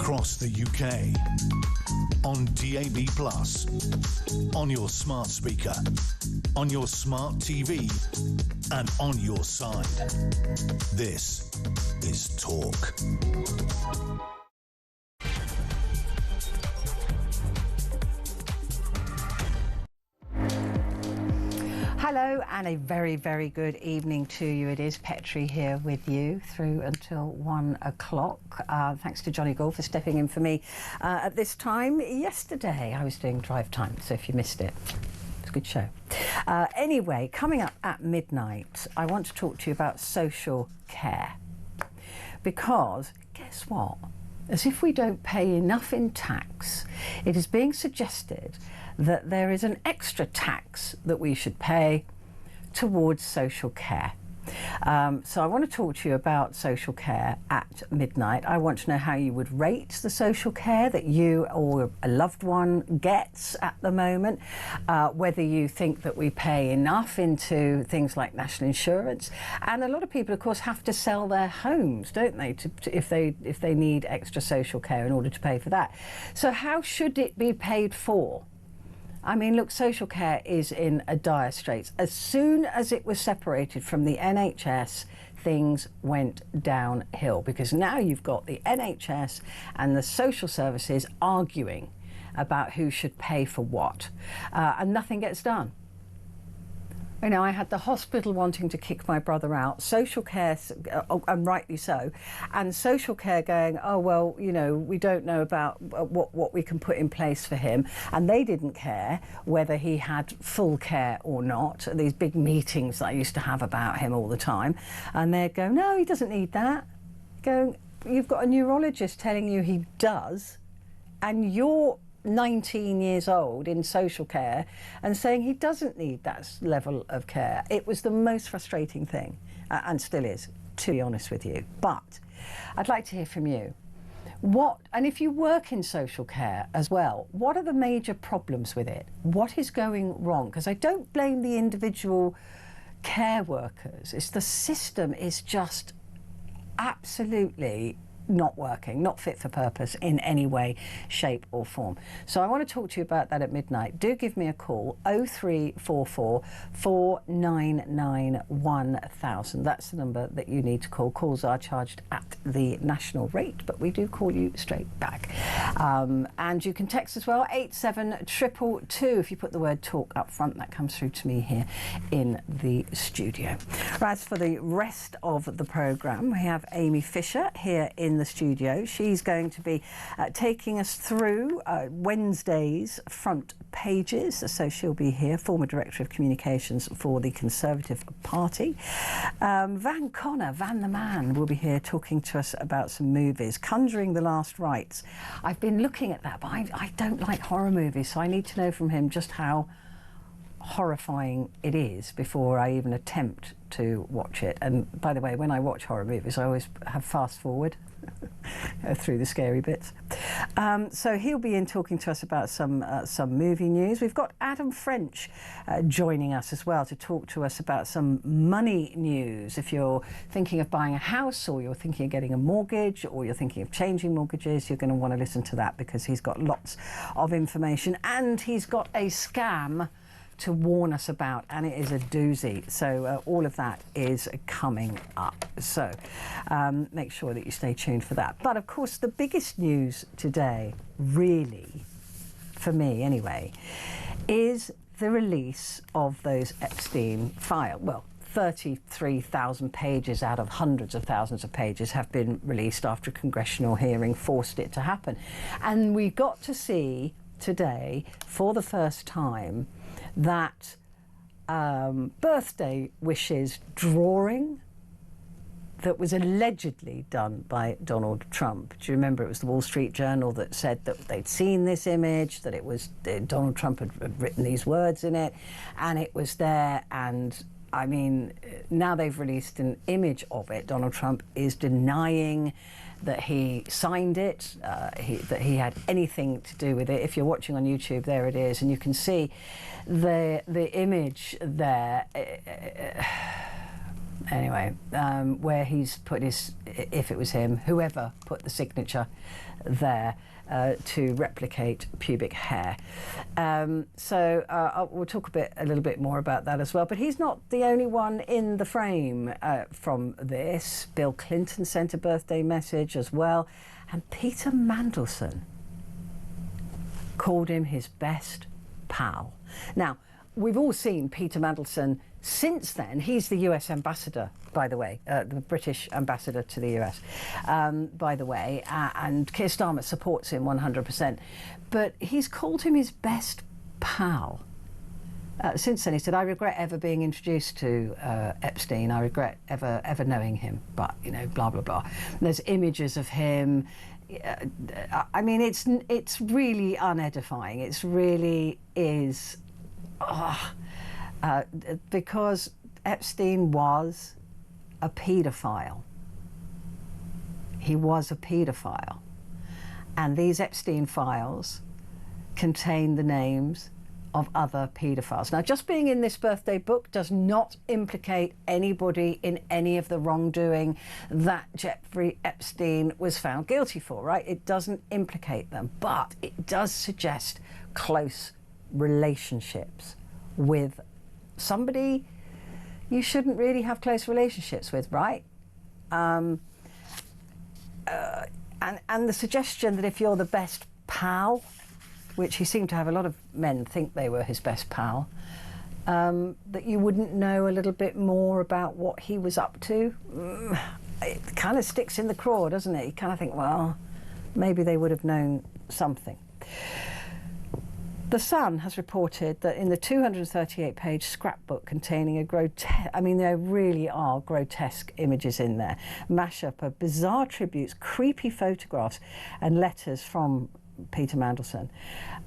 across the UK, on DAB+, on your smart speaker, on your smart TV, and on your side. This is Talk. Hello and a very, very good evening to you. It is Petrie here with you through until 1 o'clock. Thanks to Johnny Gould for stepping in for me at this time. Yesterday I was doing drive time, so if you missed it, it's a good show. Anyway, coming up at midnight, I want to talk to you about social care. Because guess what? As if we don't pay enough in tax, it is being suggested that there is an extra tax that we should pay towards social care. So I want to talk to you about social care at midnight. I want to know how you would rate the social care that you or a loved one gets at the moment, whether you think that we pay enough into things like national insurance. And a lot of people, of course, have to sell their homes, don't they, if they need extra social care in order to pay for that. So how should it be paid for? I mean, look, social care is in a dire straits. As soon as it was separated from the NHS, things went downhill, because now you've got the NHS and the social services arguing about who should pay for what, and nothing gets done. You know, I had the hospital wanting to kick my brother out, social care, and rightly so, and social care going, oh, well, you know, we don't know about what we can put in place for him. And they didn't care whether he had full care or not. These big meetings that I used to have about him all the time. And they'd go, no, he doesn't need that. Going, you've got a neurologist telling you he does, and you're 19 years old in social care and saying he doesn't need that level of care. It was the most frustrating thing, and still is, to be honest with you. But I'd like to hear from you. And if you work in social care as well, what are the major problems with it? What is going wrong? Because I don't blame the individual care workers. It's the system is just absolutely not working, not fit for purpose in any way, shape or form. So I want to talk to you about that at midnight. Do give me a call, 0344 499 1000. That's the number that you need to call. Calls are charged at the national rate, but we do call you straight back. And you can text as well, 87222. If you put the word talk up front, that comes through to me here in the studio. Right, as for the rest of the programme, we have Amy Fisher here in the studio. She's going to be taking us through Wednesday's front pages, so she'll be here, former Director of Communications for the Conservative Party. Van Connor, Van the Man, will be here talking to us about some movies. Conjuring the Last Rites. I've been looking at that, but I don't like horror movies, so I need to know from him just how horrifying it is before I even attempt to watch it. And by the way, when I watch horror movies, I always have fast forward through the scary bits. So he'll be in talking to us about some movie news. We've got Adam French joining us as well to talk to us about some money news. If you're thinking of buying a house, or you're thinking of getting a mortgage, or you're thinking of changing mortgages, you're going to want to listen to that, because he's got lots of information, and he's got a scam to warn us about, and it is a doozy. So all of that is coming up. So make sure that you stay tuned for that. But of course, the biggest news today, really, for me anyway, is the release of those Epstein files. Well, 33,000 pages out of hundreds of thousands of pages have been released after a congressional hearing forced it to happen. And we got to see today, for the first time, that birthday wishes drawing that was allegedly done by Donald Trump. Do you remember it was the Wall Street Journal that said that they'd seen this image, that it was Donald Trump had written these words in it, and it was there. And I mean, now they've released an image of it. Donald Trump is denying that he signed it, that he had anything to do with it. If you're watching on YouTube, there it is, and you can see the image there. anyway, where he's put his, if it was him, whoever put the signature there to replicate pubic hair. We'll talk a little bit more about that as well. But he's not the only one in the frame from this. Bill Clinton sent a birthday message as well, and Peter Mandelson called him his best pal. Now, we've all seen Peter Mandelson since then. He's the US ambassador, by the way, the British ambassador to the US, by the way, and Keir Starmer supports him 100%. But he's called him his best pal. Since then, he said, "I regret ever being introduced to Epstein. I regret ever knowing him, but, you know, blah, blah, blah." And there's images of him. I mean, it's really unedifying. It really is, because Epstein was a paedophile. He was a paedophile. And these Epstein files contain the names of other paedophiles. Now, just being in this birthday book does not implicate anybody in any of the wrongdoing that Jeffrey Epstein was found guilty for, right? It doesn't implicate them, but it does suggest close relationships with somebody you shouldn't really have close relationships with, right? And the suggestion that if you're the best pal, which he seemed to have a lot of men think they were his best pal, that you wouldn't know a little bit more about what he was up to. It kind of sticks in the craw, doesn't it? You kind of think, well, maybe they would have known something. The Sun has reported that in the 238-page scrapbook containing a grotesque, I mean, there really are grotesque images in there, mashup of bizarre tributes, creepy photographs and letters from Peter Mandelson.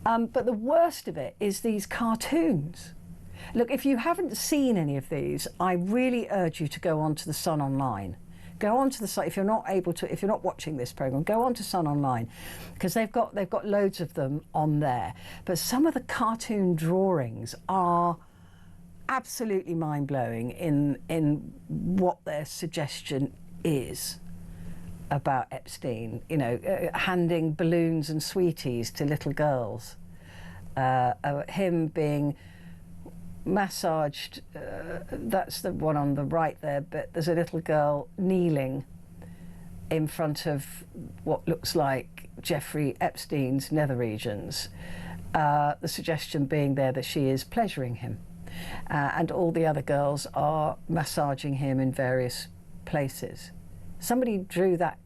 But the worst of it is these cartoons. Look, if you haven't seen any of these, I really urge you to go onto the Sun Online. Go onto the site if you're not able to. If you're not watching this program, go onto Sun Online, because they've got loads of them on there. But some of the cartoon drawings are absolutely mind-blowing in what their suggestion is about Epstein. You know, handing balloons and sweeties to little girls, him being massaged, that's the one on the right there, but there's a little girl kneeling in front of what looks like Jeffrey Epstein's nether regions, the suggestion being there that she is pleasuring him, and all the other girls are massaging him in various places. Somebody drew that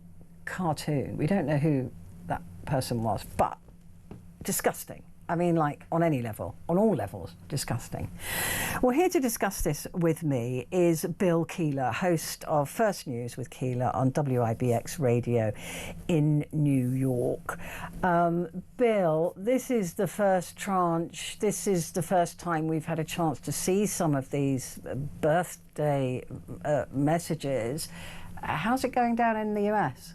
cartoon. We don't know who that person was, but disgusting. I mean, like, on any level, on all levels, disgusting. Well, here to discuss this with me is Bill Keeler, host of First News with Keeler on WIBX Radio in New York. Bill, this is the first tranche. This is the first time we've had a chance to see some of these birthday messages. How's it going down in the US?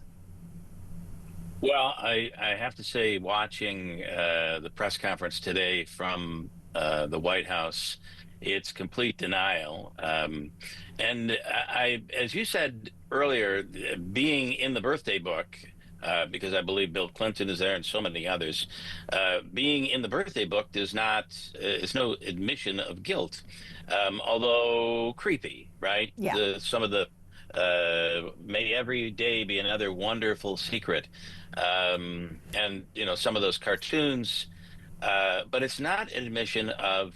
Well, I have to say, watching the press conference today from the White House, it's complete denial. And as you said earlier, being in the birthday book, because I believe Bill Clinton is there and so many others, being in the birthday book is no admission of guilt, although creepy, right? Yeah. Some of the may every day be another wonderful secret. And, you know, some of those cartoons, but it's not an admission of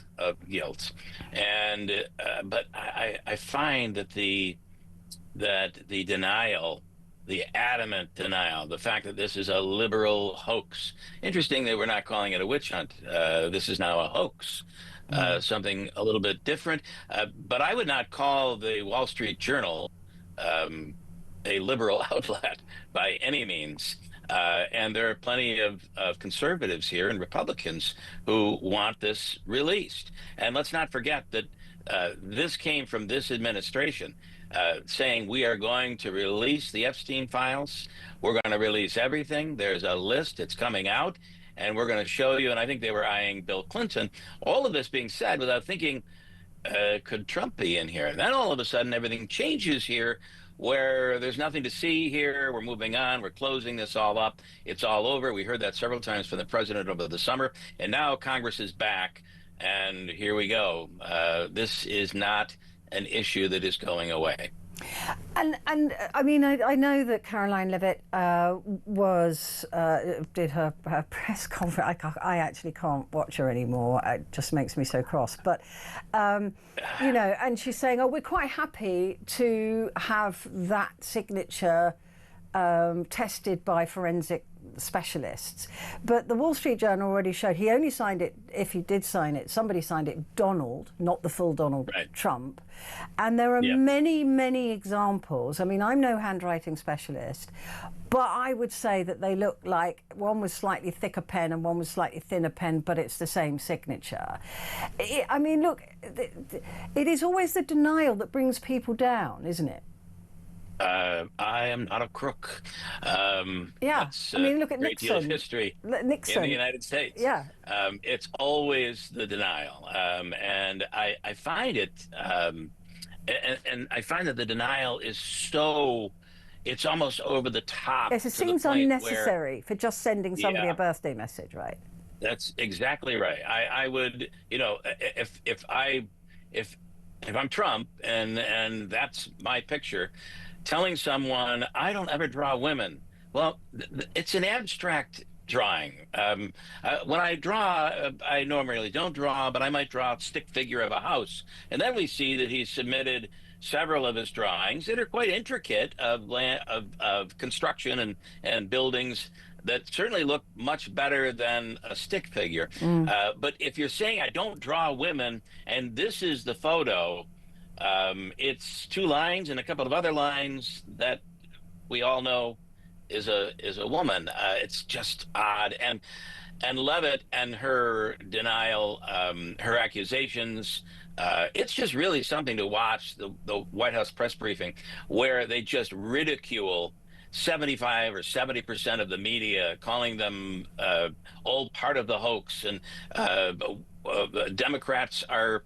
guilt. And, but I find that the denial, the adamant denial, the fact that this is a liberal hoax. Interesting that we're not calling it a witch hunt. This is now a hoax, something a little bit different. But I would not call the Wall Street Journal a liberal outlet by any means. And there are plenty of conservatives here and Republicans who want this released. And let's not forget that this came from this administration saying we are going to release the Epstein files. We're going to release everything. There's a list. It's coming out. And we're going to show you. And I think they were eyeing Bill Clinton. All of this being said without thinking could Trump be in here? And then all of a sudden, everything changes here, where there's nothing to see here. We're moving on. We're closing this all up. It's all over. We heard that several times from the president over the summer, and now Congress is back, and here we go. This is not an issue that is going away. And I mean, I know that Caroline Leavitt did her press conference. I actually can't watch her anymore. It just makes me so cross. But you know, and she's saying, "Oh, we're quite happy to have that signature tested by forensic specialists." But the Wall Street Journal already showed he only signed it, if he did sign it, somebody signed it, Donald, not the full Donald Trump. And there are many, many examples. I mean, I'm no handwriting specialist, but I would say that they look like one was slightly thicker pen and one was slightly thinner pen, but it's the same signature. I mean, look, it is always the denial that brings people down, isn't it? I am not a crook. Yeah, I mean, look at Nixon. Great deal of history Nixon. in the United States. Yeah, it's always the denial, and I find it, and I find that the denial is so, it's almost over the top. Yes, it seems unnecessary for just sending somebody a birthday message, right? That's exactly right. I would, you know, if I'm Trump and that's my picture, telling someone I don't ever draw women. Well, it's an abstract drawing. When I draw, I normally don't draw, but I might draw a stick figure of a house. And then we see that he's submitted several of his drawings that are quite intricate of construction and buildings that certainly look much better than a stick figure. But if you're saying I don't draw women and this is the photo, it's 2 lines and a couple of other lines that we all know is a woman. It's just odd. And Leavitt and her denial, her accusations, it's just really something to watch, the White House press briefing, where they just ridicule 75 or 70% of the media, calling them all part of the hoax, and Democrats are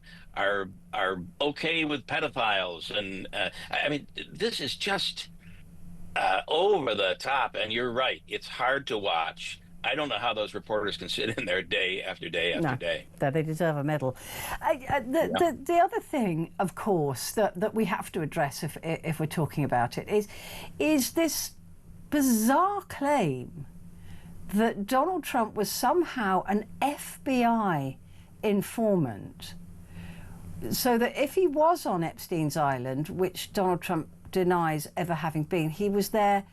okay with pedophiles, and I mean, this is just over the top. And you're right, it's hard to watch. I don't know how those reporters can sit in there day after day after day. That they deserve a medal. The other thing, of course, that we have to address if we're talking about it is this bizarre claim that Donald Trump was somehow an FBI informant, so that if he was on Epstein's Island, which Donald Trump denies ever having been, he was there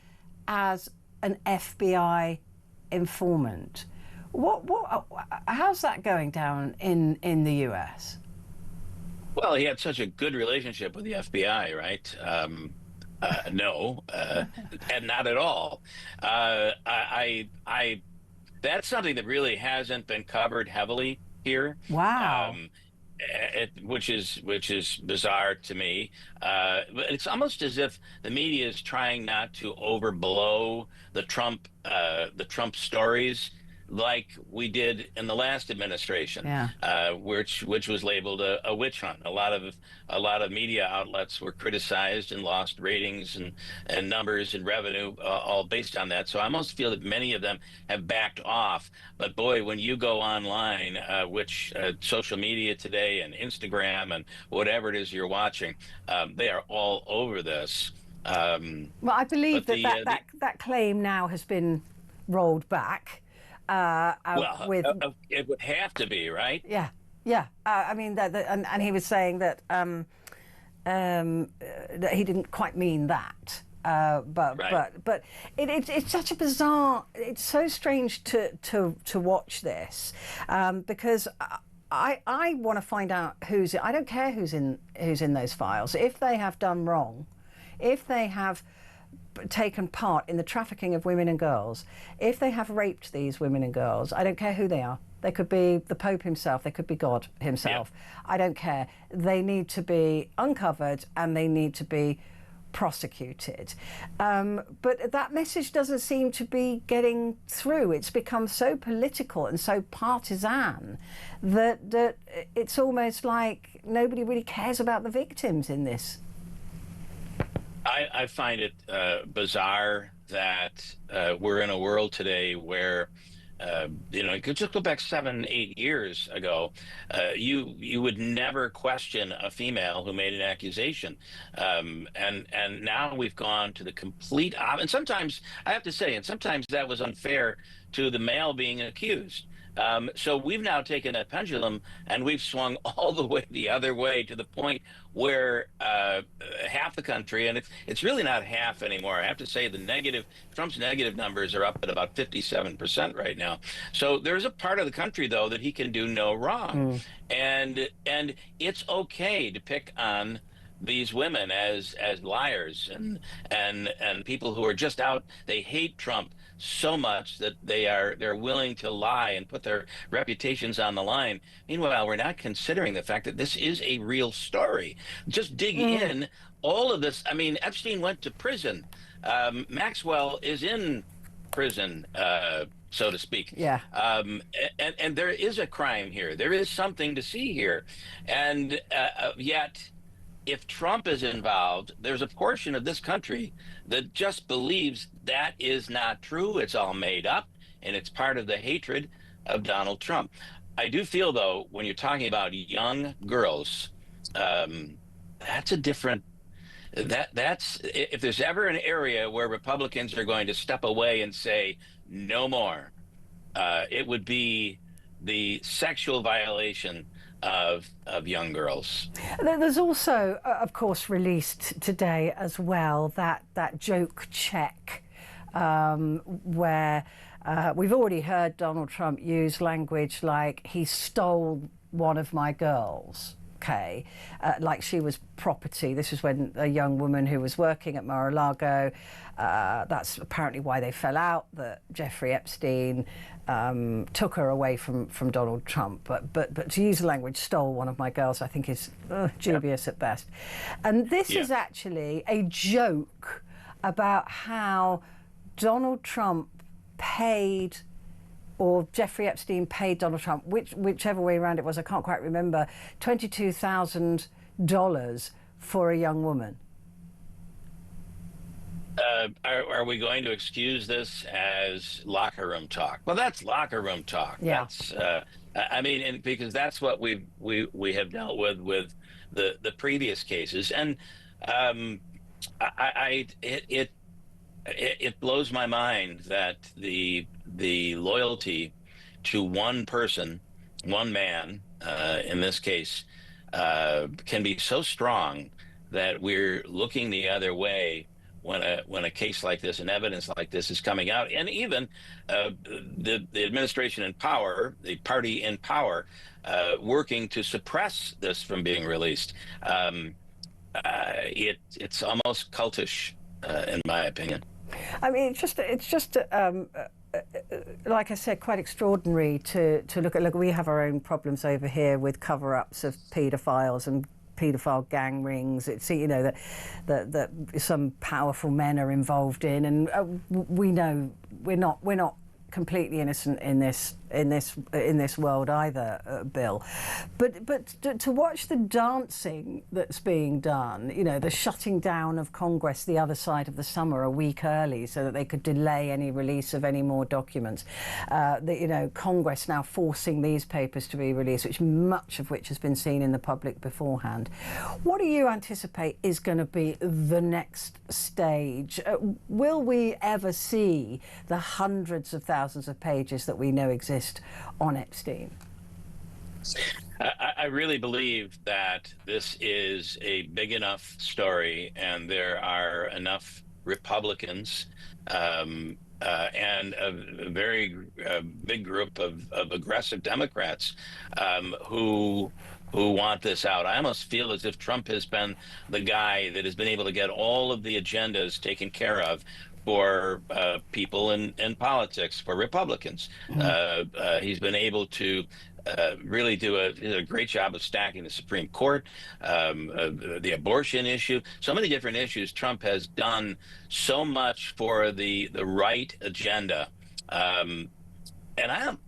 as an FBI informant. How's that going down in the US? Well, he had such a good relationship with the FBI, right? No, and not at all. That's something that really hasn't been covered heavily here. Wow. Which is bizarre to me. But it's almost as if the media is trying not to overblow the Trump stories, like we did in the last administration, which was labeled a witch hunt. A lot of media outlets were criticized and lost ratings and numbers and revenue, all based on that. So I almost feel that many of them have backed off. But boy, when you go online, which social media today and Instagram and whatever it is you're watching, they are all over this. Well, I believe that claim now has been rolled back. It would have to be, right? Yeah. I mean, and he was saying that that he didn't quite mean that. But it's such a bizarre. It's so strange to watch this, because I want to find out I don't care who's in those files. If they have done wrong, if they have taken part in the trafficking of women and girls, if they have raped these women and girls, I don't care who they are. They could be the Pope himself, they could be God himself. I don't care. They need to be uncovered and they need to be prosecuted. But that message doesn't seem to be getting through. It's become so political and so partisan that it's almost like nobody really cares about the victims in this. I find it bizarre that we're in a world today where you could just go back 7, 8 years ago. You would never question a female who made an accusation, and now we've gone to the complete opposite. And sometimes I have to say, and sometimes that was unfair to the male being accused. So we've now taken a pendulum and we've swung all the way the other way to the point where half the country, and it's really not half anymore. I have to say Trump's negative numbers are up at about 57% right now. So there's a part of the country, though, that he can do no wrong. And it's okay to pick on these women as liars and people who are just out. They hate Trump so much that they're willing to lie and put their reputations on the line. Meanwhile, we're not considering the fact that this is a real story. Just dig in. All of this. I mean, Epstein went to prison. Maxwell is in prison, so to speak. Yeah. And there is a crime here. There is something to see here, and yet, if Trump is involved, there's a portion of this country that just believes that is not true. It's all made up, and it's part of the hatred of Donald Trump. I do feel, though, when you're talking about young girls, that's a different. That's if there's ever an area where Republicans are going to step away and say no more, it would be the sexual violation of young girls. There's also, of course, released today as well that joke check where we've already heard Donald Trump use language like he stole one of my girls. Okay, like she was property. This was when a young woman who was working at Mar-a-Lago, that's apparently why they fell out, that Jeffrey Epstein took her away from Donald Trump. But to use the language, stole one of my girls, I think is dubious at best. And this is actually a joke about how Donald Trump paid, or Jeffrey Epstein paid Donald Trump, whichever way around it was, I can't quite remember, $22,000 for a young woman. Are we going to excuse this as locker room talk? Well, that's locker room talk. Yeah. That's, I mean, and because that's what we have dealt with the previous cases, and it blows my mind that the loyalty to one person, one man, in this case, can be so strong that we're looking the other way when a case like this and evidence like this is coming out, and even the administration in power, the party in power, working to suppress this from being released. It's almost cultish, in my opinion. I mean, it's just like I said, quite extraordinary to look at. Look, we have our own problems over here with cover-ups of paedophiles and paedophile gang rings. It's, you know, that some powerful men are involved in, and we know we're not completely innocent in this world either, Bill. But to watch the dancing that's being done, you know, the shutting down of Congress the other side of the summer a week early so that they could delay any release of any more documents. You know, Congress now forcing these papers to be released, much of which has been seen in the public beforehand. What do you anticipate is going to be the next stage? Will we ever see the hundreds of thousands of pages that we know exist on Epstein? I really believe that this is a big enough story, and there are enough Republicans and a very big group of aggressive Democrats who want this out. I almost feel as if Trump has been the guy that has been able to get all of the agendas taken care of for people in politics, for Republicans. He's been able to really did a great job of stacking the Supreme Court, the abortion issue, so many different issues. Trump has done so much for the right agenda. And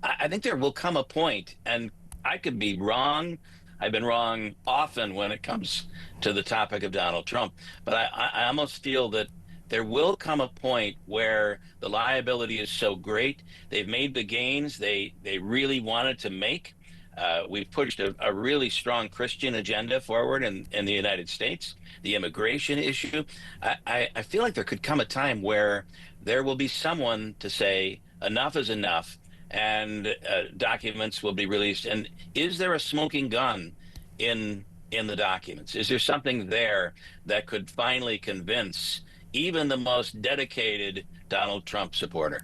I think there will come a point, and I could be wrong. I've been wrong often when it comes to the topic of Donald Trump, but I almost feel that there will come a point where the liability is so great. They've made the gains they really wanted to make. We've pushed a really strong Christian agenda forward in the United States. The immigration issue. I feel like there could come a time where there will be someone to say enough is enough, and documents will be released. And is there a smoking gun in the documents? Is there something there that could finally convince even the most dedicated Donald Trump supporter?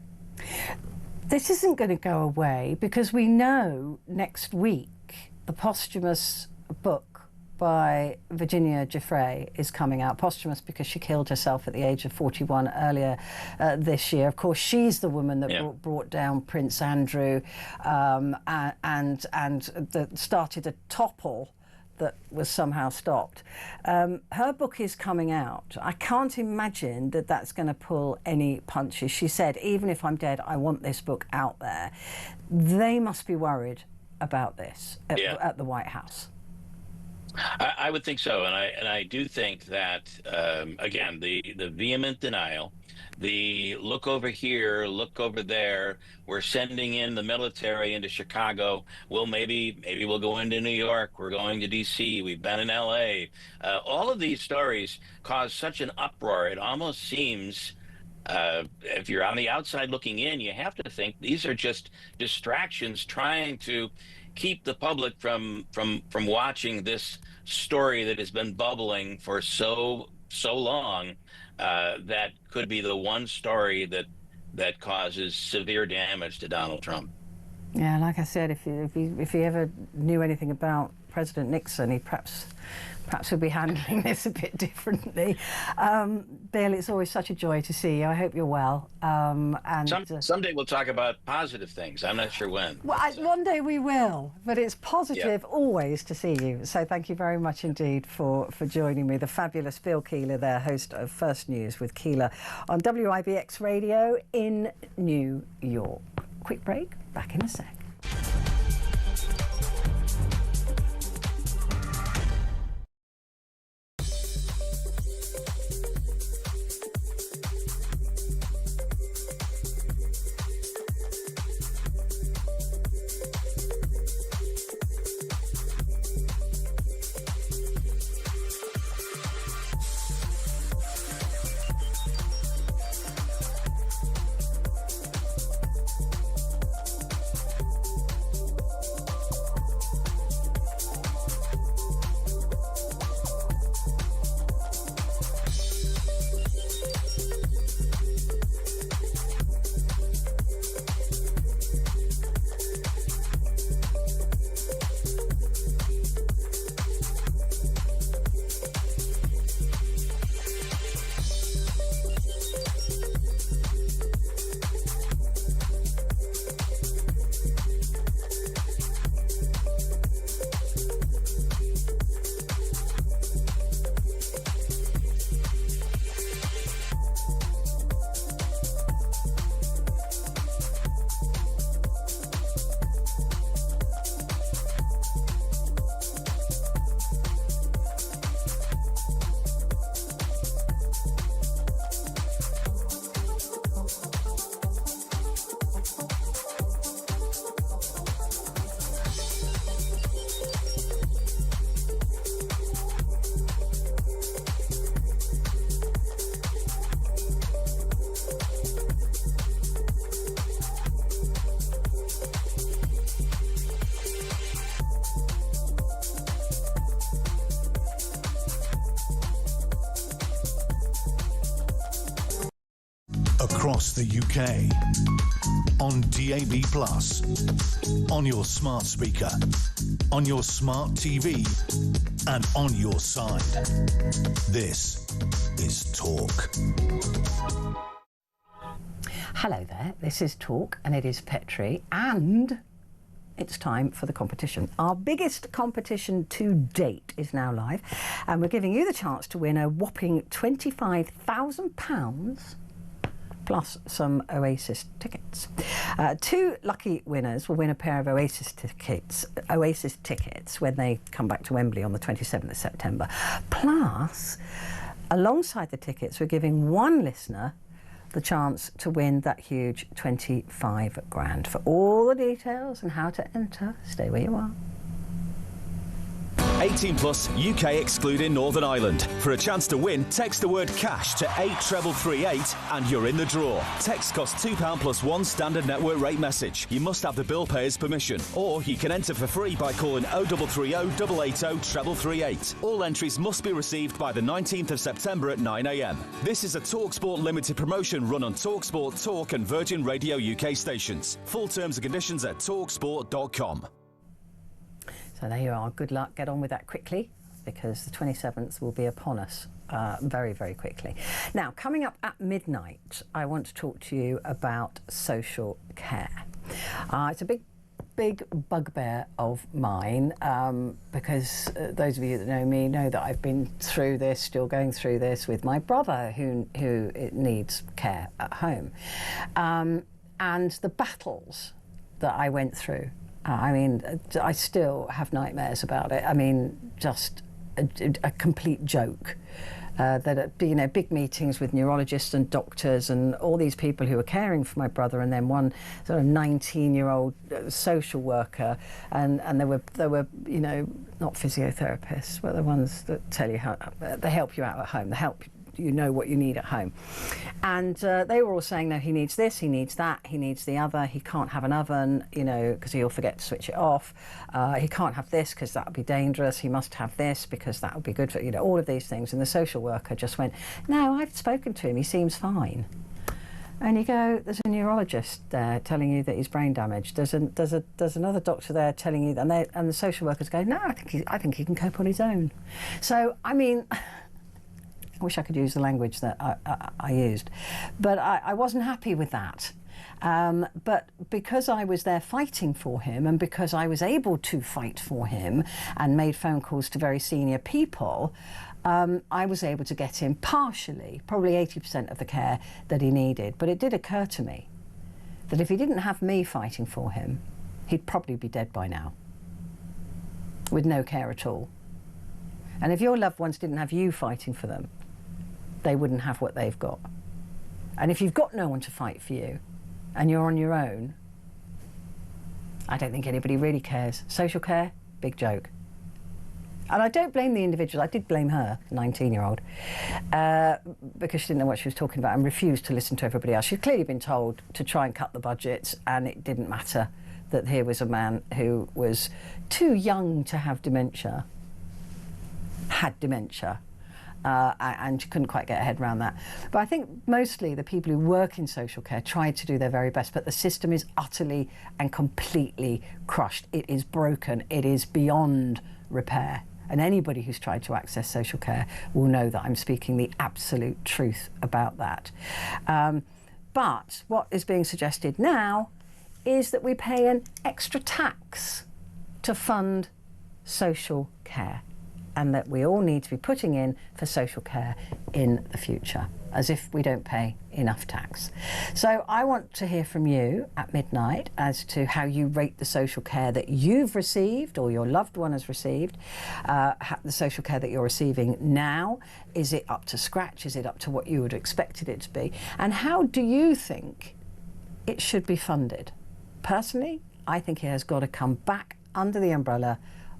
This isn't going to go away because we know next week the posthumous book by Virginia Giuffre is coming out. Posthumous because she killed herself at the age of 41 earlier this year. Of course, she's the woman that brought down Prince Andrew and that started a topple that was somehow stopped. Her book is coming out. I can't imagine that that's going to pull any punches. She said, even if I'm dead, I want this book out there. They must be worried about this at the White House. I would think so, and I do think that again, the vehement denial, the look over here, look over there. We're sending in the military into Chicago. Well, maybe we'll go into New York. We're going to D.C. We've been in L.A. All of these stories cause such an uproar. It almost seems, if you're on the outside looking in, you have to think these are just distractions trying to keep the public from watching this story that has been bubbling for so long, that could be the one story that causes severe damage to Donald Trump. Yeah, like I said, if he ever knew anything about President Nixon, he perhaps would be handling this a bit differently. Bill, it's always such a joy to see you. I hope you're well. Someday we'll talk about positive things. I'm not sure when. Well, one day we will, but it's positive always to see you. So thank you very much indeed for joining me. The fabulous Bill Keeler there, host of First News with Keeler on WIBX Radio in New York. Quick break, back in a sec. Across the UK, on DAB+, on your smart speaker, on your smart TV, and on your side. This is Talk. Hello there, this is Talk, and it is Petrie, and it's time for the competition. Our biggest competition to date is now live, and we're giving you the chance to win a whopping £25,000 plus some Oasis tickets. 2 lucky winners will win a pair of Oasis tickets when they come back to Wembley on the 27th of September. Plus, alongside the tickets, we're giving one listener the chance to win that huge 25 grand. For all the details and how to enter, stay where you are. 18 plus, UK excluding Northern Ireland. For a chance to win, text the word cash to 83338 and you're in the draw. Text costs £2 plus 1 standard network rate message. You must have the bill payer's permission. Or you can enter for free by calling 0330 880 338. All entries must be received by the 19th of September at 9 a.m. This is a TalkSport limited promotion run on TalkSport, Talk and Virgin Radio UK stations. Full terms and conditions at talksport.com. So there you are. Good luck. Get on with that quickly, because the 27th will be upon us very, very quickly. Now, coming up at midnight, I want to talk to you about social care. It's a big bugbear of mine, because those of you that know me know that I've been through this, still going through this with my brother who needs care at home. And the battles that I went through, I mean, I still have nightmares about it. I mean, just a complete joke. That you know, big meetings with neurologists and doctors and all these people who were caring for my brother, and then one sort of 19-year-old social worker, and there were you know, not physiotherapists, but the ones that tell you how they help you out at home, they help you know what you need at home. And they were all saying, no, he needs this, he needs that, he needs the other, he can't have an oven, you know, because he'll forget to switch it off. He can't have this because that would be dangerous. He must have this because that would be good for, you know, all of these things. And the social worker just went, no, I've spoken to him, he seems fine. And you go, there's a neurologist there telling you that he's brain damaged. There's another doctor there telling you, and the social workers go, no, I think he can cope on his own. So, I mean, I wish I could use the language that I used, but I wasn't happy with that. But because I was there fighting for him, and because I was able to fight for him and made phone calls to very senior people, I was able to get him partially, probably 80% of the care that he needed. But it did occur to me that if he didn't have me fighting for him, he'd probably be dead by now, with no care at all. And if your loved ones didn't have you fighting for them, they wouldn't have what they've got. And if you've got no one to fight for you and you're on your own, I don't think anybody really cares. Social care, big joke. And I don't blame the individual. I did blame her, 19-year-old, because she didn't know what she was talking about and refused to listen to everybody else. She'd clearly been told to try and cut the budgets, and it didn't matter that here was a man who was too young to have dementia, had dementia, and she couldn't quite get her head around that. But I think mostly the people who work in social care tried to do their very best, but the system is utterly and completely crushed. It is broken. It is beyond repair. And anybody who's tried to access social care will know that I'm speaking the absolute truth about that. But what is being suggested now is that we pay an extra tax to fund social care, and that we all need to be putting in for social care in the future, as if we don't pay enough tax. So I want to hear from you at midnight as to how you rate the social care that you've received or your loved one has received, the social care that you're receiving now. Is it up to scratch? Is it up to what you would have expected it to be? And how do you think it should be funded? Personally, I think it has got to come back under the umbrella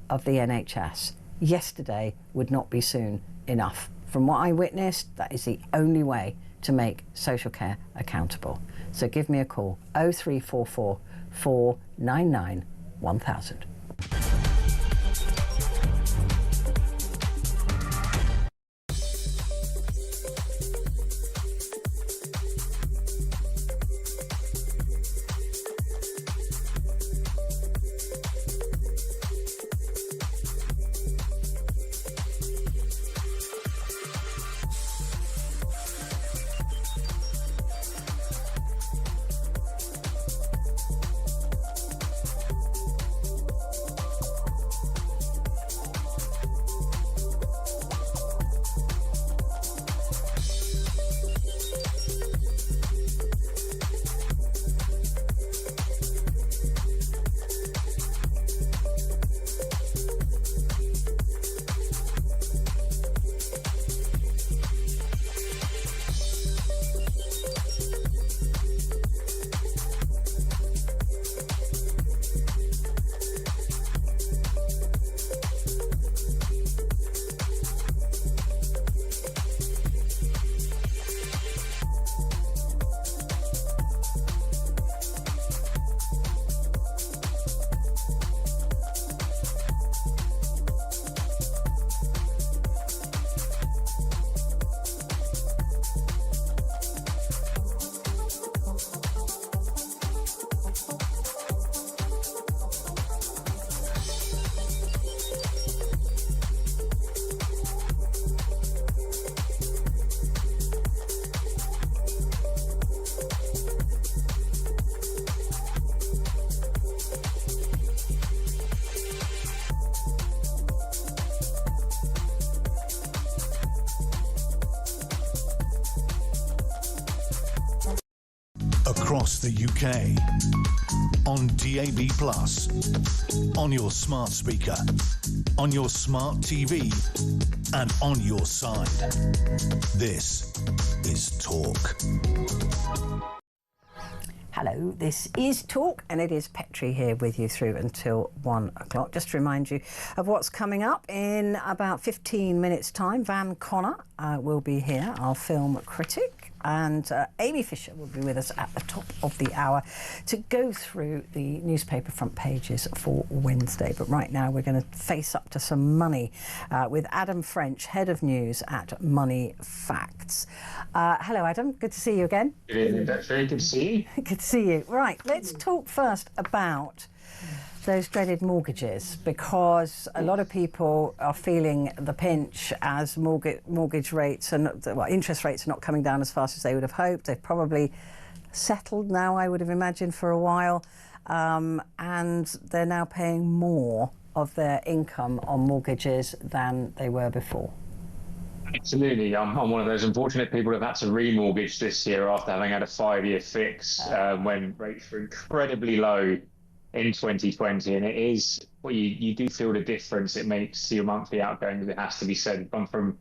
of the NHS. Yesterday would not be soon enough. From what I witnessed, that is the only way to make social care accountable. So give me a call, 0344 499 1000. across the UK, on DAB+, on your smart speaker, on your smart TV, and on your side. This is Talk. Hello, this is Talk, and it is Petrie here with you through until 1 o'clock. Just to remind you of what's coming up in about 15 minutes' time. Van Connor will be here, our film critic, and Amy Fisher will be with us at the top of the hour to go through the newspaper front pages for Wednesday. But right now we're going to face up to some money with Adam French, Head of News at Money Facts. Hello, Adam. Good to see you again. Good evening, Petrie. Good to see you. Good to see you. Right, let's talk first about those dreaded mortgages, because a lot of people are feeling the pinch as mortgage rates and interest rates are not coming down as fast as they would have hoped. They've probably settled now, I would have imagined, for a while, and they're now paying more of their income on mortgages than they were before. Absolutely. I'm one of those unfortunate people who have had to remortgage this year after having had a 5-year fix when rates were incredibly low in 2020, and it is, well, you do feel the difference it makes to your monthly outgoings. It has to be said, gone from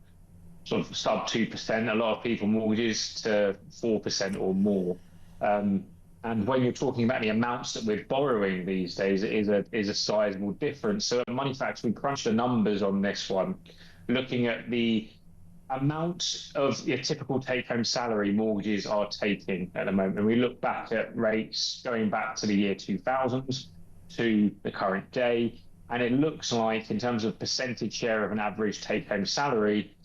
sort of sub 2%, a lot of people mortgages, to 4% or more. And when you're talking about the amounts that we're borrowing these days, it is a sizable difference. So at Money Facts, we crunched the numbers on this one, looking at the amount of your typical take-home salary mortgages are taking at the moment. And we look back at rates going back to the year 2000 to the current day, and it looks like, in terms of percentage share of an average take-home salary,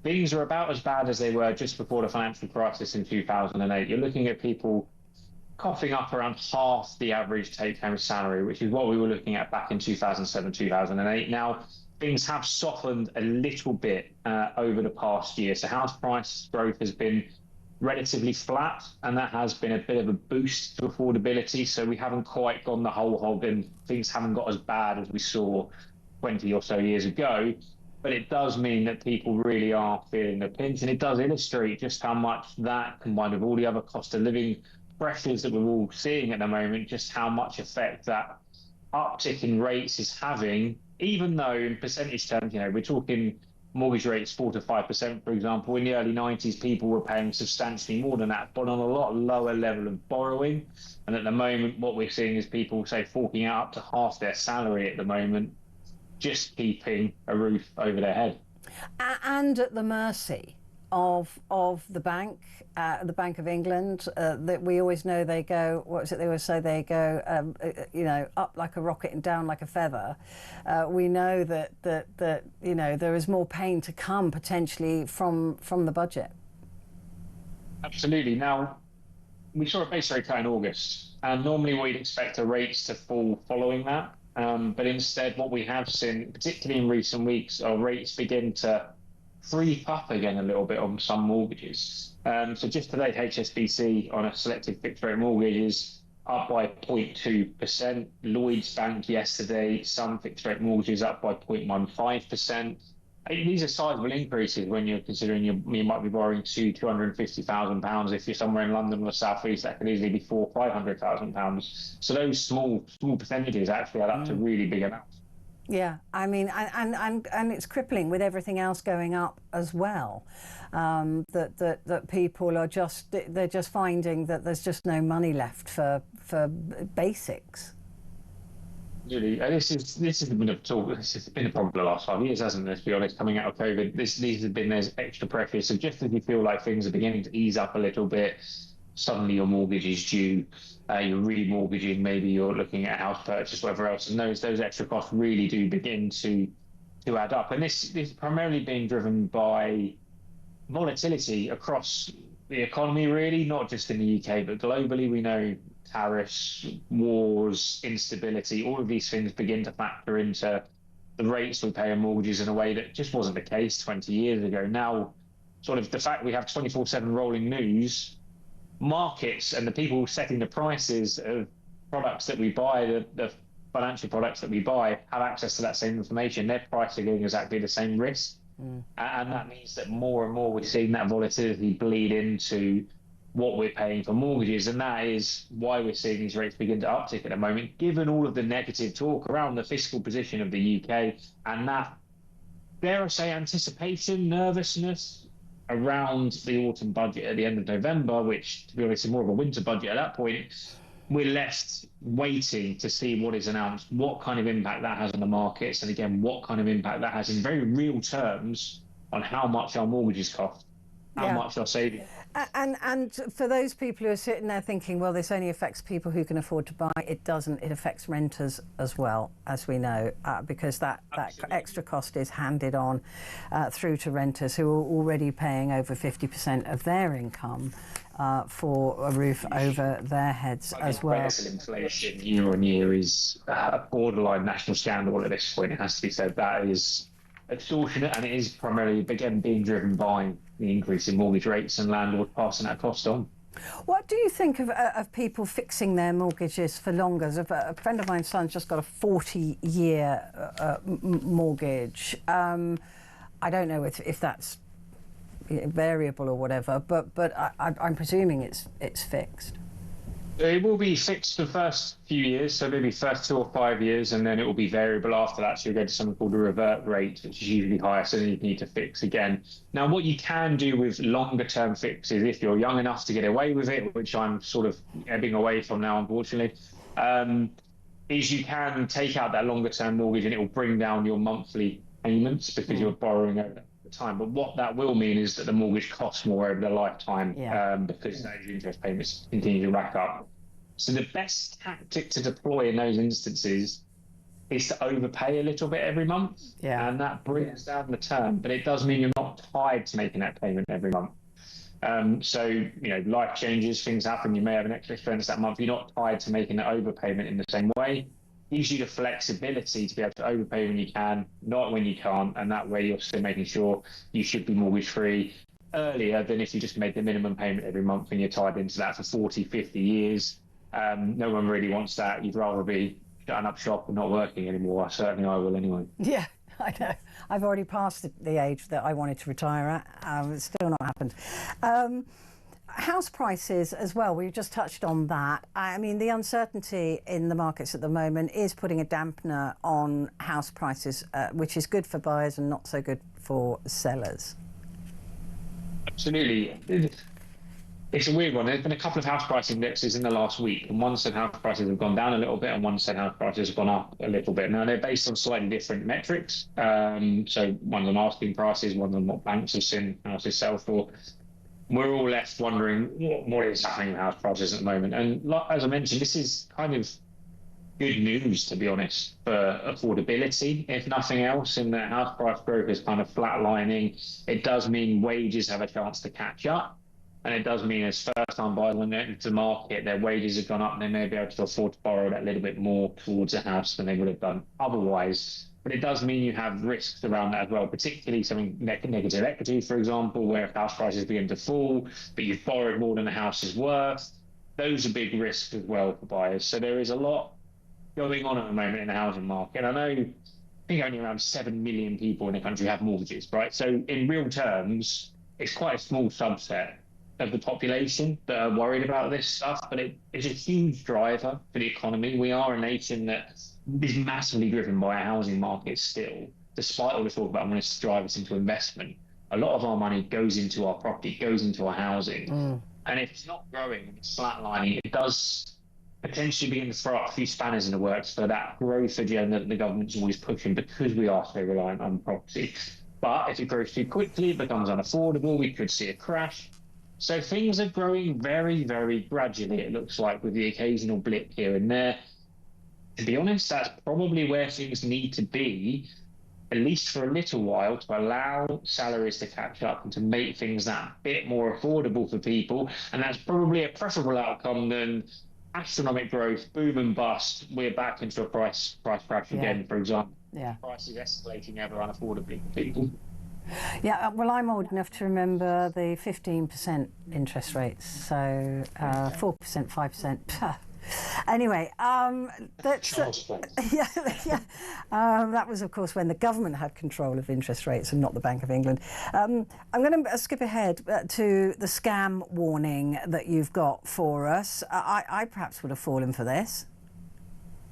things are about as bad as they were just before the financial crisis in 2008. You're looking at people coughing up around half the average take-home salary, which is what we were looking at back in 2007, 2008. Now, things have softened a little bit over the past year. So house price growth has been relatively flat, and that has been a bit of a boost to affordability. So we haven't quite gone the whole hog, and things haven't got as bad as we saw 20 or so years ago. But it does mean that people really are feeling the pinch, and it does illustrate just how much that, combined with all the other cost of living pressures that we're all seeing at the moment, just how much effect that uptick in rates is having. Even though in percentage terms, we're talking mortgage rates 4 to 5%, for example. In the early 90s, people were paying substantially more than that, but on a lot lower level of borrowing. And at the moment, what we're seeing is people, say, forking out up to half their salary at the moment, just keeping a roof over their head. And at the mercy of the Bank of England, that we always know they go, what is it they always say, they go, up like a rocket and down like a feather. We know that there is more pain to come potentially from the budget. Absolutely. Now, we saw a base rate cut in August, and normally we'd expect the rates to fall following that. But instead, what we have seen, particularly in recent weeks, are rates begin to creep up again a little bit on some mortgages. So just today, HSBC on a selected fixed rate mortgage is up by 0.2%. Lloyds Bank yesterday, some fixed rate mortgages up by 0.15%. These are sizable increases when you're considering you might be borrowing £250,000. If you're somewhere in London or the South East, that could easily be £400,000 or £500,000. So those small percentages actually add up to really big amounts. Yeah, I mean, and it's crippling with everything else going up as well. That people are they're just finding that there's just no money left for basics. Really, this has been a talk. This has been a problem the last 5 years, hasn't it? Let's be honest. Coming out of COVID, these have been, there's extra pressure. So just as you feel like things are beginning to ease up a little bit, suddenly your mortgage is due, you're remortgaging, maybe you're looking at house purchase, whatever else, and those extra costs really do begin to add up. And this is primarily being driven by volatility across the economy, really, not just in the UK, but globally. We know tariffs, wars, instability, all of these things begin to factor into the rates we pay on mortgages in a way that just wasn't the case 20 years ago. Now, sort of the fact we have 24/7 rolling news, markets and the people setting the prices of products that we buy, the financial products that we buy, have access to that same information. They're pricing exactly the same risk. And that means that more and more we're seeing that volatility bleed into what we're paying for mortgages. And that is why we're seeing these rates begin to uptick at the moment, given all of the negative talk around the fiscal position of the UK and that, dare I say, anticipation, nervousness around the autumn budget at the end of November, which, to be honest, is more of a winter budget at that point. We're left waiting to see what is announced, what kind of impact that has on the markets, and again, what kind of impact that has in very real terms on how much our mortgages cost, how much our savings. And for those people who are sitting there thinking, well, this only affects people who can afford to buy, it doesn't. It affects renters as well, as we know, because that extra cost is handed on through to renters who are already paying over 50% of their income for a roof over their heads as well. Inflation year on year is a borderline national scandal at this point. It has to be said. That is extortionate, and it is primarily, again, being driven by the increase in mortgage rates and landlords passing that cost on. What do you think of people fixing their mortgages for longer? A friend of mine's son's just got a 40-year mortgage. I don't know if that's variable or whatever, but I'm presuming it's fixed. It will be fixed for the first few years, so maybe first 2 or 5 years, and then it will be variable after that. So you'll go to something called a revert rate, which is usually higher, so then you need to fix again. Now, what you can do with longer term fixes, if you're young enough to get away with it, which I'm sort of ebbing away from now, unfortunately, is you can take out that longer term mortgage and it will bring down your monthly payments because you're borrowing over the time. But what that will mean is that the mortgage costs more over the lifetime because those interest payments continue to rack up. So the best tactic to deploy in those instances is to overpay a little bit every month, and that brings down the term. But it does mean you're not tied to making that payment every month. So, you know, life changes, things happen, you may have an extra expense that month. You're not tied to making that overpayment in the same way. Gives you the flexibility to be able to overpay when you can, not when you can't, and that way you're still making sure you should be mortgage free earlier than if you just made the minimum payment every month and you're tied into that for 40, 50 years. No one really wants that. You'd rather be shutting up shop and not working anymore. Certainly I will anyway. Yeah, I know. I've already passed the age that I wanted to retire at. It's still not happened. House prices as well, we've just touched on that. I mean, the uncertainty in the markets at the moment is putting a dampener on house prices, which is good for buyers and not so good for sellers. Absolutely. It's a weird one. There's been a couple of house price indexes in the last week, and one said house prices have gone down a little bit and one said house prices have gone up a little bit. Now, they're based on slightly different metrics. So one's on asking prices, one's on what banks have seen houses sell for. We're all left wondering what is happening with house prices at the moment. And as I mentioned, this is kind of good news, to be honest, for affordability, if nothing else, in that house price growth is kind of flatlining. It does mean wages have a chance to catch up. And it does mean as first-time buyers, when they're into the market, their wages have gone up and they may be able to afford to borrow that little bit more towards a house than they would have done otherwise. But it does mean you have risks around that as well, particularly something negative equity, for example, where if house prices begin to fall, but you've borrowed more than the house is worth, those are big risks as well for buyers. So there is a lot going on at the moment in the housing market. I know, I think only around 7 million people in the country have mortgages, right? So in real terms, it's quite a small subset of the population that are worried about this stuff, but it is a huge driver for the economy. We are a nation that is massively driven by a housing market still, despite all the talk about wanting to drive us into investment. A lot of our money goes into our property, goes into our housing. And if it's not growing and it's flatlining, it does potentially begin to throw up a few spanners in the works for that growth agenda that the government's always pushing, because we are so reliant on property. But if it grows too quickly, it becomes unaffordable, we could see a crash. So things are growing very, very gradually, it looks like, with the occasional blip here and there. To be honest, that's probably where things need to be, at least for a little while, to allow salaries to catch up and to make things that bit more affordable for people. And that's probably a preferable outcome than astronomic growth, boom and bust. We're back into a price crash again, for example. Prices escalating ever unaffordably for people. Yeah, well, I'm old enough to remember the 15% interest rates, so 4%, 5%. Anyway, that's yeah, yeah. That was, of course, when the government had control of interest rates and not the Bank of England. I'm going to skip ahead to the scam warning that you've got for us. I perhaps would have fallen for this.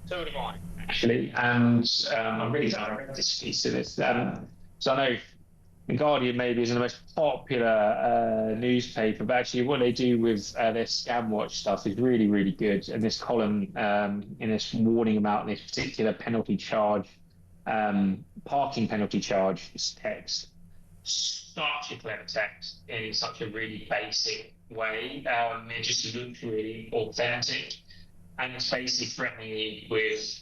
So would I, actually, and I'm really glad I read this piece of this. So I know The Guardian maybe isn't the most popular newspaper, but actually what they do with their scam watch stuff is really, really good. And this column in this warning about this particular penalty charge, parking penalty charge, this text, such a clever text in such a really basic way. It just looks really authentic. And it's basically threatening you with,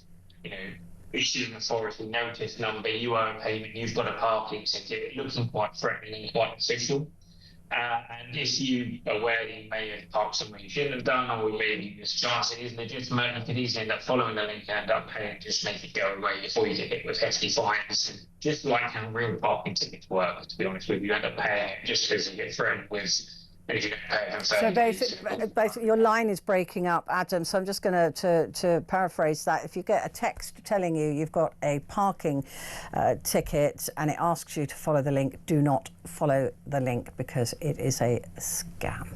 issuing authority notice number, you owe a payment, you've got a parking ticket, looking quite threatening and quite official. And if you are aware that you may have parked somewhere you shouldn't have done, or maybe this chance it is legitimate, you could easily end up following the link and end up paying, just make it go away before you get hit with hefty fines. And just like how real parking tickets work, to be honest with you, end up paying it just because you get thrown with. So basically, your line is breaking up, Adam. So I'm just going to paraphrase that. If you get a text telling you you've got a parking ticket and it asks you to follow the link, do not follow the link because it is a scam.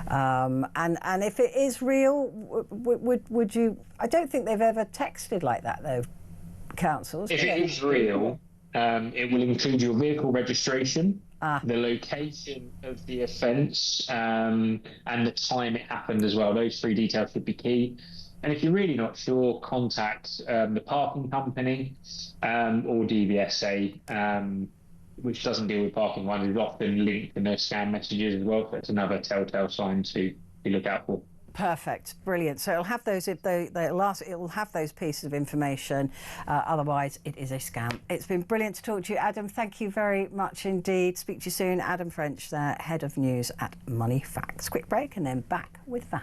And if it is real, would you? I don't think they've ever texted like that though, councils. If it is real, it will include your vehicle registration. The location of the offence and the time it happened as well. Those three details should be key. And if you're really not sure, contact the parking company or DVSA, which doesn't deal with parking ones. Is often linked in their scam messages as well. So it's another telltale sign to look out for. Perfect, brilliant. So it'll have those. It will have those pieces of information. Otherwise, it is a scam. It's been brilliant to talk to you, Adam. Thank you very much indeed. Speak to you soon. Adam French, the head of news at Money Facts. Quick break, and then back with Van.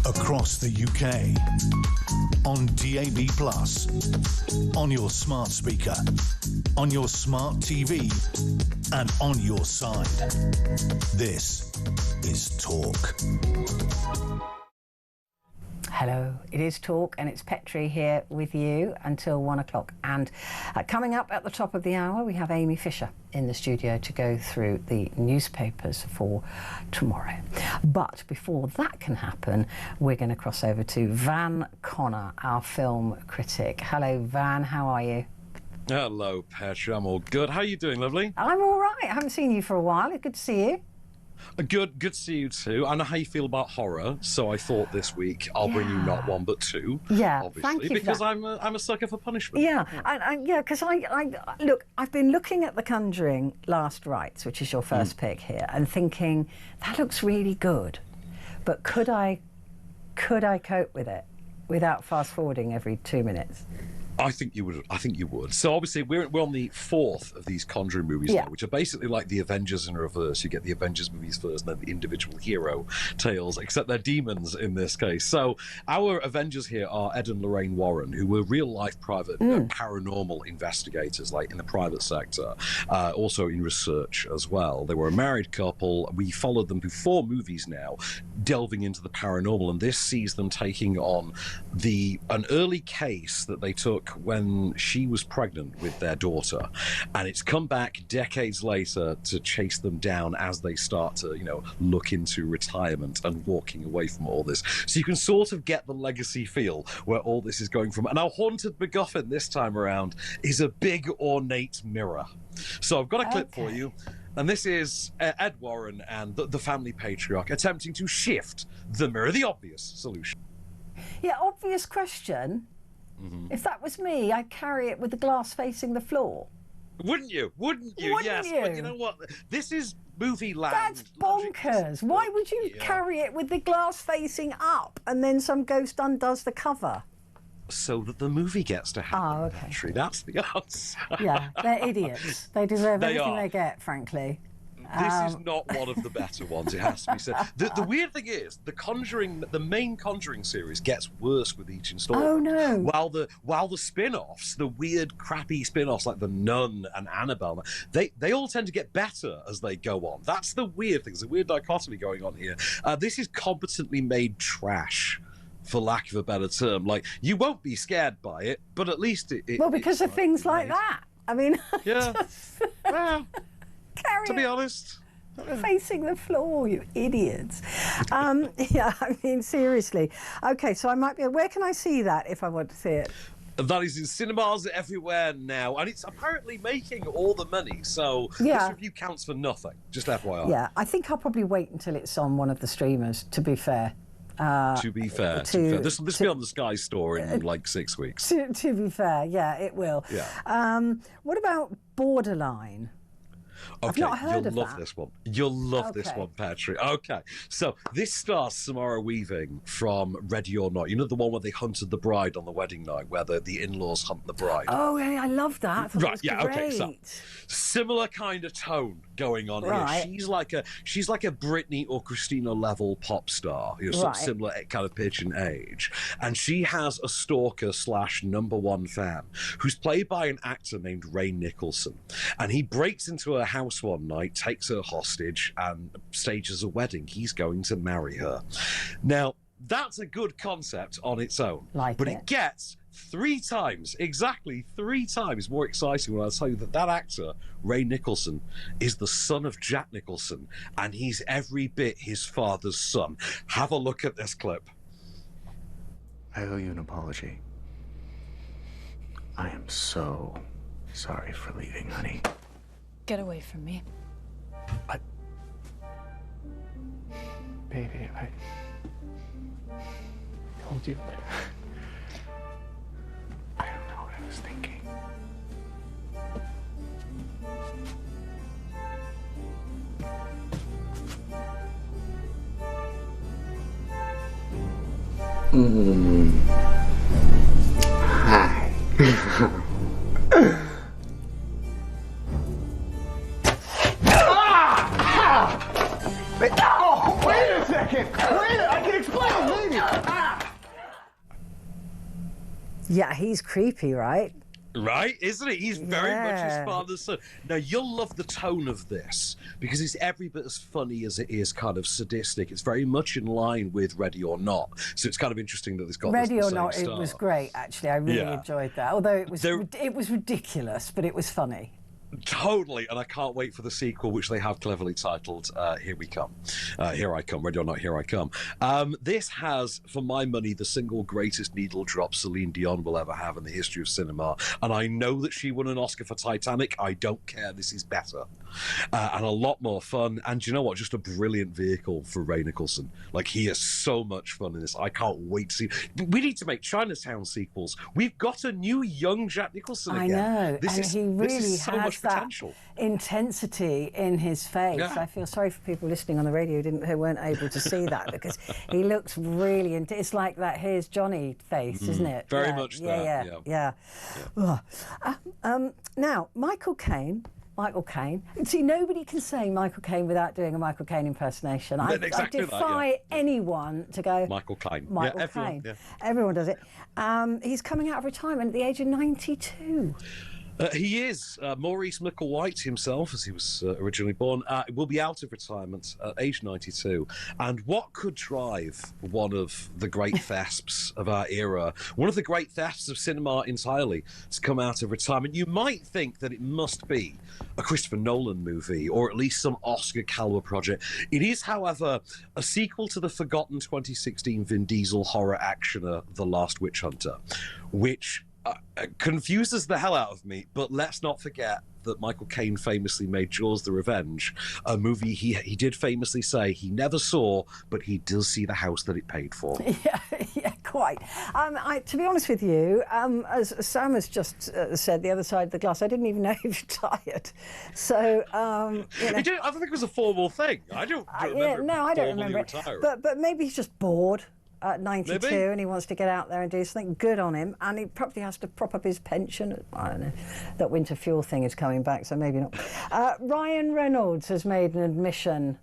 Across the UK, on DAB+, on your smart speaker, on your smart TV, and on your side. This is Talk. Hello, it is Talk, and it's Petrie here with you until 1 o'clock. And coming up at the top of the hour, we have Amy Fisher in the studio to go through the newspapers for tomorrow. But before that can happen, we're going to cross over to Van Connor, our film critic. Hello, Van, how are you? Hello, Petrie. I'm all good. How are you doing, lovely? I'm all right. I haven't seen you for a while. It's good to see you. Good to see you too. I know how you feel about horror, so I thought this week I'll bring you not one but two. Yeah, obviously, thank you because for that. I'm a sucker for punishment. Yeah, because look, I've been looking at The Conjuring Last Rites, which is your first pick here, and thinking that looks really good, but could I cope with it without fast forwarding every 2 minutes? I think you would. So obviously we're on the fourth of these Conjuring movies now, which are basically like the Avengers in reverse. You get the Avengers movies first, and then the individual hero tales, except they're demons in this case. So our Avengers here are Ed and Lorraine Warren, who were real life private paranormal investigators, like in the private sector, also in research as well. They were a married couple. We followed them through 4 movies now, delving into the paranormal, and this sees them taking on an early case that they took when she was pregnant with their daughter, and it's come back decades later to chase them down as they start to, look into retirement and walking away from all this. So you can sort of get the legacy feel where all this is going from. And our haunted MacGuffin this time around is a big ornate mirror. So I've got a clip for you. And this is Ed Warren and the family patriarch attempting to shift the mirror, the obvious solution. Yeah, obvious question. If that was me, I'd carry it with the glass facing the floor. Wouldn't you? Yes. You? But you know what? This is movie land. That's bonkers. Why would you carry it with the glass facing up and then some ghost undoes the cover? So that the movie gets to happen. Oh, okay. Actually, that's the answer. Yeah, they're idiots. They deserve everything they get, frankly. This is not one of the better ones, it has to be said. The weird thing is, the main Conjuring series gets worse with each installment. Oh no! While the spin-offs, the weird, crappy spin-offs like The Nun and Annabelle, they all tend to get better as they go on. That's the weird thing. There's a weird dichotomy going on here. This is competently made trash, for lack of a better term. Like, you won't be scared by it, but at least it well, because of things like that. I mean, yeah. Well, to be honest, facing the floor, you idiots. Yeah, I mean, seriously. Okay, so I might be. Where can I see that if I want to see it? That is in cinemas everywhere now, and it's apparently making all the money. So yeah. This review counts for nothing. Just FYI. Yeah, I think I'll probably wait until it's on one of the streamers. To be fair. To be fair. This will be on the Sky Store in like 6 weeks. To be fair, yeah, it will. Yeah. What about Borderline? Okay, I've not heard you'll of love that. this one. You'll love this one, Petrie. Okay, so this stars Samara Weaving from Ready or Not. You know the one where they hunted the bride on the wedding night, where the in-laws hunt the bride? Oh, yeah, I love that. I thought right, it was yeah, great. okay. So similar kind of tone going on right. here. She's like a Britney or Christina level pop star, right. Similar kind of pitch and age, and she has a stalker / #1 fan who's played by an actor named Ray Nicholson, and he breaks into her house one night, takes her hostage, and stages a wedding. He's going to marry her. Now, that's a good concept on its own, but it gets exactly three times more exciting when I tell you that actor, Ray Nicholson, is the son of Jack Nicholson, and he's every bit his father's son. Have a look at this clip. I owe you an apology. I am so sorry for leaving, honey. Get away from me. Baby, I told you. I don't know what I was thinking. Hi. Oh, wait a second! I can explain later! Yeah, he's creepy, right? Right, isn't it? He's very much his father's son. Now, you'll love the tone of this, because it's every bit as funny as it is kind of sadistic. It's very much in line with Ready or Not. So it's kind of interesting that it's got Ready this or Not, star. it was great, actually. I really enjoyed that. Although it was ridiculous, but it was funny. Totally, and I can't wait for the sequel, which they have cleverly titled Here We Come. Here I Come, Ready or Not, Here I Come. This has, for my money, the single greatest needle drop Celine Dion will ever have in the history of cinema. And I know that she won an Oscar for Titanic. I don't care. This is better. And a lot more fun. And you know what? Just a brilliant vehicle for Ray Nicholson. Like, he is so much fun in this. I can't wait to see. We need to make Chinatown sequels. We've got a new young Jack Nicholson again. I know. This he really is so has much that potential. intensity in his face. Yeah. I feel sorry for people listening on the radio who weren't able to see that, because he looks really it's like that Here's Johnny face, isn't it? Very much that. Yeah. Now, Michael Caine. See, nobody can say Michael Caine without doing a Michael Caine impersonation. I defy anyone to go Michael Caine. Michael Caine. Everyone does it. He's coming out of retirement at the age of 92. He is. Maurice Micklewhite himself, as he was originally born, will be out of retirement at age 92. And what could drive one of the great thefts of our era, one of the great thefts of cinema entirely, to come out of retirement? You might think that it must be a Christopher Nolan movie, or at least some Oscar-caliber project. It is, however, a sequel to the forgotten 2016 Vin Diesel horror actioner, The Last Witch Hunter, which confuses the hell out of me, but let's not forget that Michael Caine famously made Jaws the Revenge, a movie he did famously say he never saw, but he does see the house that it paid for. Yeah, quite. To be honest with you, as Sam has just said, the other side of the glass, I didn't even know he retired. So, I think it was a formal thing. I don't remember. I don't remember it. But maybe he's just bored at 92 Maybe. And he wants to get out there and do something good on him, and he probably has to prop up his pension. I don't know. That winter fuel thing is coming back, so maybe not. Ryan Reynolds has made an admission.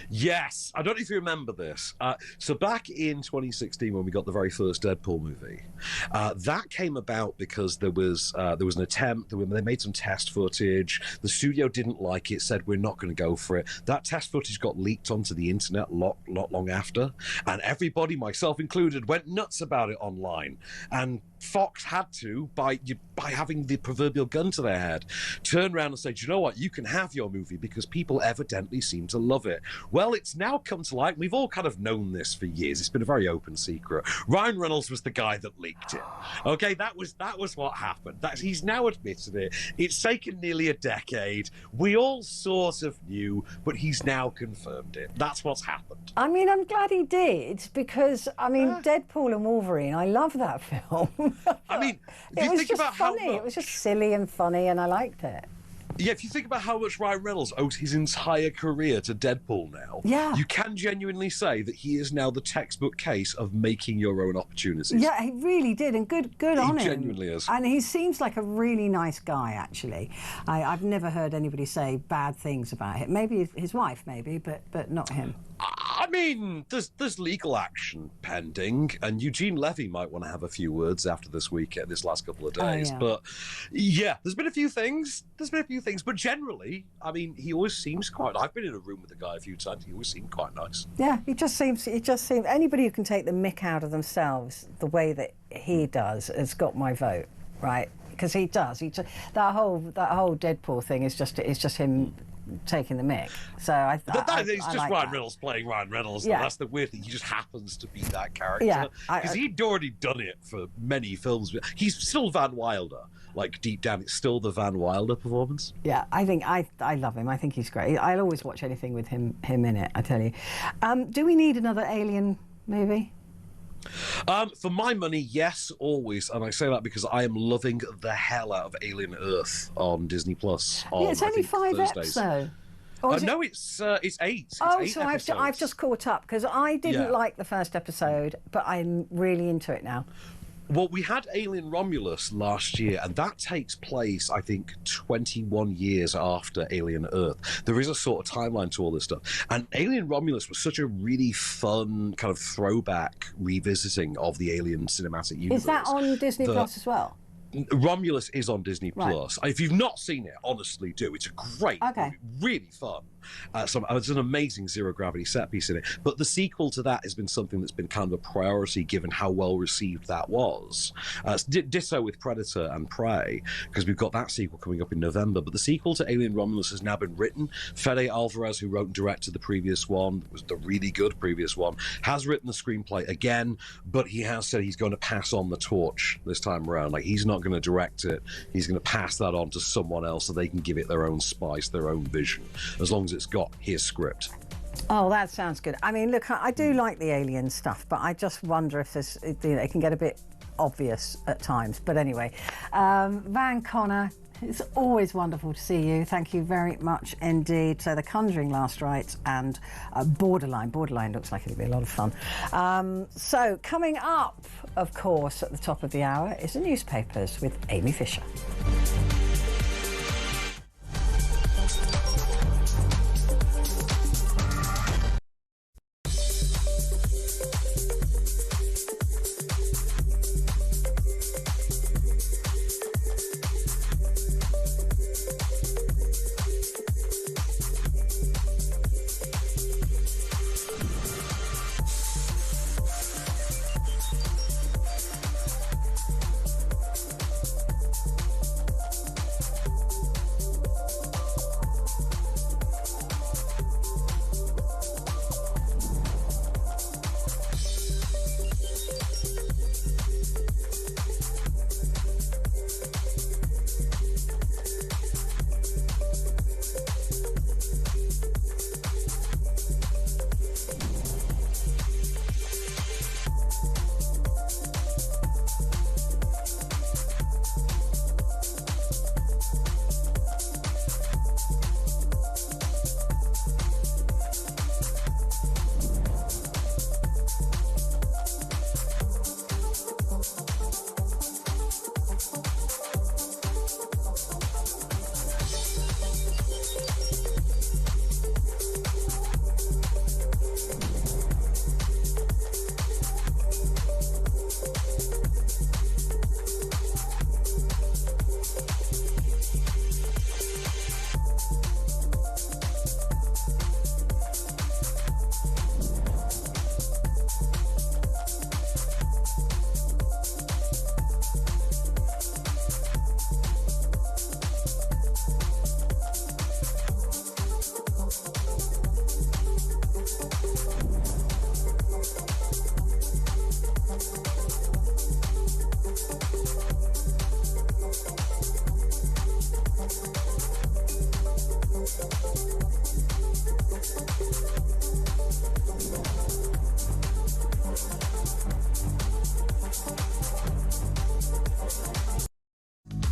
Yes, I don't know if you remember this. So back in 2016, when we got the very first Deadpool movie, that came about because there was an attempt. They made some test footage. The studio didn't like it, said we're not going to go for it. That test footage got leaked onto the internet not long after, and everybody, myself included, went nuts about it online. And Fox had to, by having the proverbial gun to their head, turn around and say, do you know what, you can have your movie because people evidently seem to love it. Well, it's now come to light. We've all kind of known this for years. It's been a very open secret. Ryan Reynolds was the guy that leaked it. Okay, that was what happened. He's now admitted it. It's taken nearly a decade. We all sort of knew, but he's now confirmed it. That's what's happened. I mean, I'm glad he did, because, I mean, Deadpool and Wolverine, I love that film. I mean, if you think about funny. how much... It was just silly and funny, and I liked it. Yeah, if you think about how much Ryan Reynolds owes his entire career to Deadpool now, you can genuinely say that he is now the textbook case of making your own opportunities. Yeah, he really did, and good on him. He genuinely is. And he seems like a really nice guy, actually. I've never heard anybody say bad things about him. Maybe his wife, but not him. I mean, there's legal action pending, and Eugene Levy might want to have a few words after this last couple of days. But yeah, there's been a few things. But generally, I mean, he always seems quite. I've been in a room with the guy a few times. He always seemed quite nice. Yeah, he just seems. Anybody who can take the mick out of themselves the way that he does has got my vote, right? Because he does. That whole Deadpool thing is just him taking the mick. So it's just like Ryan Reynolds playing Ryan Reynolds. Yeah. That's the weird thing. He just happens to be that character. Yeah, because he'd already done it for many films. He's still Van Wilder. Like, deep down, it's still the Van Wilder performance. Yeah, I think I love him. I think he's great. I'll always watch anything with him in it, I tell you. Do we need another Alien movie? For my money, yes, always. And I say that because I am loving the hell out of Alien Earth on Disney Plus. It's only 5 episodes. No, it's 8. It's 8 so I've just caught up, because I didn't like the first episode, but I'm really into it now. Well, we had Alien Romulus last year, and that takes place, I think, 21 years after Alien Earth. There is a sort of timeline to all this stuff. And Alien Romulus was such a really fun kind of throwback revisiting of the Alien cinematic universe. Is that on Disney Plus as well? Romulus is on Disney Plus. If you've not seen it, honestly do. It's a great movie, really fun. There's an amazing zero-gravity set piece in it. But the sequel to that has been something that's been kind of a priority given how well received that was. Ditto with Predator and Prey, because we've got that sequel coming up in November. But the sequel to Alien Romulus has now been written. Fede Alvarez, who wrote and directed the previous one, was the really good previous one, has written the screenplay again, but he has said he's going to pass on the torch this time around. Like, he's not going to direct it. He's going to pass that on to someone else so they can give it their own spice, their own vision, as long as it's got his script. Oh, that sounds good. I mean, look, I do like the Alien stuff, but I just wonder if this, it can get a bit obvious at times. But anyway, Van Connor, it's always wonderful to see you. Thank you very much indeed. So The Conjuring Last Rites and Borderline. Borderline looks like it'll be a lot of fun. So coming up, of course, at the top of the hour is the newspapers with Amy Fisher.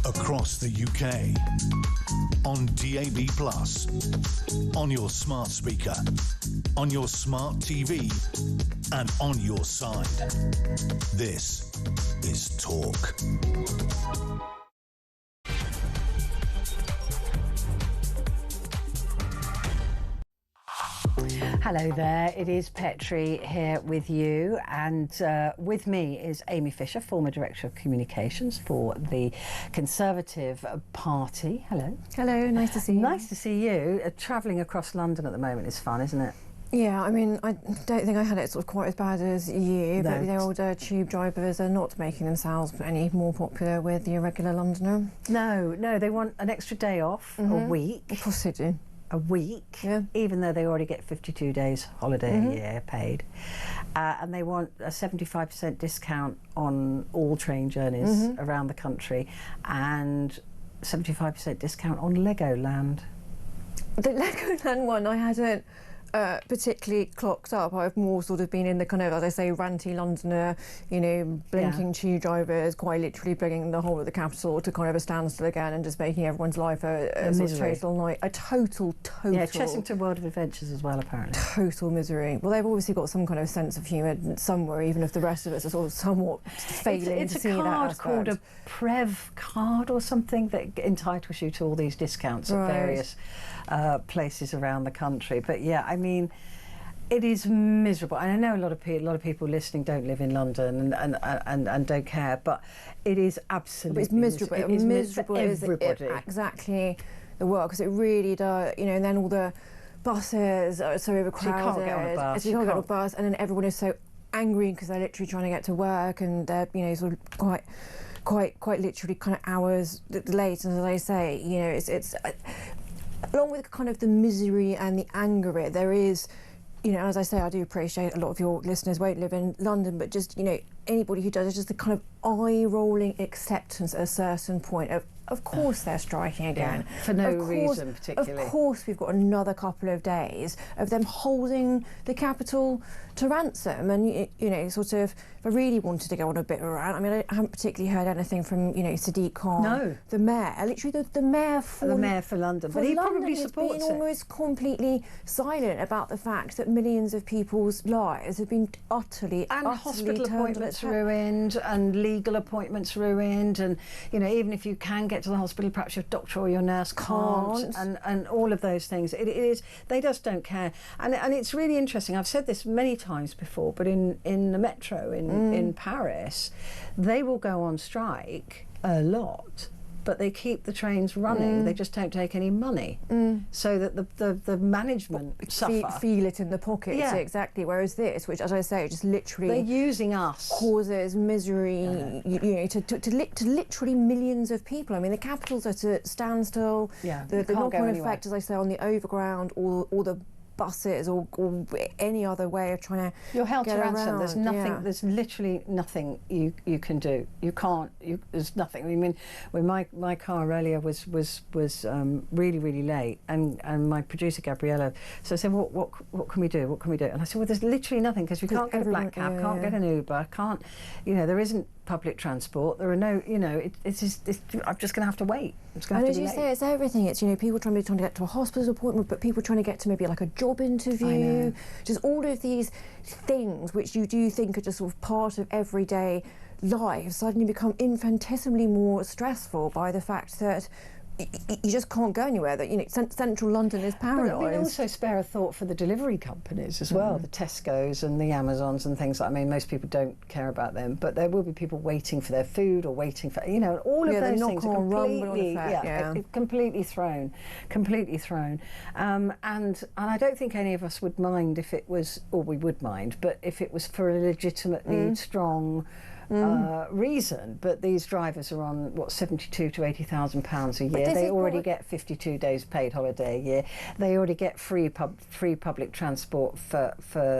Across the UK, on DAB+, on your smart speaker, on your smart TV, and on your side. This is Talk. Hello there, it is Petrie here with you, and with me is Amy Fisher, former Director of Communications for the Conservative Party. Hello. Hello, nice to see you. Nice to see you. Travelling across London at the moment is fun, isn't it? Yeah, I mean, I don't think I had it sort of quite as bad as you, but the older tube drivers are not making themselves any more popular with the irregular Londoner. No, they want an extra day off, a week. Of course they do. A week, even though they already get 52 days holiday a year paid. And they want a 75% discount on all train journeys around the country and 75% discount on Legoland. The Legoland one I hadn't particularly clocked up. I've more sort of been in the kind of, as I say, ranty Londoner, you know, blinking tube drivers, quite literally bringing the whole of the capital to kind of a standstill again and just making everyone's life a sort of total night. A total. Yeah, Chessington World of Adventures as well, apparently. Total misery. Well, they've obviously got some kind of sense of humour somewhere, even if the rest of us are sort of somewhat failing to see that aspect. It's a card called a Prev card or something that entitles you to all these discounts at various places around the country. But yeah, I mean, it is miserable, and I know a lot of people listening don't live in London and don't care, but it is absolutely. But it's miserable. It is miserable for everybody. Exactly the work, because it really does. You know, and then all the buses are so overcrowded. So you can't get on a bus. So you can't get on a bus, and then everyone is so angry because they're literally trying to get to work, and they're, you know, sort of quite literally kind of hours late. And as I say, you know, it's along with kind of the misery and the anger, there is, you know, as I say, I do appreciate a lot of your listeners won't live in London, but just, you know, anybody who does, it's just the kind of eye-rolling acceptance at a certain point of course they're striking again. Yeah, for no reason particularly. Of course we've got another couple of days of them holding the capital to ransom, and you know, sort of, if I really wanted to go on a bit of a rant, I mean, I haven't particularly heard anything from, you know, Sadiq Khan, no, the mayor, literally the mayor for London, but he probably supports it. He's been almost completely silent about the fact that millions of people's lives have been utterly hospital appointments ruined, and legal appointments ruined, and, you know, even if you can get to the hospital, perhaps your doctor or your nurse can't. And all of those things. It is, they just don't care, and it's really interesting. I've said this many times before, but in the metro in Paris, they will go on strike a lot, but they keep the trains running. They just don't take any money, so that the management feel it in the pockets. Yeah, exactly. Whereas this, which, as I say, just literally they're using us, causes misery. You know, to literally millions of people. I mean, the capitals are to standstill. Yeah, the knock-on effect, as I say, on the overground, or the buses, or any other way of trying to you're held to ransom. Around. There's nothing. There's literally nothing you can do. You can't. There's nothing. I mean, when my car earlier was really late, and my producer Gabriella, so I said, what can we do? What can we do? And I said, well, there's literally nothing, because we can't get a black cab, can't get an Uber, can't, you know, there isn't public transport. There are no, you know, it's I'm just going to have to wait. It's going to have to be late. As you say, it's everything. It's, you know, people trying to get to a hospital appointment, but people trying to get to maybe like a job interview. Just all of these things which you do think are just sort of part of everyday life suddenly become infinitesimally more stressful by the fact that you just can't go anywhere. That, you know, central London is paralysed. But we also spare a thought for the delivery companies as well, the Tesco's and the Amazons and things like. I mean, most people don't care about them, but there will be people waiting for their food or waiting for, you know, all of those things are completely thrown. And I don't think any of us would mind if it was, or we would mind, but if it was for a legitimately strong reason. But these drivers are on what, £72,000 to £80,000 a year. They already get 52 days paid holiday a year. They already get free public transport for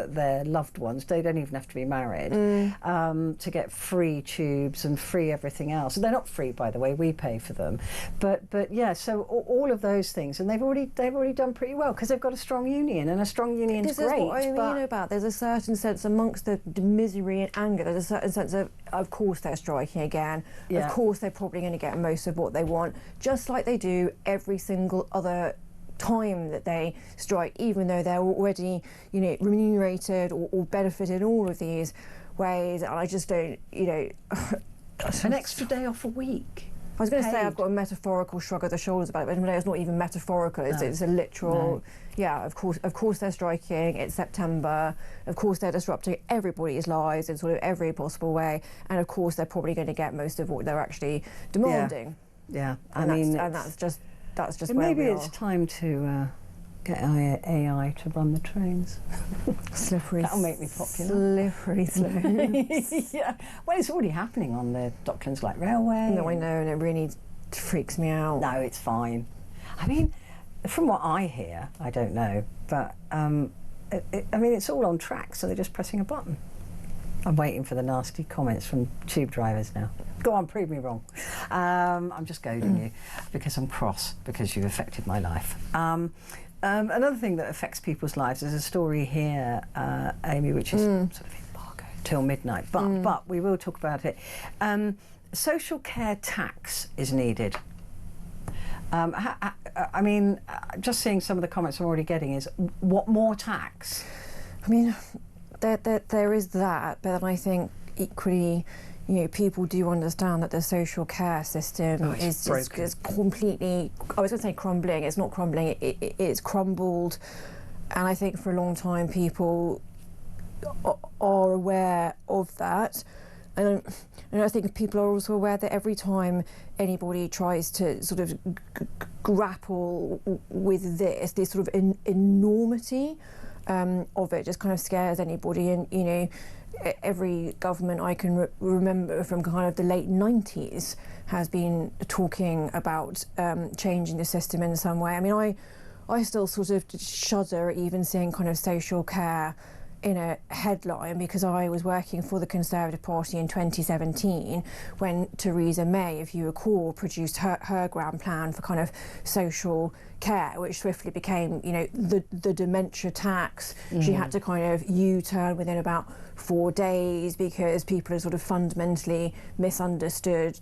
their loved ones. They don't even have to be married to get free tubes and free everything else. They're not free, by the way. We pay for them. But yeah. So all of those things, and they've already done pretty well because they've got a strong union, and a strong union's this great. This is what I mean about. There's a certain sense amongst the misery and anger. There's a certain sense of course they're striking again. Of course they're probably going to get most of what they want, just like they do every single other time that they strike, even though they're already, you know, remunerated or benefited in all of these ways. And I just don't, you know, an extra day off a week. I was going to say I've got a metaphorical shrug of the shoulders about it, but it's not even metaphorical. It's a literal. Yeah, of course they're striking. It's September. Of course they're disrupting everybody's lives in sort of every possible way, and of course they're probably going to get most of what they're actually demanding. Yeah, that's just maybe it's time to get AI to run the trains. Slippery. That'll make me popular. Slippery slopes. Yeah. Well, it's already happening on the Docklands Light Railway. No, I know, and it really freaks me out. No, it's fine. I mean, from what I hear, I don't know, but I mean, it's all on track, so they're just pressing a button. I'm waiting for the nasty comments from tube drivers now. Go on, prove me wrong. I'm just goading you because I'm cross because you've affected my life. Another thing that affects people's lives is a story here, Amy, which is sort of embargo till midnight, but we will talk about it. Social care tax is needed. I mean, just seeing some of the comments I'm already getting is, what more tax? I mean, there is that, but then I think equally, you know, people do understand that the social care system is completely, I was going to say crumbling, it's not crumbling, it's crumbled. And I think for a long time people are aware of that. And I think people are also aware that every time anybody tries to sort of grapple with this sort of enormity of it just kind of scares anybody. And, you know, every government I can remember from kind of the late 90s has been talking about changing the system in some way. I mean, I still sort of shudder at even seeing kind of social care in a headline, because I was working for the Conservative Party in 2017 when Theresa May, if you recall, produced her grand plan for kind of social care, which swiftly became, you know, the dementia tax. She had to kind of U-turn within about 4 days because people had sort of fundamentally misunderstood.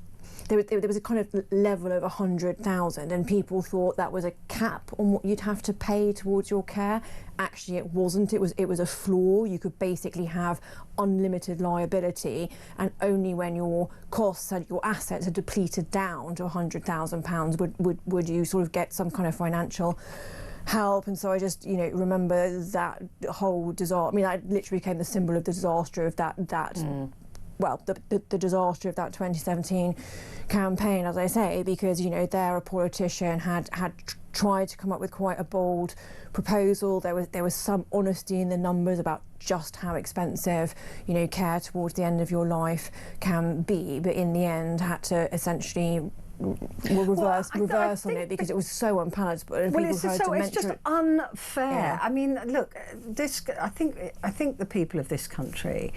There was a kind of level of 100,000, and people thought that was a cap on what you'd have to pay towards your care. Actually, it wasn't. It was a floor. You could basically have unlimited liability, and only when your costs and your assets are depleted down to £100,000 would you sort of get some kind of financial help. And so I just, you know, remember that whole disaster. I mean, that literally became the symbol of the disaster of that well, the disaster of that 2017 campaign, as I say, because, you know, there a politician had tried to come up with quite a bold proposal. There was some honesty in the numbers about just how expensive, you know, care towards the end of your life can be, but in the end had to essentially reverse on it because it was so unpalatable. And well, it's just unfair. Yeah. I mean, look, I think the people of this country,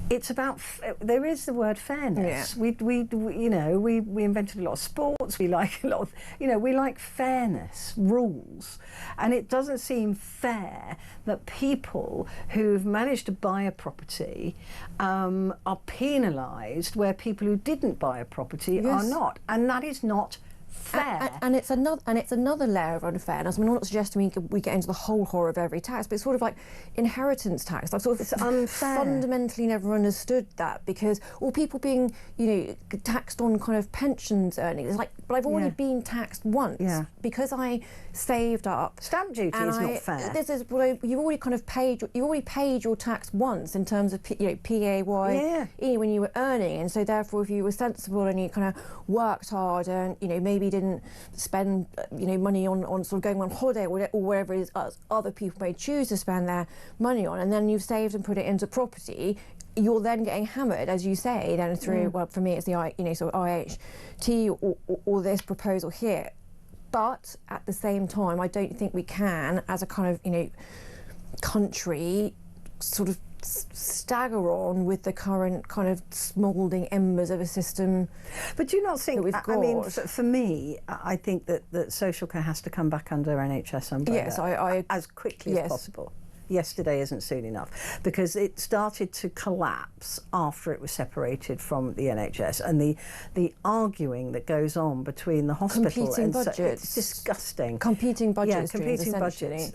it's about. There is the word fairness. Yeah. We invented a lot of sports. We like a lot of, you know, we like fairness, rules, and it doesn't seem fair that people who've managed to buy a property are penalised where people who didn't buy a property are not, and that is not fair. And it's another layer of unfairness. I mean, I'm not suggesting we get into the whole horror of every tax, but it's sort of like inheritance tax. I've sort of fundamentally never understood that, because people being, you know, taxed on kind of pensions earnings. It's like, but I've already been taxed once because I saved up. Stamp duty is not fair. This is you've already kind of paid. You already paid your tax once in terms of PAYE when you were earning, and so therefore, if you were sensible and you kind of worked hard and, you know, maybe didn't spend, you know, money on sort of going on holiday or wherever it is other people may choose to spend their money on, and then you've saved and put it into property, you're then getting hammered, as you say, then through, well, for me it's the IHT or this proposal here. But at the same time, I don't think we can, as a kind of, you know, country, sort of stagger on with the current kind of smouldering embers of a system. But do you not think, we've got? I mean, for me, I think that social care has to come back under NHS umbrella. Yes, I as quickly as possible. Yesterday isn't soon enough, because it started to collapse after it was separated from the NHS, and the arguing that goes on between the hospital competing and budgets. It's disgusting. Competing budgets. Yeah, competing budgets.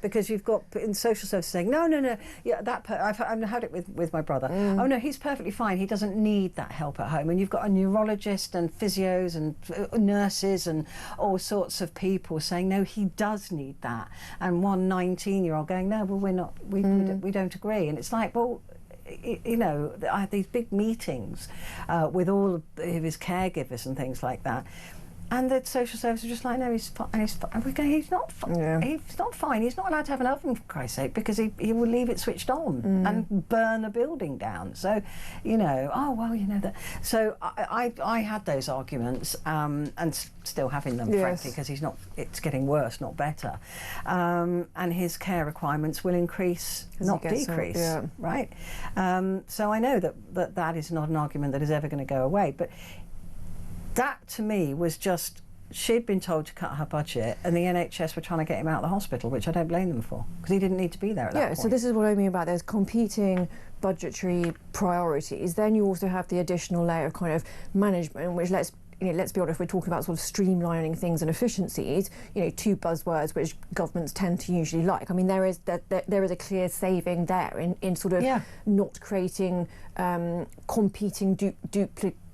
Because you've got in social services saying no, I've heard it with my brother. Oh no, he's perfectly fine. He doesn't need that help at home. And you've got a neurologist and physios and nurses and all sorts of people saying no, he does need that. And one 19-year-old going no. Well, we're not. We don't agree, and it's like, well, you know, I had these big meetings with all of his caregivers and things like that, and the social services are just like, no, he's fine. He's not fine. He's not fine. He's not allowed to have an oven, for Christ's sake, because he will leave it switched on and burn the building down. So, you know, oh well, you know that. So I had those arguments and still having them, frankly, because it's getting worse, not better. And his care requirements will increase, not decrease, right? So I know that is not an argument that is ever going to go away, but that to me was just, she'd been told to cut her budget and the NHS were trying to get him out of the hospital, which I don't blame them for, because he didn't need to be there at that point. So this is what I mean about there's competing budgetary priorities. Then you also have the additional layer of kind of management, which let's be honest, we're talking about sort of streamlining things and efficiencies, you know, two buzzwords which governments tend to usually like. I mean, there is a clear saving there in sort of not creating competing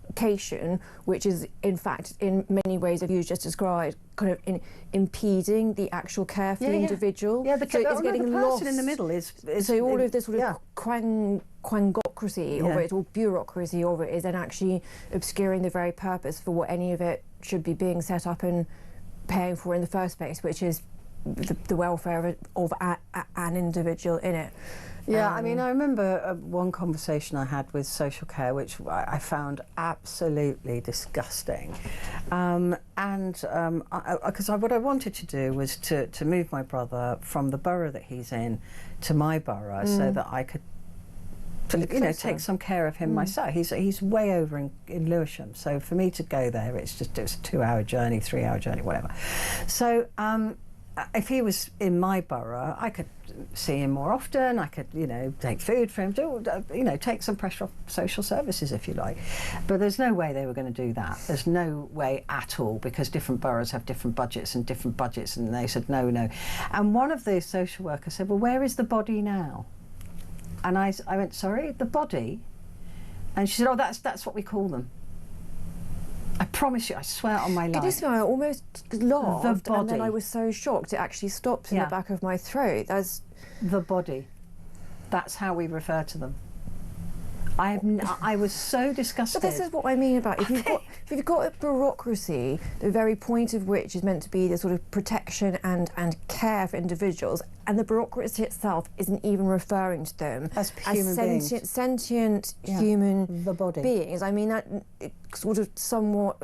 medication, which is in fact in many ways, as you just described, kind of impeding the actual care for the individual. Yeah, so it's getting the lost. person in the middle is so all of this sort of quangocracy of it, or bureaucracy of it, is then actually obscuring the very purpose for what any of it should be being set up and paying for in the first place, which is the welfare of an individual in it. Yeah, I mean, I remember one conversation I had with social care, which I found absolutely disgusting. Because what I wanted to do was to move my brother from the borough that he's in to my borough, so that I could, take some care of him myself. He's way over in Lewisham, so for me to go there, it's a 2-hour journey, 3-hour journey, whatever. So if he was in my borough, I could see him more often. I could, take food for him, take some pressure off social services, if you like. But there's no way they were going to do that. There's no way at all, because different boroughs have different budgets, and they said no. And one of the social workers said, well, where is the body now? And I went, sorry, the body? And she said, oh, that's what we call them. I promise you, I swear on my life. It is, I almost laughed, the body. and then I was so shocked it actually stopped in the back of my throat. That's the body. That's how we refer to them. I was so disgusted. But this is what I mean about if you've got a bureaucracy, the very point of which is meant to be the sort of protection and care for individuals, and the bureaucracy itself isn't even referring to them as human beings. Sentient human body. beings. I mean, that it sort of somewhat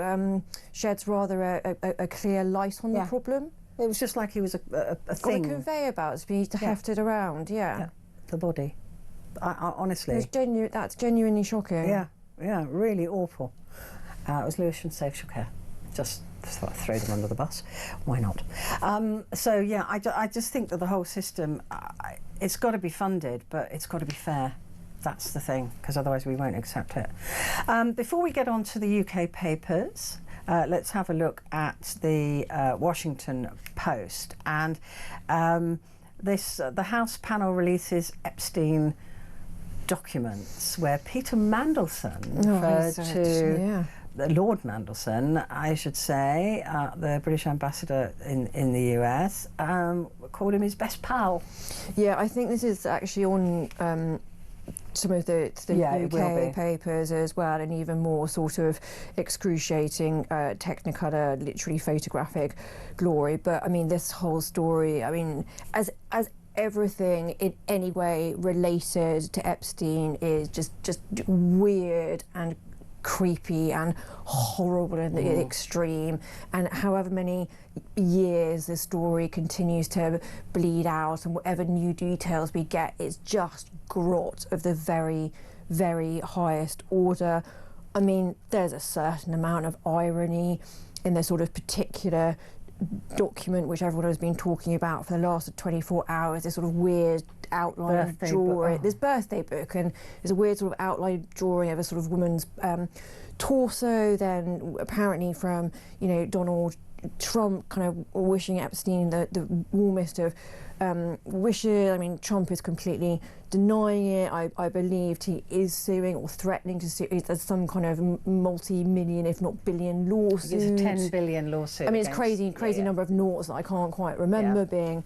sheds rather a clear light on the problem. It was just like he was a thing. Or a conveyor belts being hefted around, the body. I honestly... That's genuinely shocking. Yeah, really awful. It was Lewisham Social Care. Just thought I'd throw them under the bus. Why not? So, yeah, I just think that the whole system, it's got to be funded, but it's got to be fair. That's the thing, because otherwise we won't accept it. Before we get on to the UK papers, let's have a look at the Washington Post. And the House panel releases Epstein documents where Peter Mandelson referred to Lord Mandelson, I should say, the British ambassador in the US, called him his best pal. Yeah, I think this is actually on some of the UK papers as well, and even more sort of excruciating Technicolor, literally photographic glory. But I mean, this whole story, I mean, as everything in any way related to Epstein is just weird and creepy and horrible in the extreme, and however many years the story continues to bleed out and whatever new details we get, it's just grot of the very, very highest order. I mean, there's a certain amount of irony in the sort of particular document which everyone has been talking about for the last 24 hours, this sort of weird outline drawing, this birthday book, and there's a weird sort of outline drawing of a sort of woman's torso, then apparently from, Donald Trump kind of wishing Epstein the warmest of wishes. I mean, Trump is completely denying it. I believed he is suing or threatening to sue. There's some kind of multi-million, if not billion, lawsuit. It's a 10 billion lawsuit. I mean, it's crazy number of noughts that I can't quite remember being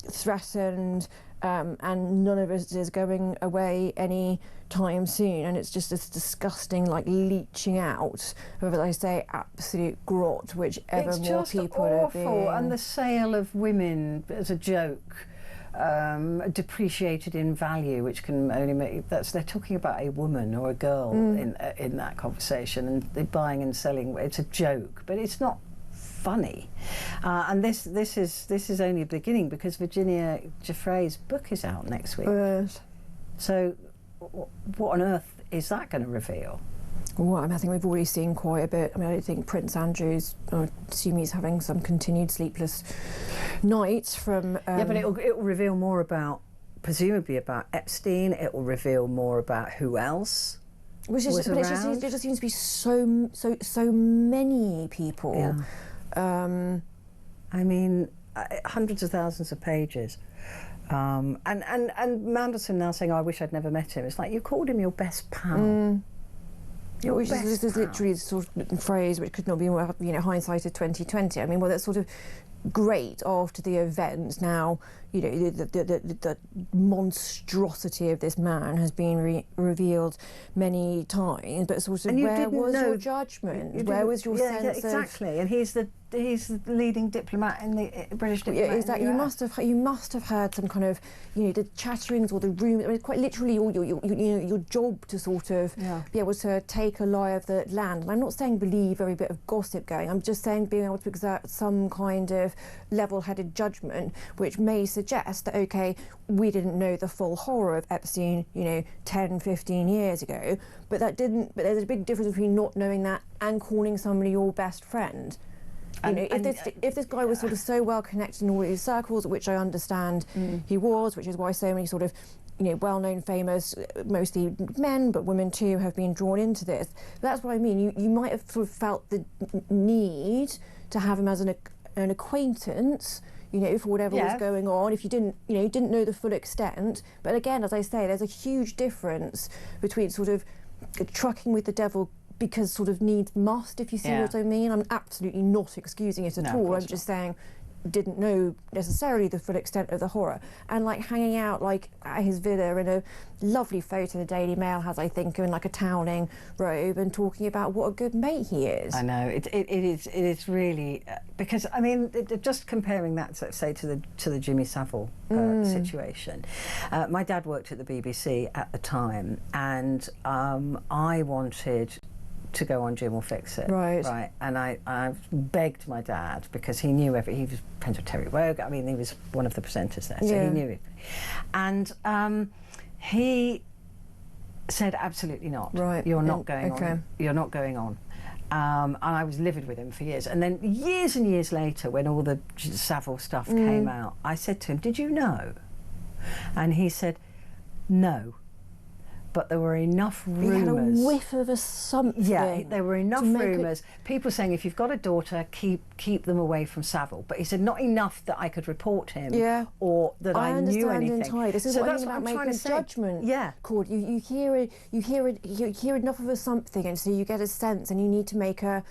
threatened, and none of it is going away any time soon, and it's just this disgusting, like, leaching out of, as I say, absolute grot, which ever more people are being. And the sale of women as a joke, depreciated in value, which can only make they're talking about a woman or a girl in that conversation, and they're buying and selling. It's a joke, but it's not funny, and this is only the beginning, because Virginia Giuffre's book is out next week. So what on earth is that going to reveal? Well, I think we've already seen quite a bit. I mean, I don't think Prince Andrew's, I assume he's having some continued sleepless nights from... Yeah, but it'll reveal more about, presumably about Epstein. It will reveal more about who else was around. It just seems to be so many people. Yeah. I mean, hundreds of thousands of pages. And Mandelson now saying, oh, I wish I'd never met him. It's like, you called him your best pal. Which is literally the sort of phrase which could not be more, hindsight of 2020. I mean, well, that's sort of great after the event. Now, the monstrosity of this man has been revealed many times, but sort of where was your judgment? Where was your sense of... exactly. And he's the leading diplomat in the British diplomat. Yeah, exactly. You must have heard some kind of, the chatterings or the rumours. I mean, quite literally your job to sort of be able to take a lie of the land. And I'm not saying believe every bit of gossip going. I'm just saying being able to exert some kind of level-headed judgment, which may suggest that, okay, we didn't know the full horror of Epstein, 10, 15 years ago, but there's a big difference between not knowing that and calling somebody your best friend. If this guy was sort of so well connected in all these circles, which I understand he was, which is why so many sort of well-known, famous, mostly men, but women too, have been drawn into this. But that's what I mean. You might have sort of felt the need to have him as an acquaintance, for whatever was going on. If you didn't know the full extent. But again, as I say, there's a huge difference between sort of trucking with the devil because sort of needs must, if you see what I mean. I'm absolutely not excusing it at all. I'm just saying didn't know necessarily the full extent of the horror, and like hanging out like at his villa in a lovely photo the Daily Mail has, I think, in like a toweling robe, and talking about what a good mate he is. I know it is really because I mean just comparing that say to the Jimmy Savile situation. My dad worked at the BBC at the time, and I wanted to go on Jim Will Fix It. Right. And I begged my dad, because he knew he was friends with Terry Wogan. I mean, he was one of the presenters there, so he knew it. And he said, absolutely not. Right. You're not going on. You're not going on. And I was livid with him for years. And then years and years later, when all the Savile stuff came out, I said to him, did you know? And he said, no. But there were enough rumours. He had a whiff of something. Yeah, there were enough rumours. People saying, if you've got a daughter, keep them away from Savile. But he said, not enough that I could report him or that I knew anything. Entirely. This is what I mean about making a judgment. Called you hear enough of a something, and so you get a sense, and you need to make a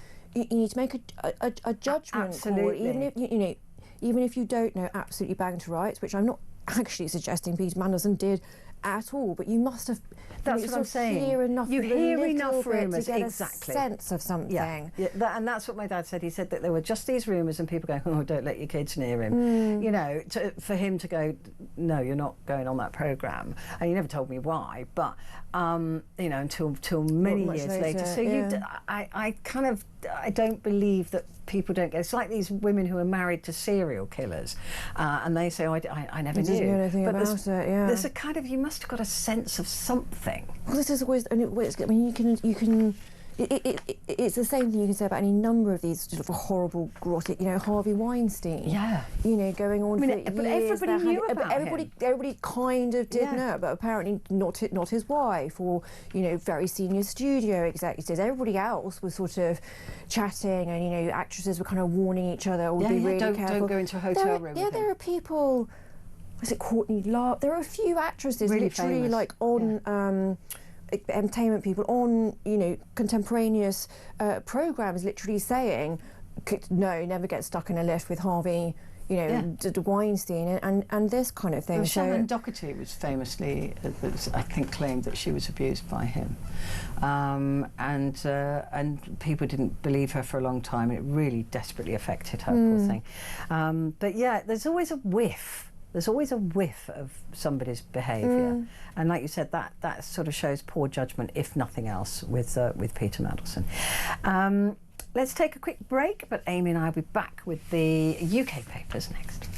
judgment. Absolutely. Call, even if you don't know absolutely bang to rights, which I'm not actually suggesting Peter Mandelson did at all, but you must have. That's what I'm saying. You hear enough rumours, to get a sense of something. And that's what my dad said. He said that there were just these rumours, and people going, "Oh, don't let your kids near him." For him to go, "No, you're not going on that programme," and he never told me why. But until many years later. So I don't believe that people don't get. It's like these women who are married to serial killers, and they say, I never knew anything about it. There's a kind of, you must have got a sense of something. Well, this is always. I mean, you can. It's the same thing you can say about any number of these sort of horrible, grotesque. Harvey Weinstein. Yeah. Going on for years. But everybody knew about him. Everybody kind of did know, but apparently not his wife or very senior studio executives. Everybody else was sort of chatting, and actresses were kind of warning each other. Be really careful. Don't go into a hotel room. Yeah, there are people. Was it Courtney Love? There are a few actresses really literally famous. like on entertainment people on contemporaneous programs literally saying no, never get stuck in a lift with Harvey Weinstein and this kind of thing. Well, Shannon Doherty was famously I think claimed that she was abused by him, and people didn't believe her for a long time. It really desperately affected her, poor thing. But yeah, there's always a whiff. There's always a whiff of somebody's behaviour, and like you said, that sort of shows poor judgment, if nothing else, with Peter Mandelson. Let's take a quick break, but Amy and I will be back with the UK papers next.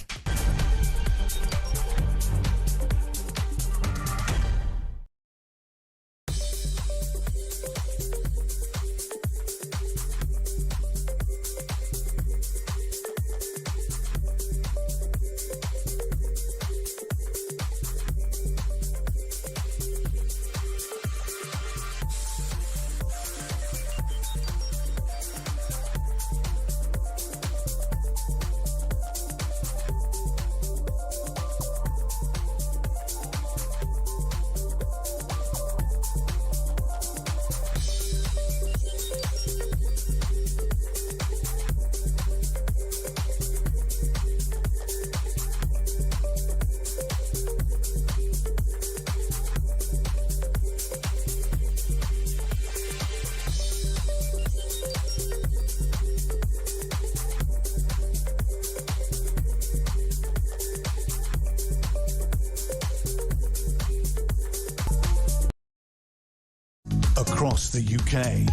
across the UK,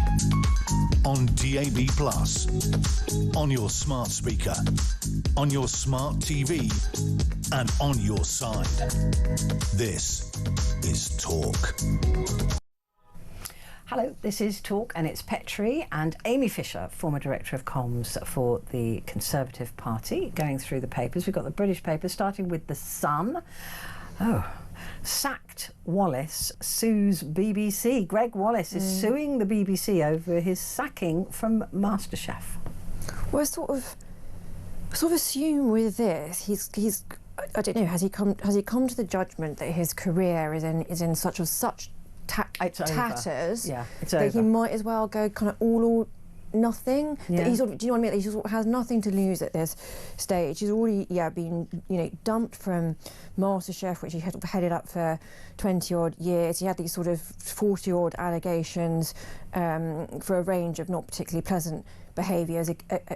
on DAB+, on your smart speaker, on your smart TV, and on your side. This is Talk. Hello, this is Talk, and it's Petrie and Amy Fisher, former Director of Comms for the Conservative Party, going through the papers. We've got the British papers, starting with The Sun. Oh, sacked Wallace sues BBC. Greg Wallace is suing the BBC over his sacking from MasterChef. Well, I sort of assume with this, he's I don't know, has he come to the judgment that his career is in such tatters, yeah, it's that over. he might as well go kind of all or nothing. Yeah. That he sort of, do you know what I mean? That he sort of has nothing to lose at this stage. He's already been dumped from MasterChef, which he had headed up for 20 odd years. He had these sort of 40 odd allegations for a range of not particularly pleasant behaviours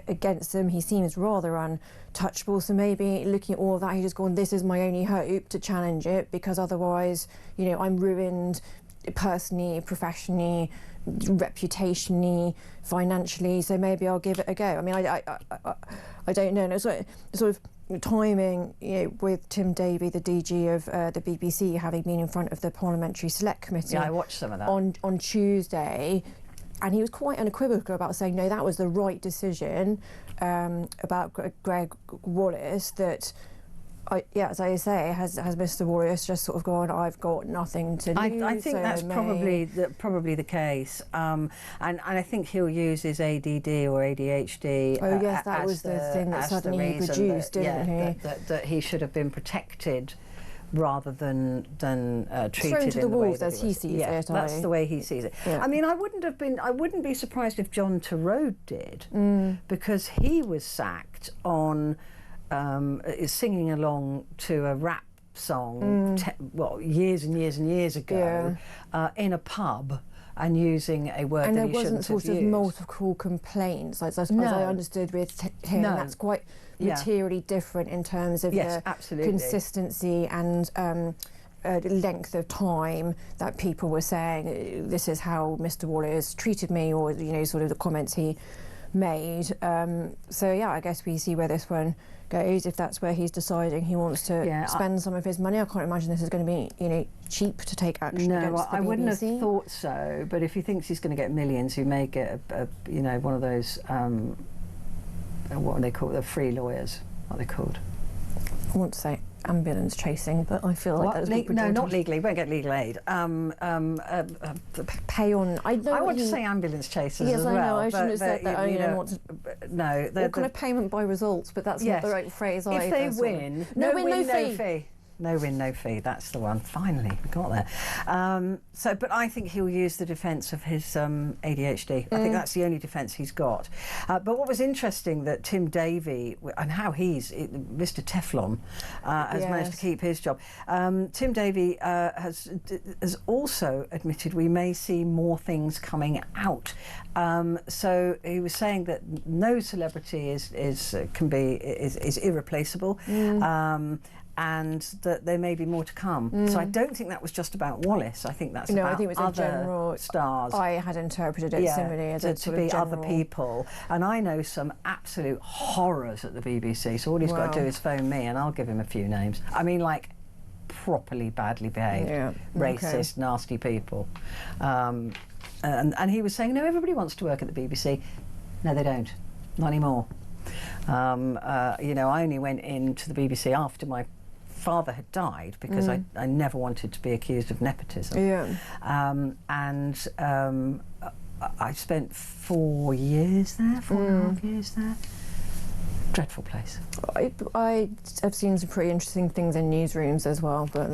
against him. He seems rather untouchable, so maybe looking at all of that, he's just gone, this is my only hope to challenge it, because otherwise, I'm ruined personally, professionally, reputationally, financially, so maybe I'll give it a go. I mean, I don't know. And it's sort of timing, with Tim Davie, the DG of the BBC, having been in front of the Parliamentary Select Committee. Yeah, I watched some of that. On Tuesday, and he was quite unequivocal about saying, no, that was the right decision about Greg Wallace, that as I say, has Mr. Wallace just sort of gone, I've got nothing to lose. I think that's probably the case, and I think he'll use his ADD or ADHD. Oh yes, that was the thing that suddenly he produced, didn't he? That he should have been protected rather than treated thrown to the wolves as he sees it. That's the way he sees it. Yeah. I mean, I wouldn't be surprised if John Turode did, because he was sacked on singing along to a rap song years and years and years ago in a pub, and using a word and that there he wasn't shouldn't sort have of used. multiple complaints, as I understood with him. No. And that's quite materially different in terms of the consistency and length of time that people were saying, this is how Mr. Wallace treated me, or sort of the comments he made. So yeah, I guess we see where this one goes, if that's where he's deciding he wants to spend some of his money. I can't imagine this is going to be cheap to take action against the BBC. I wouldn't have thought so, but if he thinks he's going to get millions, he may get one of those what are they called, the free lawyers, what are they called? I want to say ambulance chasing, but I feel like that's no, not legally. Won't get legal aid. Pay on. I want to say ambulance chasers as well. Yes, I know. I shouldn't have said that. No, what kind of payment by results? But that's not the right phrase either. If they win, no win, no fee. No win, no fee. That's the one. Finally, we got there. But I think he'll use the defence of his ADHD. I think that's the only defence he's got. But what was interesting, that Tim Davie, and how Mr. Teflon has managed to keep his job. Tim Davie has also admitted we may see more things coming out. So he was saying that no celebrity is irreplaceable. And that there may be more to come. So I don't think that was just about Wallace. I think that's about I think it was other general stars. I had interpreted it similarly as to be other people. And I know some absolute horrors at the BBC. So all he's got to do is phone me, and I'll give him a few names. I mean, like properly badly behaved, racist, nasty people. And he was saying, no, everybody wants to work at the BBC. No, they don't. Not anymore. I only went into the BBC after my father had died, because I never wanted to be accused of nepotism. I spent 4 years there, 4.5 years there. Dreadful place. I have seen some pretty interesting things in newsrooms as well, but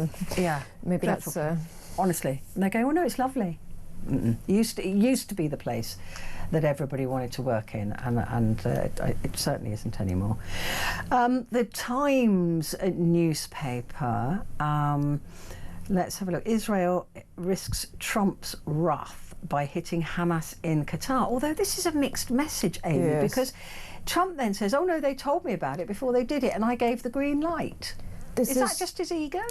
maybe dreadful. that's honestly. And they go, oh no, it's lovely. It used to be the place that everybody wanted to work in, and it certainly isn't anymore. The Times newspaper, let's have a look. Israel risks Trump's wrath by hitting Hamas in Qatar. Although this is a mixed message, Amy, because Trump then says, oh no, they told me about it before they did it, and I gave the green light. Is that just his ego?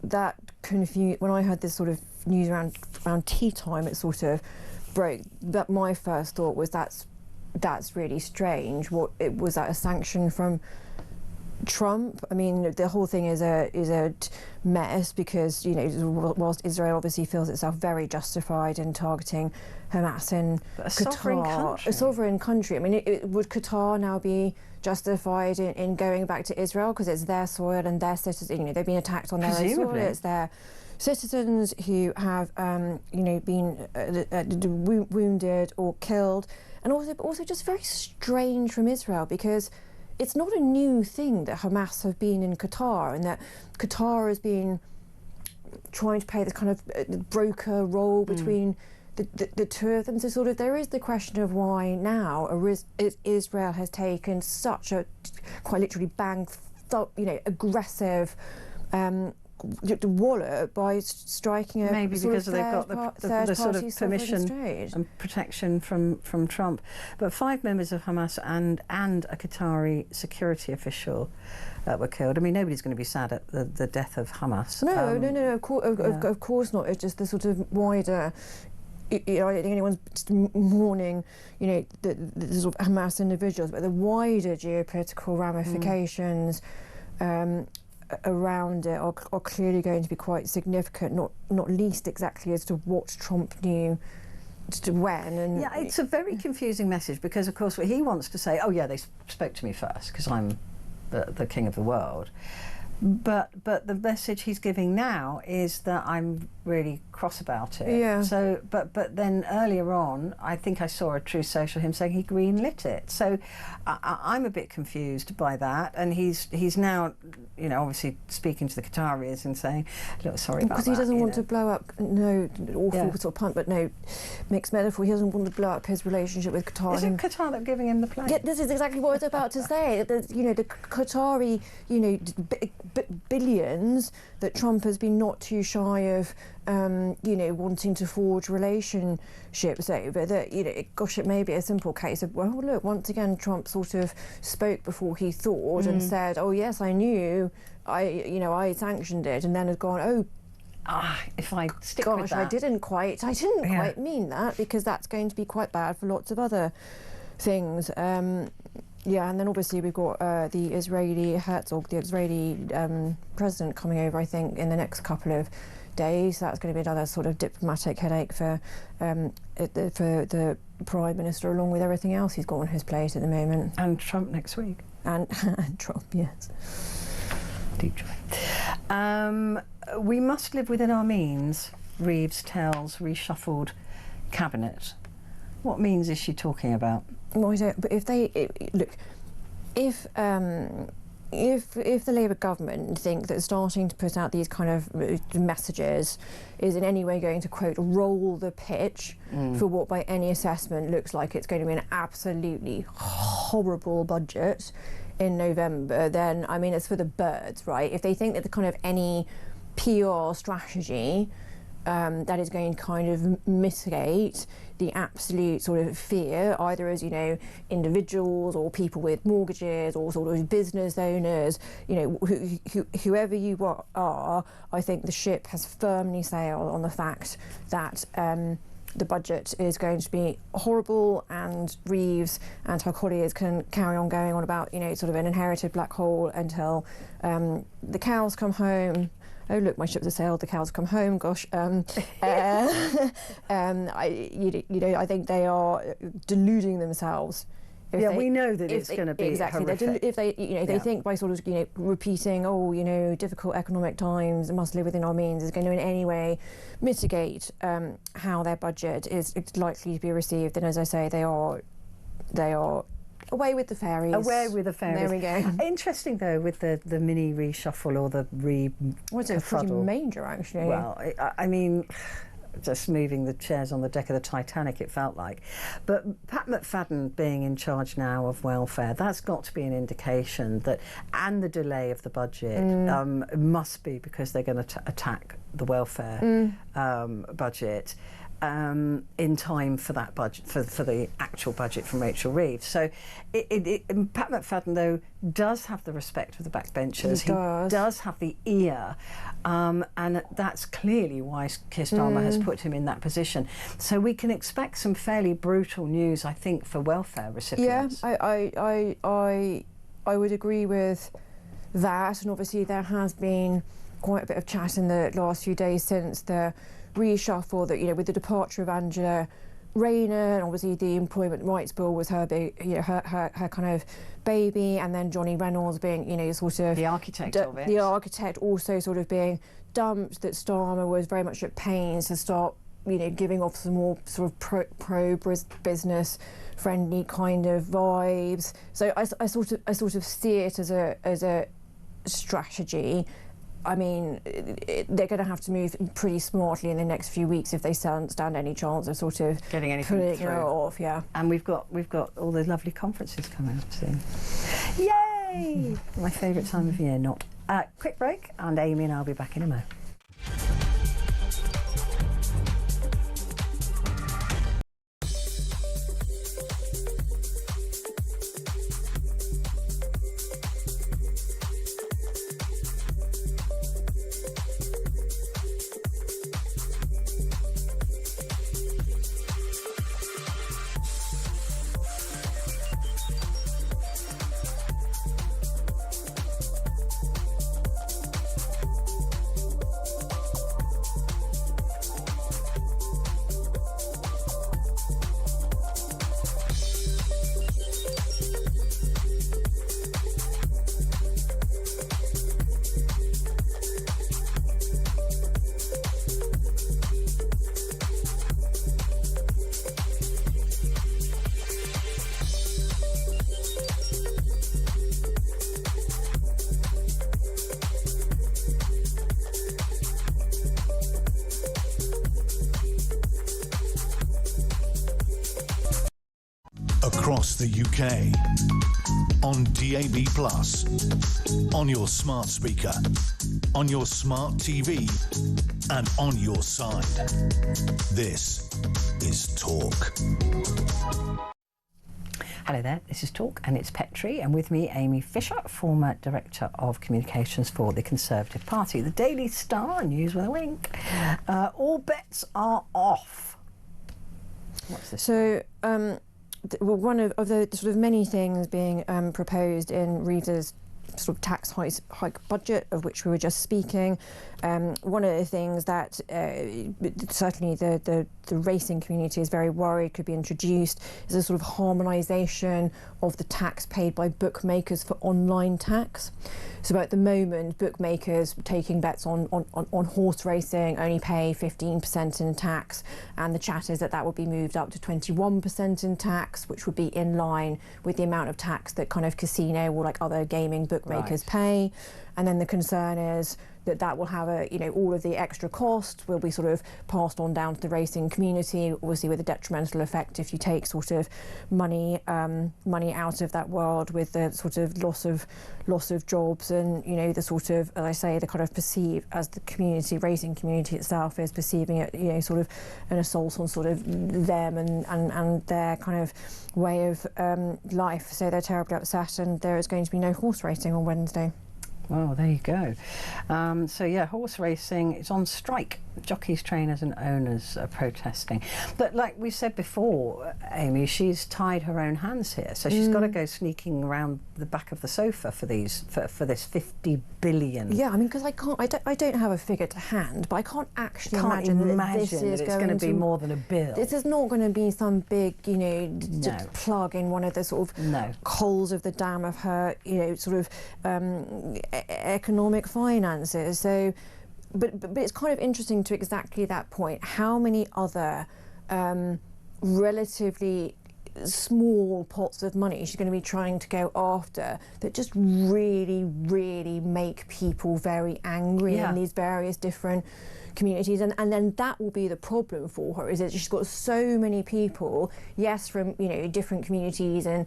That confused when I heard this sort of news around tea time. It sort of broke. But my first thought was that's really strange. Was that a sanction from Trump? I mean, the whole thing is a mess because, you know, whilst Israel obviously feels itself very justified in targeting Hamas in Qatar, a sovereign country. I mean, would Qatar now be justified in going back to Israel because it's their soil and their citizens? You know, they've been attacked on their own soil. It's their citizens who have, you know, been wounded or killed, and also just very strange from Israel because it's not a new thing that Hamas have been in Qatar and that Qatar has been trying to play this kind of broker role between the two of them. So sort of there is the question of why now Israel has taken such a quite literally aggressive wallop by striking a maybe because they've got the sort of permission and protection from Trump. But 5 members of Hamas and a Qatari security official were killed. I mean, nobody's going to be sad at the death of Hamas. No, of course not. It's just the sort of wider. You know, I don't think anyone's just mourning, you know, the sort of Hamas individuals, but the wider geopolitical ramifications around it are clearly going to be quite significant, not least exactly as to what Trump knew to when. And yeah, it's a very confusing message because, of course, what he wants to say, oh yeah, they spoke to me first because I'm the king of the world. But the message he's giving now is that I'm really cross about it. Yeah. So, but then earlier on, I think I saw a True Social him saying he greenlit it. So, I'm a bit confused by that. And he's now, you know, obviously speaking to the Qataris and saying, look, sorry about that. Because he doesn't want to blow up. No, awful sort of punt, but no mixed metaphor. He doesn't want to blow up his relationship with Qatar. Is it Qatar that giving him the plane? Yeah, this is exactly what I was about to say. You know, the Qatari, you know, billions that Trump has been not too shy of, you know, wanting to forge relationships over. That, you know, gosh, it may be a simple case of, well, look, once again, Trump sort of spoke before he thought and said, oh yes, I knew, I sanctioned it, and then has gone, if I stick gosh, with that. I didn't quite mean that because that's going to be quite bad for lots of other things. Yeah, and then obviously we've got the Israeli Herzog, the Israeli president, coming over, I think, in the next couple of days. That's going to be another sort of diplomatic headache for the Prime Minister, along with everything else he's got on his plate at the moment. And Trump next week. And Trump, yes. Deep joy. We must live within our means, Reeves tells reshuffled cabinet. What means is she talking about? Well, I don't. But if the Labour government think that starting to put out these kind of messages is in any way going to, quote, roll the pitch for what by any assessment looks like it's going to be an absolutely horrible budget in November, then, I mean, it's for the birds, right? If they think that the kind of any PR strategy that is going to kind of mitigate the absolute sort of fear, either as, you know, individuals or people with mortgages or sort of business owners, you know, whoever you are, I think the ship has firmly sailed on the fact that the budget is going to be horrible, and Reeves and her colleagues can carry on going on about, you know, sort of an inherited black hole until the cows come home. Oh look, my ships have sailed. The cows come home. Gosh, I think they are deluding themselves. We know that it's going to be exactly horrific. If they, you know, they think by sort of, you know, repeating, oh, you know, difficult economic times, must live within our means, is going to in any way mitigate how their budget is likely to be received. And as I say, they are away with the fairies. Away with the fairies. There we go. Interesting though, with the mini reshuffle or the What's it? Pretty major, actually. Well, I mean, just moving the chairs on the deck of the Titanic, it felt like. But Pat McFadden being in charge now of welfare, that's got to be an indication that, and the delay of the budget must be because they're going to attack the welfare budget. in time for that budget, for the actual budget from Rachel Reeves. So Pat McFadden, though, does have the respect of the backbenchers. He does have the ear, and that's clearly why Keir Starmer has put him in that position. So we can expect some fairly brutal news, I think, for welfare recipients. Yeah, I would agree with that, and obviously there has been quite a bit of chat in the last few days since the reshuffle that, you know, with the departure of Angela Rayner, and obviously the Employment Rights Bill was her big, you know, her kind of baby, and then Johnny Reynolds being, you know, sort of the architect of it. The architect also sort of being dumped, that Starmer was very much at pains to start, you know, giving off some more sort of pro-business friendly kind of vibes. So I sort of see it as a strategy. I mean, they're going to have to move pretty smartly in the next few weeks if they stand any chance of sort of getting anything putting through. it off. Yeah. And we've got all the lovely conferences coming up soon. Yay! My favourite time of year. Not. Quick break, and Amy and I'll be back in a moment. Across the UK, on DAB+, on your smart speaker, on your smart TV, and on your side. This is Talk. Hello there, this is Talk, and it's Petrie, and with me Amy Fisher, former Director of Communications for the Conservative Party. The Daily Star, news with a wink. All bets are off. What's this? So, well, one of the sort of many things being proposed in Reeves's sort of tax hike budget, of which we were just speaking, one of the things that certainly the racing community is very worried could be introduced is a sort of harmonisation of the tax paid by bookmakers for online tax. So at the moment, bookmakers taking bets on horse racing only pay 15% in tax, and the chat is that that would be moved up to 21% in tax, which would be in line with the amount of tax that kind of casino or like other gaming bookmakers pay. And then the concern is that that will have a, you know, all of the extra cost will be sort of passed on down to the racing community, obviously with a detrimental effect if you take sort of money out of that world, with the sort of loss of jobs, and, you know, the sort of, as I say, the kind of perceive as the community, racing community itself is perceiving it, you know, sort of an assault on sort of them and their kind of way of life. So they're terribly upset, and there is going to be no horse racing on Wednesday. Well, there you go. So yeah, horse racing is on strike. Jockeys, trainers and owners are protesting. But like we said before, Amy, she's tied her own hands here. So she's got to go sneaking around the back of the sofa for this 50 billion. Yeah, I mean, because I don't have a figure to hand, but I can't actually imagine that this is going to be more than a bill. This is not going to be some big, you know, plug in one of the sort of coals of the dam of her, you know, sort of economic finances. So, but it's kind of interesting to exactly that point. How many other relatively small pots of money she's going to be trying to go after that just really, really make people very angry in these various different communities, and then that will be the problem for her, is that she's got so many people, yes, from different communities and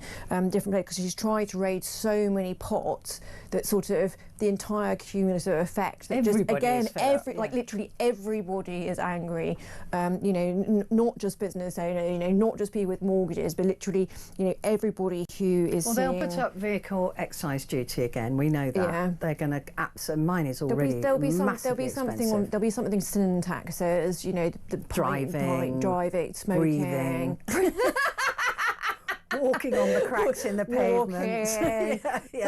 different places, because she's tried to raise so many pots that sort of the entire cumulative effect that everybody just again like literally everybody is angry, not just business owner, not just people with mortgages, but literally everybody who is they'll put up vehicle excise duty again, we know that. They're going to mine is already there'll be massively something there'll be something sin taxes, the driving, smoking, breathing. Walking on the cracks in the pavement.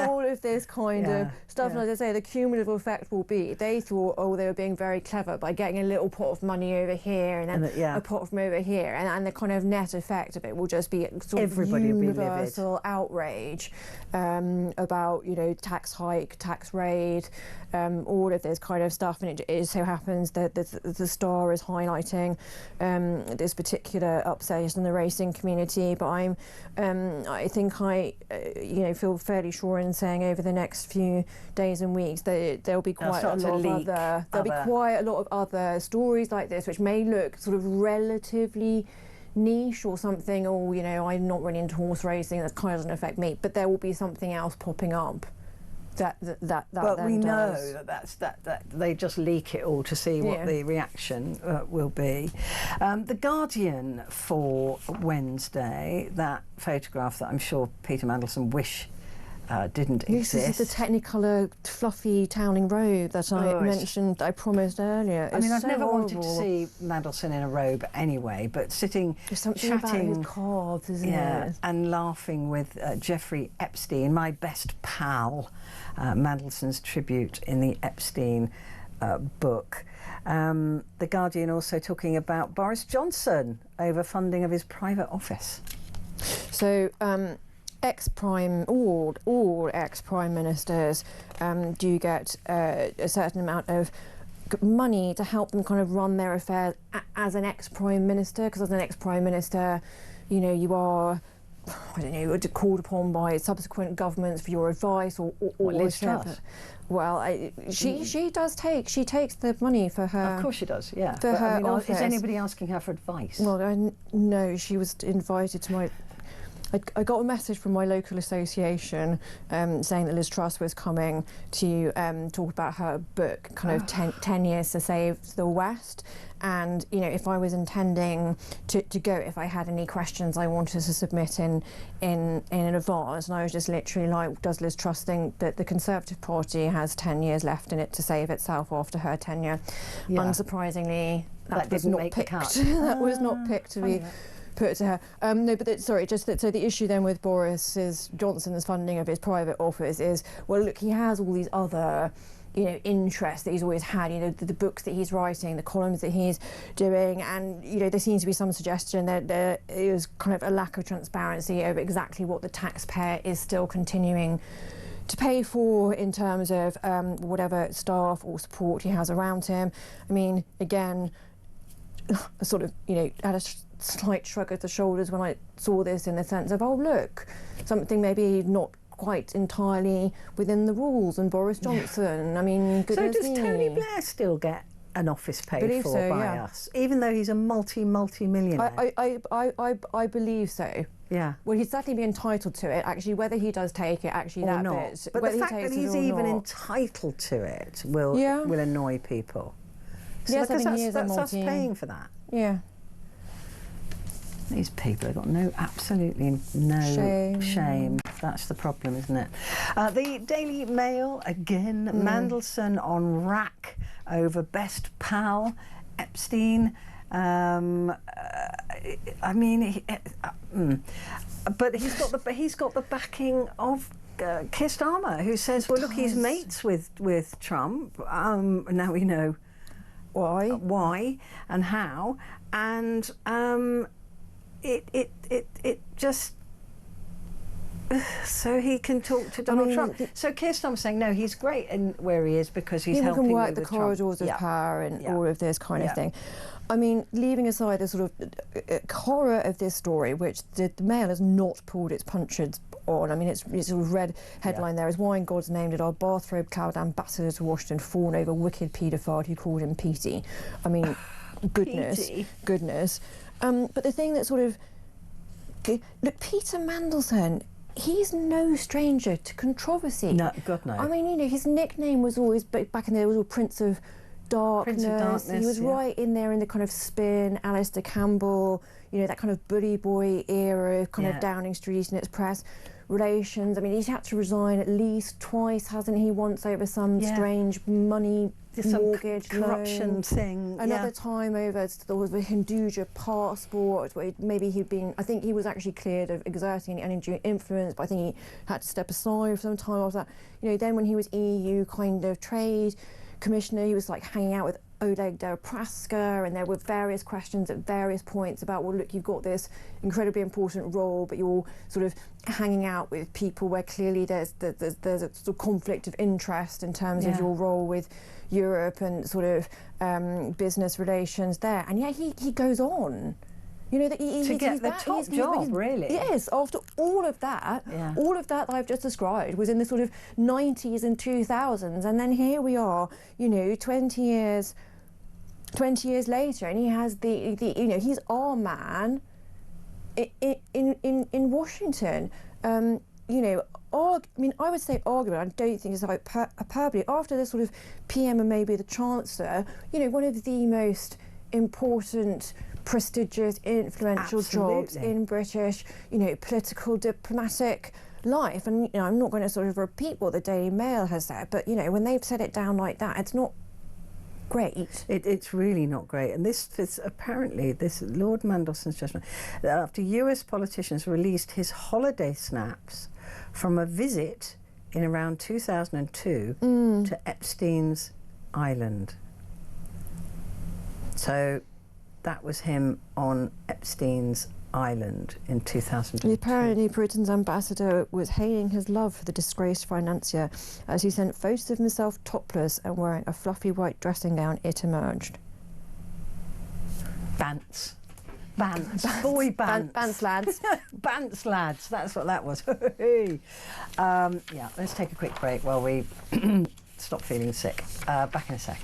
All of this kind of stuff. And as I say, the cumulative effect will be, they thought, they were being very clever by getting a little pot of money over here and then a pot from over here, and the kind of net effect of it will just be sort of universal outrage about tax hike, tax raid, all of this kind of stuff. And it so happens that the Star is highlighting this particular upset in the racing community, but I think I feel fairly sure in saying over the next few days and weeks that there'll be quite a lot of other stories like this, which may look sort of relatively niche or something, or I'm not really into horse racing, that kind of doesn't affect me, but there will be something else popping up that we know that they just leak it all to see what the reaction will be. The Guardian for Wednesday, that photograph that I'm sure Peter Mandelson didn't exist. This is the Technicolor fluffy toweling robe that I mentioned, I promised earlier. I mean, I've never wanted to see Mandelson in a robe anyway, but sitting, chatting about his calves, isn't it? And laughing with Jeffrey Epstein, my best pal, Mandelson's tribute in the Epstein book. The Guardian also talking about Boris Johnson over funding of his private office. So, all ex-prime ministers do get a certain amount of money to help them kind of run their affairs as an ex-prime minister, because as an ex-prime minister, you are, I don't know, called upon by subsequent governments for your advice or Liz Truss. Well, she takes the money for her. Of course she does, yeah. For her office. Is anybody asking her for advice? Well, no, she was invited to my. I got a message from my local association saying that Liz Truss was coming to talk about her book, kind of 10 years to save the West. And, if I was intending to go, if I had any questions I wanted to submit in advance, and I was just literally like, does Liz Truss think that the Conservative Party has 10 years left in it to save itself after her tenure? Yeah. Unsurprisingly, that was not picked. That was not picked to be put to her. No, but so the issue then with Boris Johnson's funding of his private office is, well, look, he has all these other interests that he's always had, the books that he's writing, the columns that he's doing, and there seems to be some suggestion that there is kind of a lack of transparency over exactly what the taxpayer is still continuing to pay for in terms of whatever staff or support he has around him. I mean, again, I sort of had a slight shrug of the shoulders when I saw this, in the sense of, oh look, something maybe not quite entirely within the rules, and Boris Johnson. I mean, goodness me. So does Tony Blair still get an office paid for by us, even though he's a multi-millionaire? I believe so. Yeah. Well, he'd certainly be entitled to it. Actually, whether he does take it, actually, or that not. bit. But the fact that he's even entitled to it will annoy people. So yes, I think he is that's us paying for that. Yeah. These people have got absolutely no shame. That's the problem, isn't it? The Daily Mail, again, Mandelson on rack over best pal, Epstein. I mean, but he's got the backing of Keir Starmer, who says, well, look, he's mates with Trump. Now we know why and how, and it just So he can talk to Donald Trump. So Keir Starmer's saying, no, he's great in where he is because he's helping can work me the with corridors Trump. of power and all of this kind of thing. I mean, leaving aside the sort of horror of this story, which the Mail has not pulled its punches on. I mean, it's sort of red headline there is "Why in God's name did our bathrobe-clad ambassador to Washington fawn over wicked paedophile who called him Petey?" I mean, goodness. But the thing that sort of look, Peter Mandelson. He's no stranger to controversy. No, God no. I mean, you know, his nickname was always back in there was all Prince of Darkness. He was right in there in the kind of spin, Alistair Campbell, you know, that kind of bully boy era, kind of Downing Street and its press relations. I mean, he's had to resign at least twice, hasn't he? Once over some strange money mortgage corruption loan. thing. Another time over there was the Hinduja passport, where maybe he'd been. I think he was actually cleared of exerting any undue influence, but I think he had to step aside for some time after that. You know, then when he was EU kind of trade commissioner, he was like hanging out with Oleg Deripaska, and there were various questions at various points about, well, look, you've got this incredibly important role, but you're sort of hanging out with people where clearly there's a sort of conflict of interest in terms of your role with Europe and sort of business relations there. And yet he goes on. You know, that to get the top job, really. Yes, after all of that I've just described was in the sort of 90s and 2000s, and then here we are, you know, 20 years later, and he has the you know, he's our man in Washington. You know, I mean, I would say argument. I don't think it's like hyperbole. After the sort of PM and maybe the Chancellor, you know, one of the most important, prestigious, influential jobs in British, you know, political diplomatic life. And, you know, I'm not going to sort of repeat what the Daily Mail has said, but, you know, when they've set it down like that, it's not great. It's really not great. And this apparently, this Lord Mandelson's judgment, that after US politicians released his holiday snaps from a visit in around 2002 to Epstein's Island. So that was him on Epstein's Island in 2002. Apparently, Britain's ambassador was hailing his love for the disgraced financier as he sent photos of himself topless and wearing a fluffy white dressing gown, it emerged. Bants. Boy Bants. Bants lads. Bants lads, that's what that was. Yeah, let's take a quick break while we stop feeling sick. Back in a sec.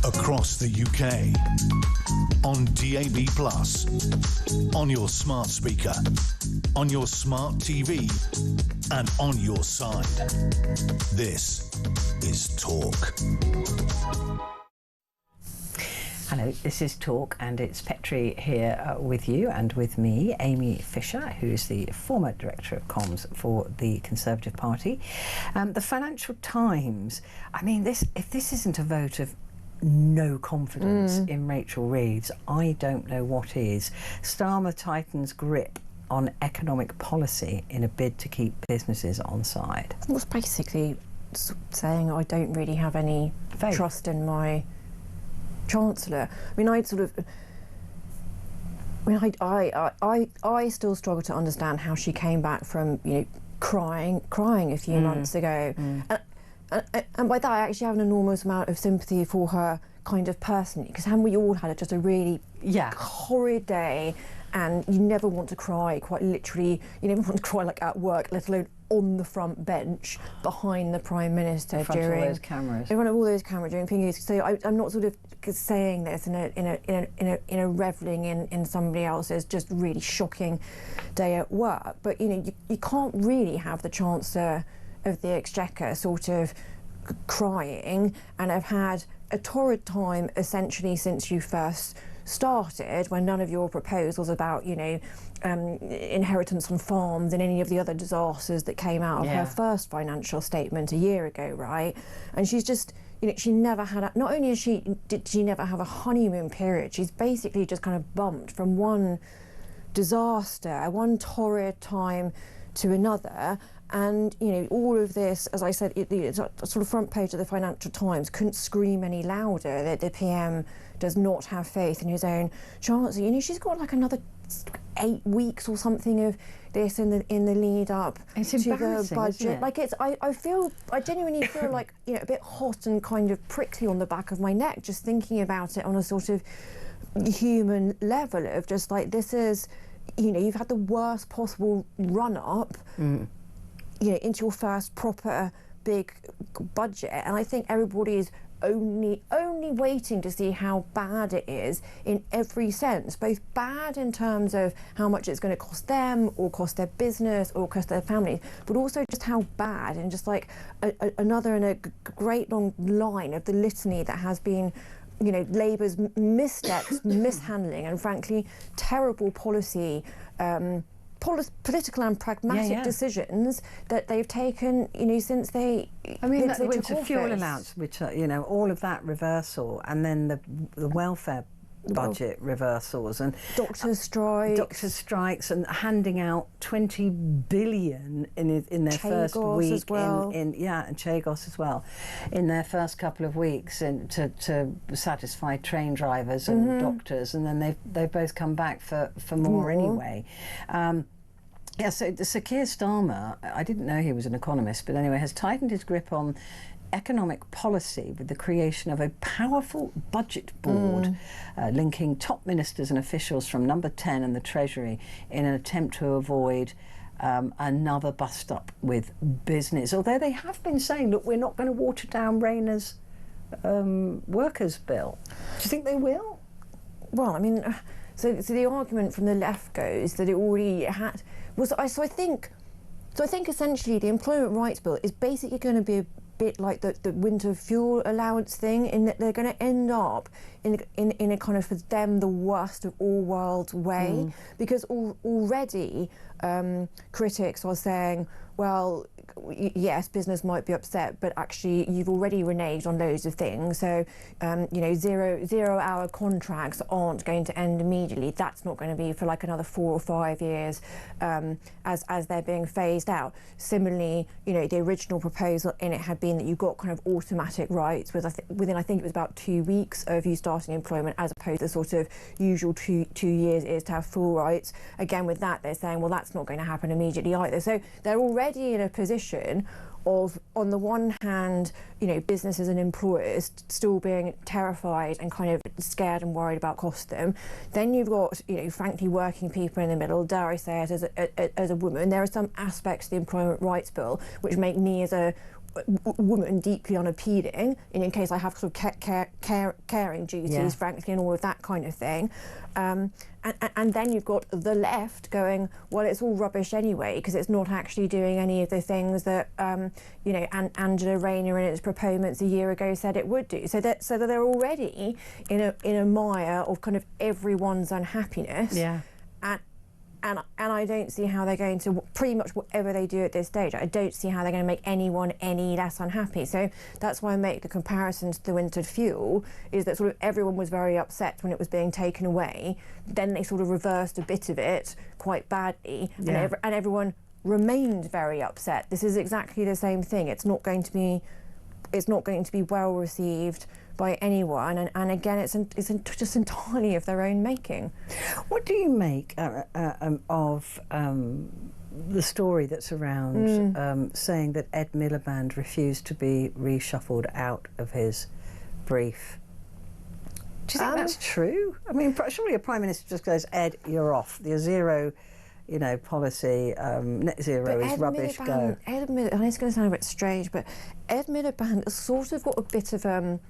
across the UK. On DAB+, on your smart speaker, on your smart TV, and on your side. This is Talk. Hello, this is Talk, and it's Petrie here with you and with me, Amy Fisher, who is the former Director of Comms for the Conservative Party. The Financial Times, I mean, if this isn't a vote of no confidence in Rachel Reeves, I don't know what is. Starmer tightens grip on economic policy in a bid to keep businesses on side. It was basically saying I don't really have any trust in my Chancellor. I mean, I still struggle to understand how she came back from, you know, crying a few months ago. And by that, I actually have an enormous amount of sympathy for her kind of personally, because haven't we all had just a really horrid day, and you never want to cry, quite literally, you never want to cry like at work, let alone on the front bench behind the Prime Minister in front during of all those cameras. In front of all those cameras during PingUs. So I'm not sort of saying this in a revelling in somebody else's just really shocking day at work, but you know, you can't really have the Chancellor of the Exchequer sort of crying and have had a torrid time essentially since you first started, when none of your proposals about, you know, inheritance on farms and any of the other disasters that came out of her first financial statement a year ago, right? And she's just, you know, she never had not only did she never have a honeymoon period, she's basically just kind of bumped from one disaster, one torrid time to another. And, you know, all of this, as I said, it's sort of front page of the Financial Times couldn't scream any louder that the PM does not have faith in his own Chancellor. You know, she's got like another 8 weeks or something of this in the lead up to the budget. Like I genuinely feel like, you know, a bit hot and kind of prickly on the back of my neck just thinking about it on a sort of human level of just like, this is, you know, you've had the worst possible run up. You know, into your first proper big budget, and I think everybody's only waiting to see how bad it is in every sense, both bad in terms of how much it's going to cost them or cost their business or cost their families, but also just how bad, and just like another in a great long line of the litany that has been, you know, Labour's missteps, mishandling, and frankly terrible policy, political and pragmatic decisions that they've taken, you know, since they. I mean, the winter fuel allowance, which you know, all of that reversal, and then the welfare budget reversals, and doctors' strikes, and handing out 20 billion in their first week as well. And Chagos as well, in their first couple of weeks, and to satisfy train drivers and doctors, and then they've both come back for more anyway. So Keir Starmer, I didn't know he was an economist, but anyway, has tightened his grip on economic policy with the creation of a powerful budget board linking top ministers and officials from Number 10 and the Treasury in an attempt to avoid another bust-up with business. Although they have been saying, look, we're not going to water down Rayner's workers' bill. Do you think they will? Well, I mean, so the argument from the left goes that it already had. I think essentially the Employment Rights Bill is basically going to be a bit like the winter fuel allowance thing, in that they're going to end up in a kind of, for them, the worst of all worlds way, because already critics are saying, well, yes, business might be upset, but actually you've already reneged on loads of things. So, you know, zero-hour contracts aren't going to end immediately. That's not going to be for like another 4 or 5 years as they're being phased out. Similarly, you know, the original proposal in it had been that you got kind of automatic rights within, I think it was about 2 weeks of you starting employment, as opposed to the sort of usual two years is to have full rights. Again, with that, they're saying, well, that's not going to happen immediately either. So they're already in a position of, on the one hand, you know, businesses and employers still being terrified and kind of scared and worried about cost them. Then you've got, you know, frankly, working people in the middle. Dare I say it, as a woman, there are some aspects of the Employment Rights Bill which make me, as a woman deeply unappealing, in case I have sort of caring duties, frankly, and all of that kind of thing. And then you've got the left going, well, it's all rubbish anyway, because it's not actually doing any of the things that, you know, Angela Rayner in its proponents a year ago said it would do. So that they're already in a mire of kind of everyone's unhappiness. Yeah. And I don't see how they're going to, pretty much whatever they do at this stage, I don't see how they're going to make anyone any less unhappy. So that's why I make the comparison to the wintered fuel, is that sort of everyone was very upset when it was being taken away. Then they sort of reversed a bit of it quite badly, and everyone remained very upset. This is exactly the same thing. It's not going to be well received by anyone, and again, it's just entirely of their own making. What do you make of the story that's around saying that Ed Miliband refused to be reshuffled out of his brief? Do you think that's true? I mean, surely a Prime Minister just goes, Ed, you're off. The zero, you know, policy, net zero is rubbish, go. Ed Miliband, and it's going to sound a bit strange, but Ed Miliband has sort of got a bit of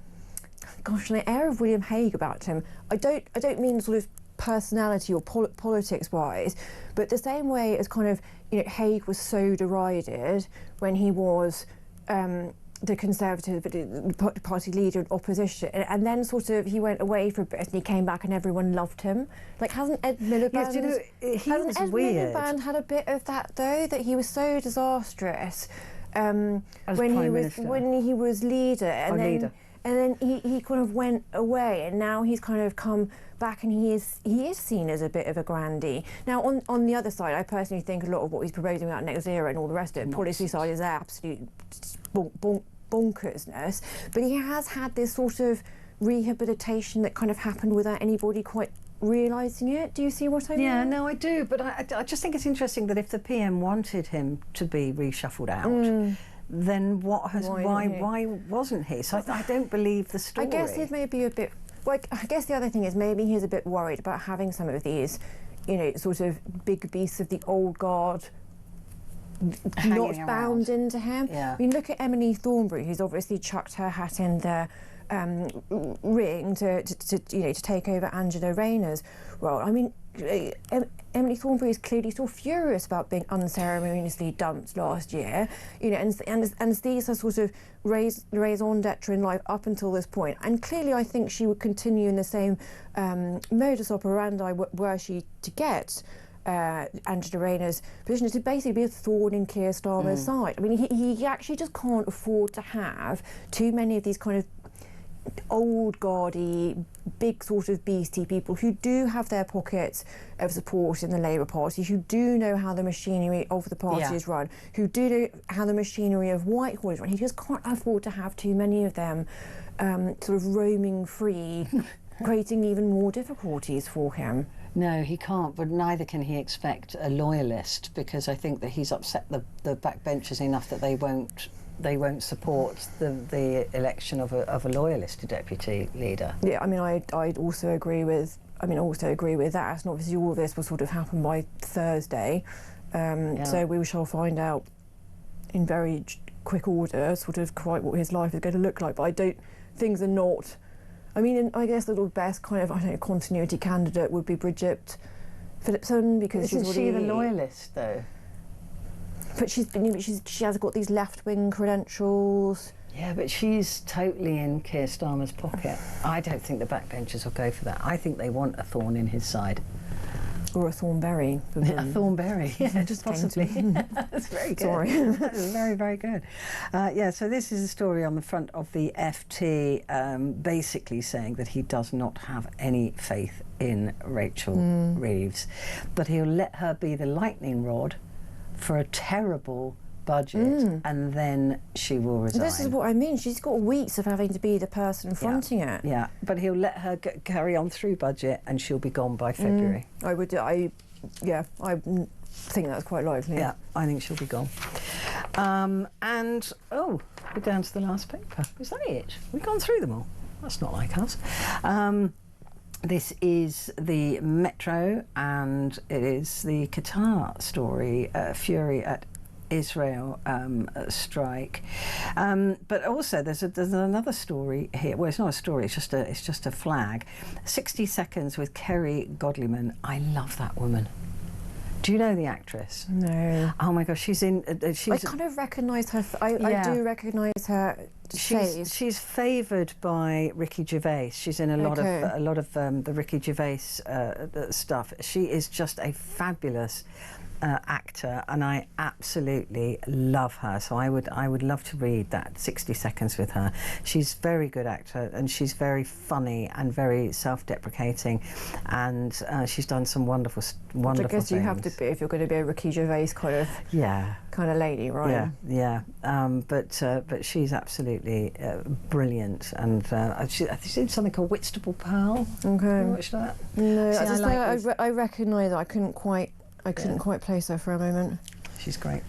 gosh, an air of William Hague about him. I don't mean sort of personality or politics wise, but the same way as kind of, you know, Hague was so derided when he was the Conservative Party leader in opposition, and then sort of he went away for a bit and he came back and everyone loved him. Like, hasn't Ed Miliband, Miliband had a bit of that though, that he was so disastrous when he was leader, and then he kind of went away, and now he's kind of come back, and he is seen as a bit of a grandee. Now, on the other side, I personally think a lot of what he's proposing about net zero and all the rest of it, policy side, is absolute bonkersness. But he has had this sort of rehabilitation that kind of happened without anybody quite realising it. Do you see what I mean? Yeah, no, I do. But I just think it's interesting that if the PM wanted him to be reshuffled out, then why wasn't he? So I don't believe the story. I guess he's maybe a bit. Like, I guess the other thing is maybe he's a bit worried about having some of these, you know, sort of big beasts of the old guard not bound into him. Yeah. I mean, look at Emily Thornberry, who's obviously chucked her hat in the ring to take over Angela Rayner's role. I mean, Emily Thornberry is clearly still furious about being unceremoniously dumped last year, you know, and these are sort of raison d'etre in life up until this point. And clearly, I think she would continue in the same modus operandi were she to get Angela Rayner's position, to basically be a thorn in Keir Starmer's side. I mean, he actually just can't afford to have too many of these kind of old guardy, big sort of beastie people who do have their pockets of support in the Labour Party, who do know how the machinery of the party is run, who do know how the machinery of Whitehall is run. He just can't afford to have too many of them sort of roaming free, creating even more difficulties for him. No, he can't, but neither can he expect a loyalist, because I think that he's upset the backbenchers enough that they won't support the election of a loyalist deputy leader. Yeah, I mean, I'd also agree with that, and obviously all of this will sort of happen by Thursday, so we shall find out in very quick order sort of quite what his life is going to look like. But things are not. I mean, I guess the best kind of continuity candidate would be Bridget Phillipson, because isn't she the loyalist though? But she has got these left-wing credentials. Yeah, but she's totally in Keir Starmer's pocket. I don't think the backbenchers will go for that. I think they want a thorn in his side. Or a Thornberry. A Thornberry, yeah, just possibly. That's very good. Sorry. That's very, very good. Yeah, so this is a story on the front of the FT, basically saying that he does not have any faith in Rachel Reeves, but he'll let her be the lightning rod for a terrible budget, and then she will resign. This is what I mean. She's got weeks of having to be the person fronting it. Yeah, but he'll let her carry on through budget, and she'll be gone by February. I think that's quite likely. Yeah, I think she'll be gone. And we're down to the last paper. Is that it? We've gone through them all. That's not like us. This is the Metro, and it is the Qatar story, fury at Israel strike. But also there's another story here. Well, it's not a story, it's just a flag. 60 Seconds with Kerry Godliman. I love that woman. Do you know the actress? No. Oh my gosh, she's in. I kind of recognise her. I do recognise her. She's favoured by Ricky Gervais. She's in a lot of the Ricky Gervais stuff. She is just a fabulous actor, and I absolutely love her. So I would love to read that 60 Seconds with her. She's a very good actor, and she's very funny and very self-deprecating, and she's done some wonderful things. I guess you have to be if you're going to be a Ricky Gervais kind of lady, right? Yeah. But she's absolutely brilliant, and I've seen something called Whitstable Pearl. Okay. Have you watched that? No, I recognise. I couldn't quite place her for a moment. She's great.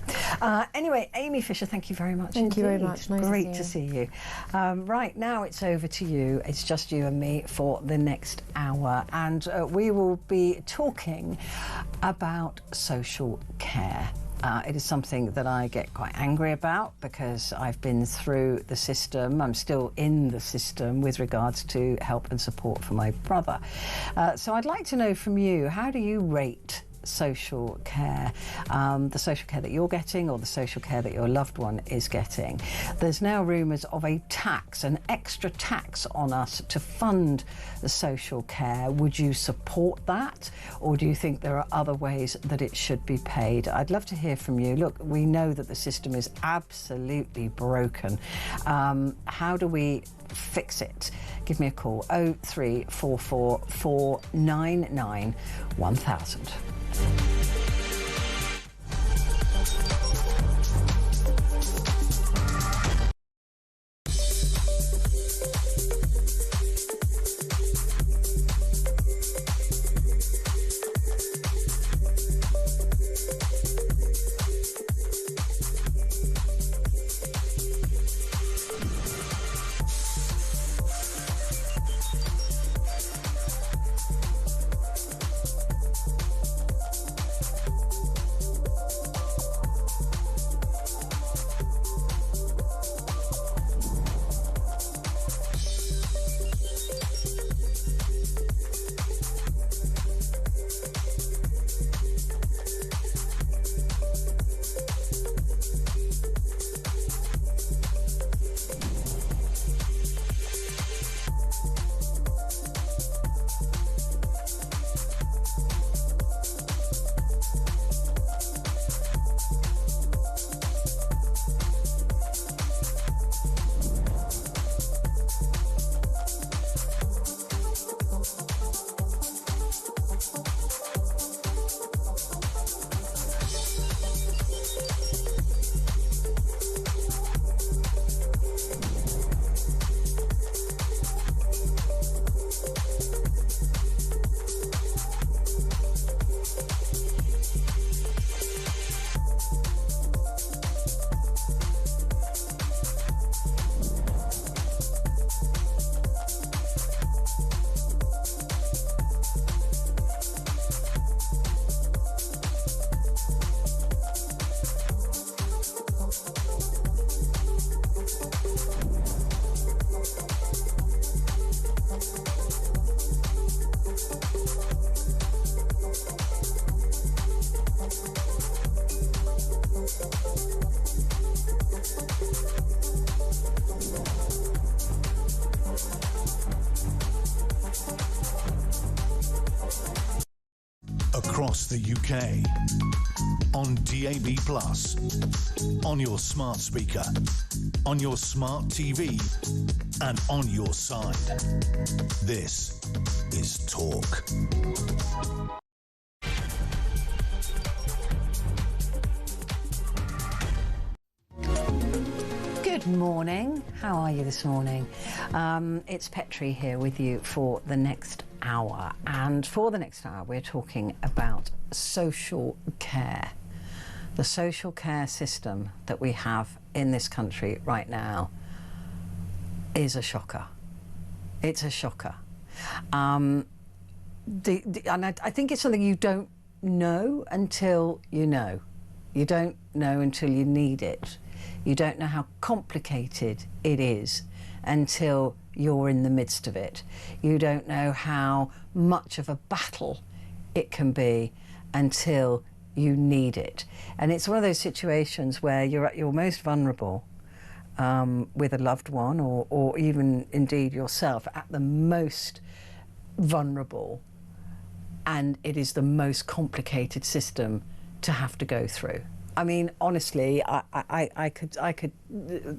Anyway, Amy Fisher, thank you very much. Thank you very much. Nice Great to see you. Right, now it's over to you. It's just you and me for the next hour, and we will be talking about social care. It is something that I get quite angry about because I've been through the system. I'm still in the system with regards to help and support for my brother. So I'd like to know from you, how do you rate social care, the social care that you're getting or the social care that your loved one is getting? There's now rumours of a tax, an extra tax on us to fund the social care. Would you support that, or do you think there are other ways that it should be paid? I'd love to hear from you. Look, we know that the system is absolutely broken. How do we fix it? Give me a call, 0344 499 1000. Across the UK, on DAB+, on your smart speaker, on your smart TV, and on your side. This is Talk. Good morning. How are you this morning? It's Petrie here with you for the next hour, and for the next hour we're talking about social care. The social care system that we have in this country right now is a shocker. It's a shocker. And I think it's something you don't know until you know. You don't know until you need it. You don't know how complicated it is until you're in the midst of it. You don't know how much of a battle it can be until you need it. And it's one of those situations where you're at your most vulnerable with a loved one, or even indeed yourself at the most vulnerable, and it is the most complicated system to have to go through. I mean, honestly, I could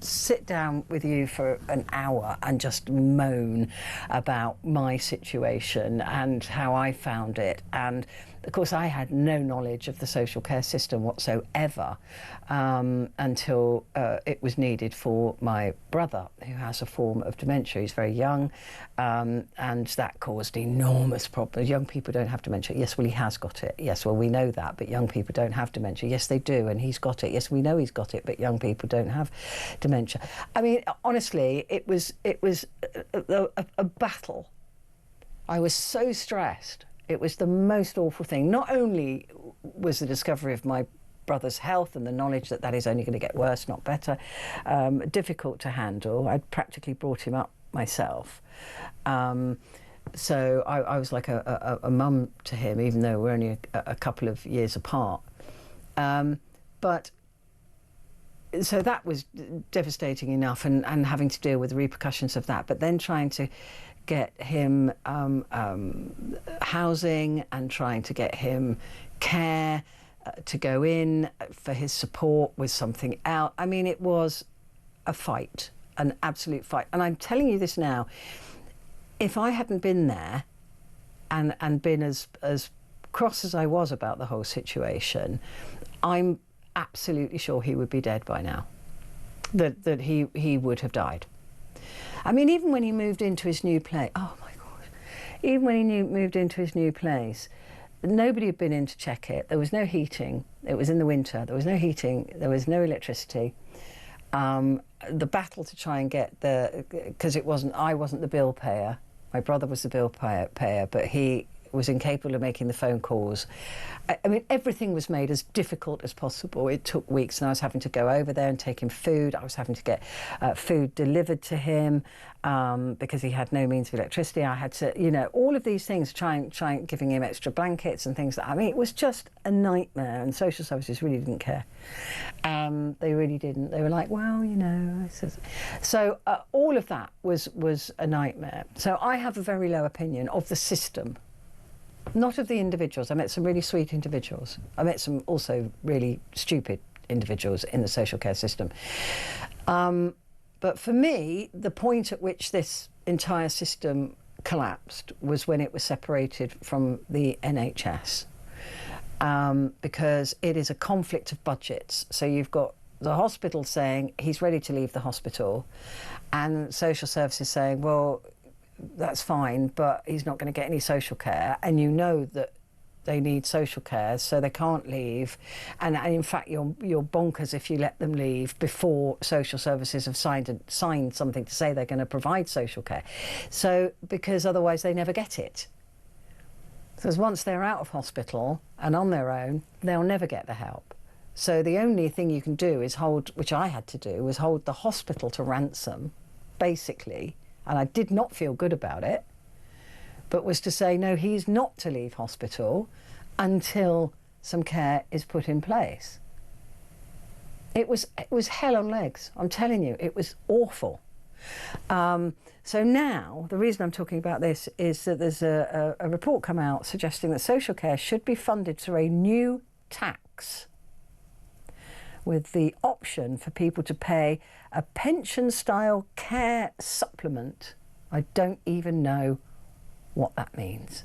sit down with you for an hour and just moan about my situation and how I found it. And of course, I had no knowledge of the social care system whatsoever until it was needed for my brother, who has a form of dementia. He's very young, and that caused enormous problems. Young people don't have dementia. Yes, well, he has got it. Yes, well, we know that, but young people don't have dementia. Yes, they do, and he's got it. Yes, we know he's got it, but young people don't have dementia. I mean, honestly, it was a battle. I was so stressed. It was the most awful thing. Not only was the discovery of my brother's health and the knowledge that that is only going to get worse, not better, difficult to handle. I'd practically brought him up myself. So I was like a mum to him, even though we're only a couple of years apart. But so that was devastating enough, and having to deal with the repercussions of that. But then trying to get him housing and trying to get him care to go in for his support was something else. I mean, it was a fight, an absolute fight. And I'm telling you this now, if I hadn't been there and been as cross as I was about the whole situation, I'm absolutely sure he would be dead by now, that he would have died. I mean, even when he moved into his new place, oh my God, even when he moved into his new place, nobody had been in to check it. There was no heating. It was in the winter. There was no heating. There was no electricity. The battle to try and get because I wasn't the bill payer. My brother was the bill payer, but he was incapable of making the phone calls. I mean, everything was made as difficult as possible. It took weeks, and I was having to go over there and take him food. I was having to get food delivered to him because he had no means of electricity. I had to, you know, all of these things, trying giving him extra blankets and things. I mean, it was just a nightmare, and social services really didn't care. They really didn't. They were like, well, you know. So all of that was a nightmare. So I have a very low opinion of the system. Not of the individuals. I met some really sweet individuals. I met some also really stupid individuals in the social care system. But for me, the point at which this entire system collapsed was when it was separated from the NHS. Because it is a conflict of budgets. So you've got the hospital saying he's ready to leave the hospital, and social services saying, well, that's fine, but he's not going to get any social care, and you know that they need social care, so they can't leave, and in fact you're bonkers if you let them leave before social services have signed something to say they're going to provide social care, so because otherwise they never get it. Because once they're out of hospital and on their own, they'll never get the help. So the only thing you can do is hold, which I had to do, was hold the hospital to ransom, basically. And I did not feel good about it, but was to say, no, he's not to leave hospital until some care is put in place. It was hell on legs. I'm telling you, it was awful. So now, the reason I'm talking about this is that there's a report come out suggesting that social care should be funded through a new tax, with the option for people to pay a pension-style care supplement. I don't even know what that means.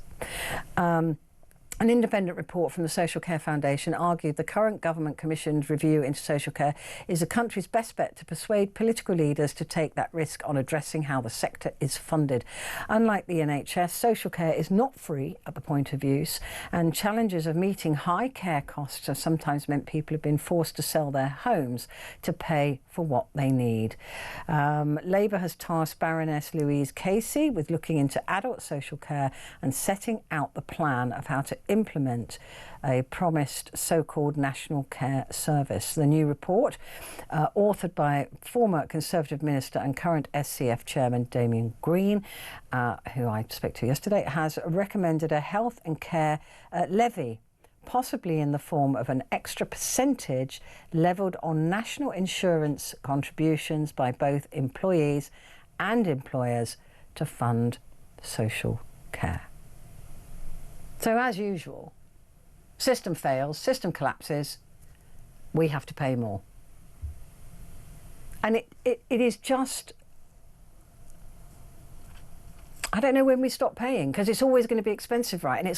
An independent report from the Social Care Foundation argued the current government-commissioned review into social care is the country's best bet to persuade political leaders to take that risk on addressing how the sector is funded. Unlike the NHS, social care is not free at the point of use, and challenges of meeting high care costs have sometimes meant people have been forced to sell their homes to pay for what they need. Labour has tasked Baroness Louise Casey with looking into adult social care and setting out the plan of how to implement a promised so-called National Care Service. The new report, authored by former Conservative Minister and current SCF Chairman Damien Green, who I spoke to yesterday, has recommended a health and care levy, possibly in the form of an extra percentage levelled on national insurance contributions by both employees and employers to fund social care. So as usual, system fails, system collapses, we have to pay more. And it is just, I don't know when we stop paying, because it's always going to be expensive, right? And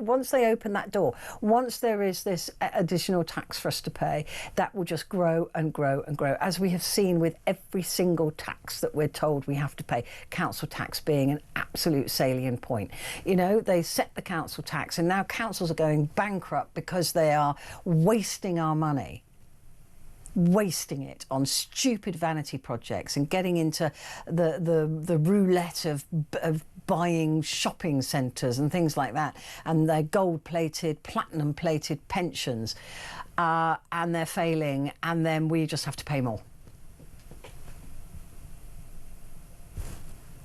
once they open that door, once there is this additional tax for us to pay, that will just grow and grow and grow, as we have seen with every single tax that we're told we have to pay, council tax being an absolute salient point. You know, they set the council tax and now councils are going bankrupt because they are wasting our money. Wasting it on stupid vanity projects and getting into the roulette of buying shopping centres and things like that, and their gold-plated, platinum-plated pensions, and they're failing, and then we just have to pay more.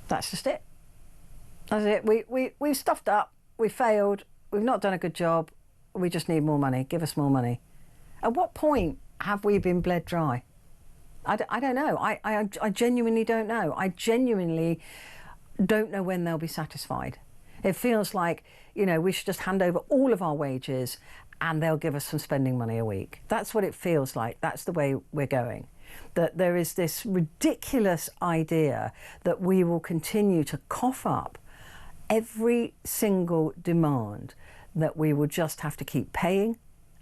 That's just it. That's it. We've stuffed up, we failed, we've not done a good job, we just need more money, give us more money. At what point have we been bled dry? I don't know. I genuinely don't know. I genuinely don't know when they'll be satisfied. It feels like, you know, we should just hand over all of our wages and they'll give us some spending money a week. That's what it feels like. That's the way we're going. That there is this ridiculous idea that we will continue to cough up every single demand, that we will just have to keep paying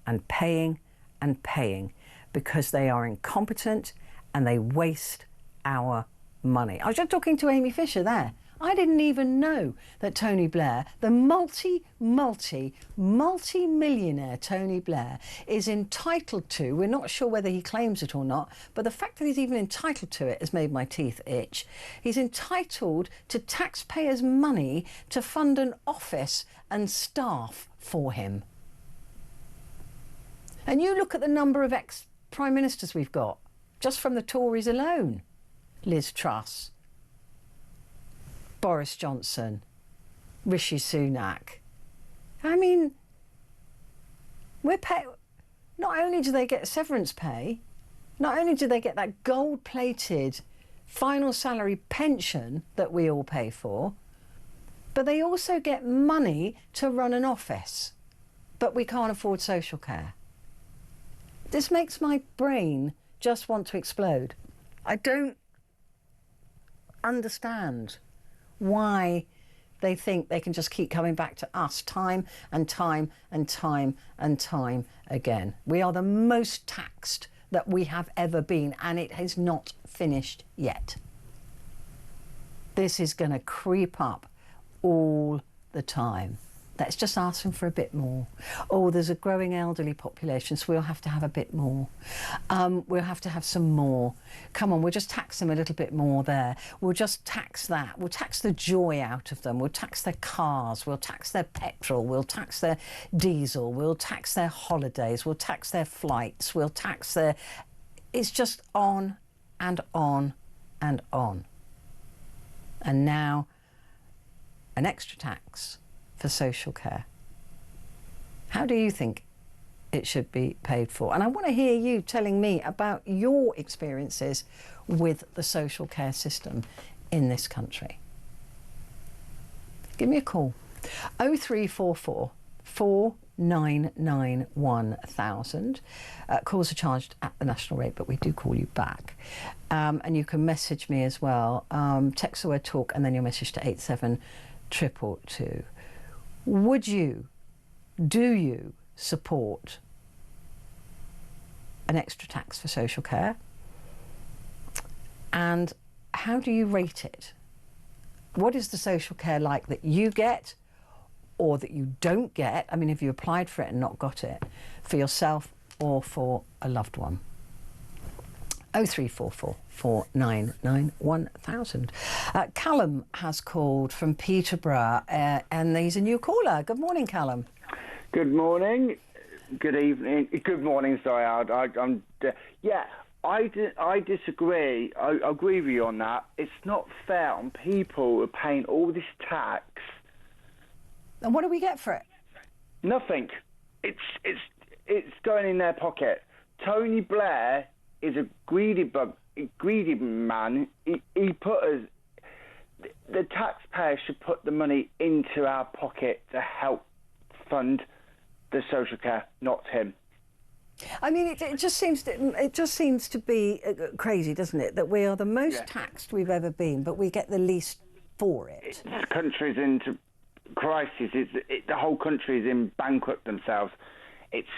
and paying and paying, because they are incompetent and they waste our money. I was just talking to Amy Fisher there. I didn't even know that Tony Blair, the multi-millionaire Tony Blair, is entitled to, we're not sure whether he claims it or not, but the fact that he's even entitled to it has made my teeth itch. He's entitled to taxpayers' money to fund an office and staff for him. And you look at the number of ex-prime ministers we've got, just from the Tories alone. Liz Truss, Boris Johnson, Rishi Sunak. I mean, not only do they get severance pay, not only do they get that gold-plated final salary pension that we all pay for, but they also get money to run an office. But we can't afford social care. This makes my brain just want to explode. I don't understand why they think they can just keep coming back to us time and time and time and time again. We are the most taxed that we have ever been, and it has not finished yet. This is going to creep up all the time. Let's just ask them for a bit more. Oh, there's a growing elderly population, so we'll have to have a bit more. We'll have to have some more. Come on, we'll just tax them a little bit more there. We'll just tax that. We'll tax the joy out of them. We'll tax their cars. We'll tax their petrol. We'll tax their diesel. We'll tax their holidays. We'll tax their flights. We'll tax their... It's just on and on and on. And now, an extra tax for social care. How do you think it should be paid for? And I want to hear you telling me about your experiences with the social care system in this country. Give me a call. 0344 499 1000. Calls are charged at the national rate, but we do call you back. And you can message me as well. Text the word talk and then your message to 87222. Do you support an extra tax for social care? And how do you rate it? What is the social care like that you get or that you don't get? I mean, have you applied for it and not got it, for yourself or for a loved one? 0344 499 1000. Callum has called from Peterborough and he's a new caller. Good morning, Callum. Good morning. Good evening. Good morning. Sorry, I disagree. I agree with you on that. It's not fair on people who are paying all this tax. And what do we get for it? Nothing. It's going in their pocket. Tony Blair is a greedy man. He put us. The taxpayer should put the money into our pocket to help fund the social care, not him. I mean, it just seems to be crazy, doesn't it? That we are the most taxed we've ever been, but we get the least for it. The country's into crisis. The whole country is in bankrupt themselves. It's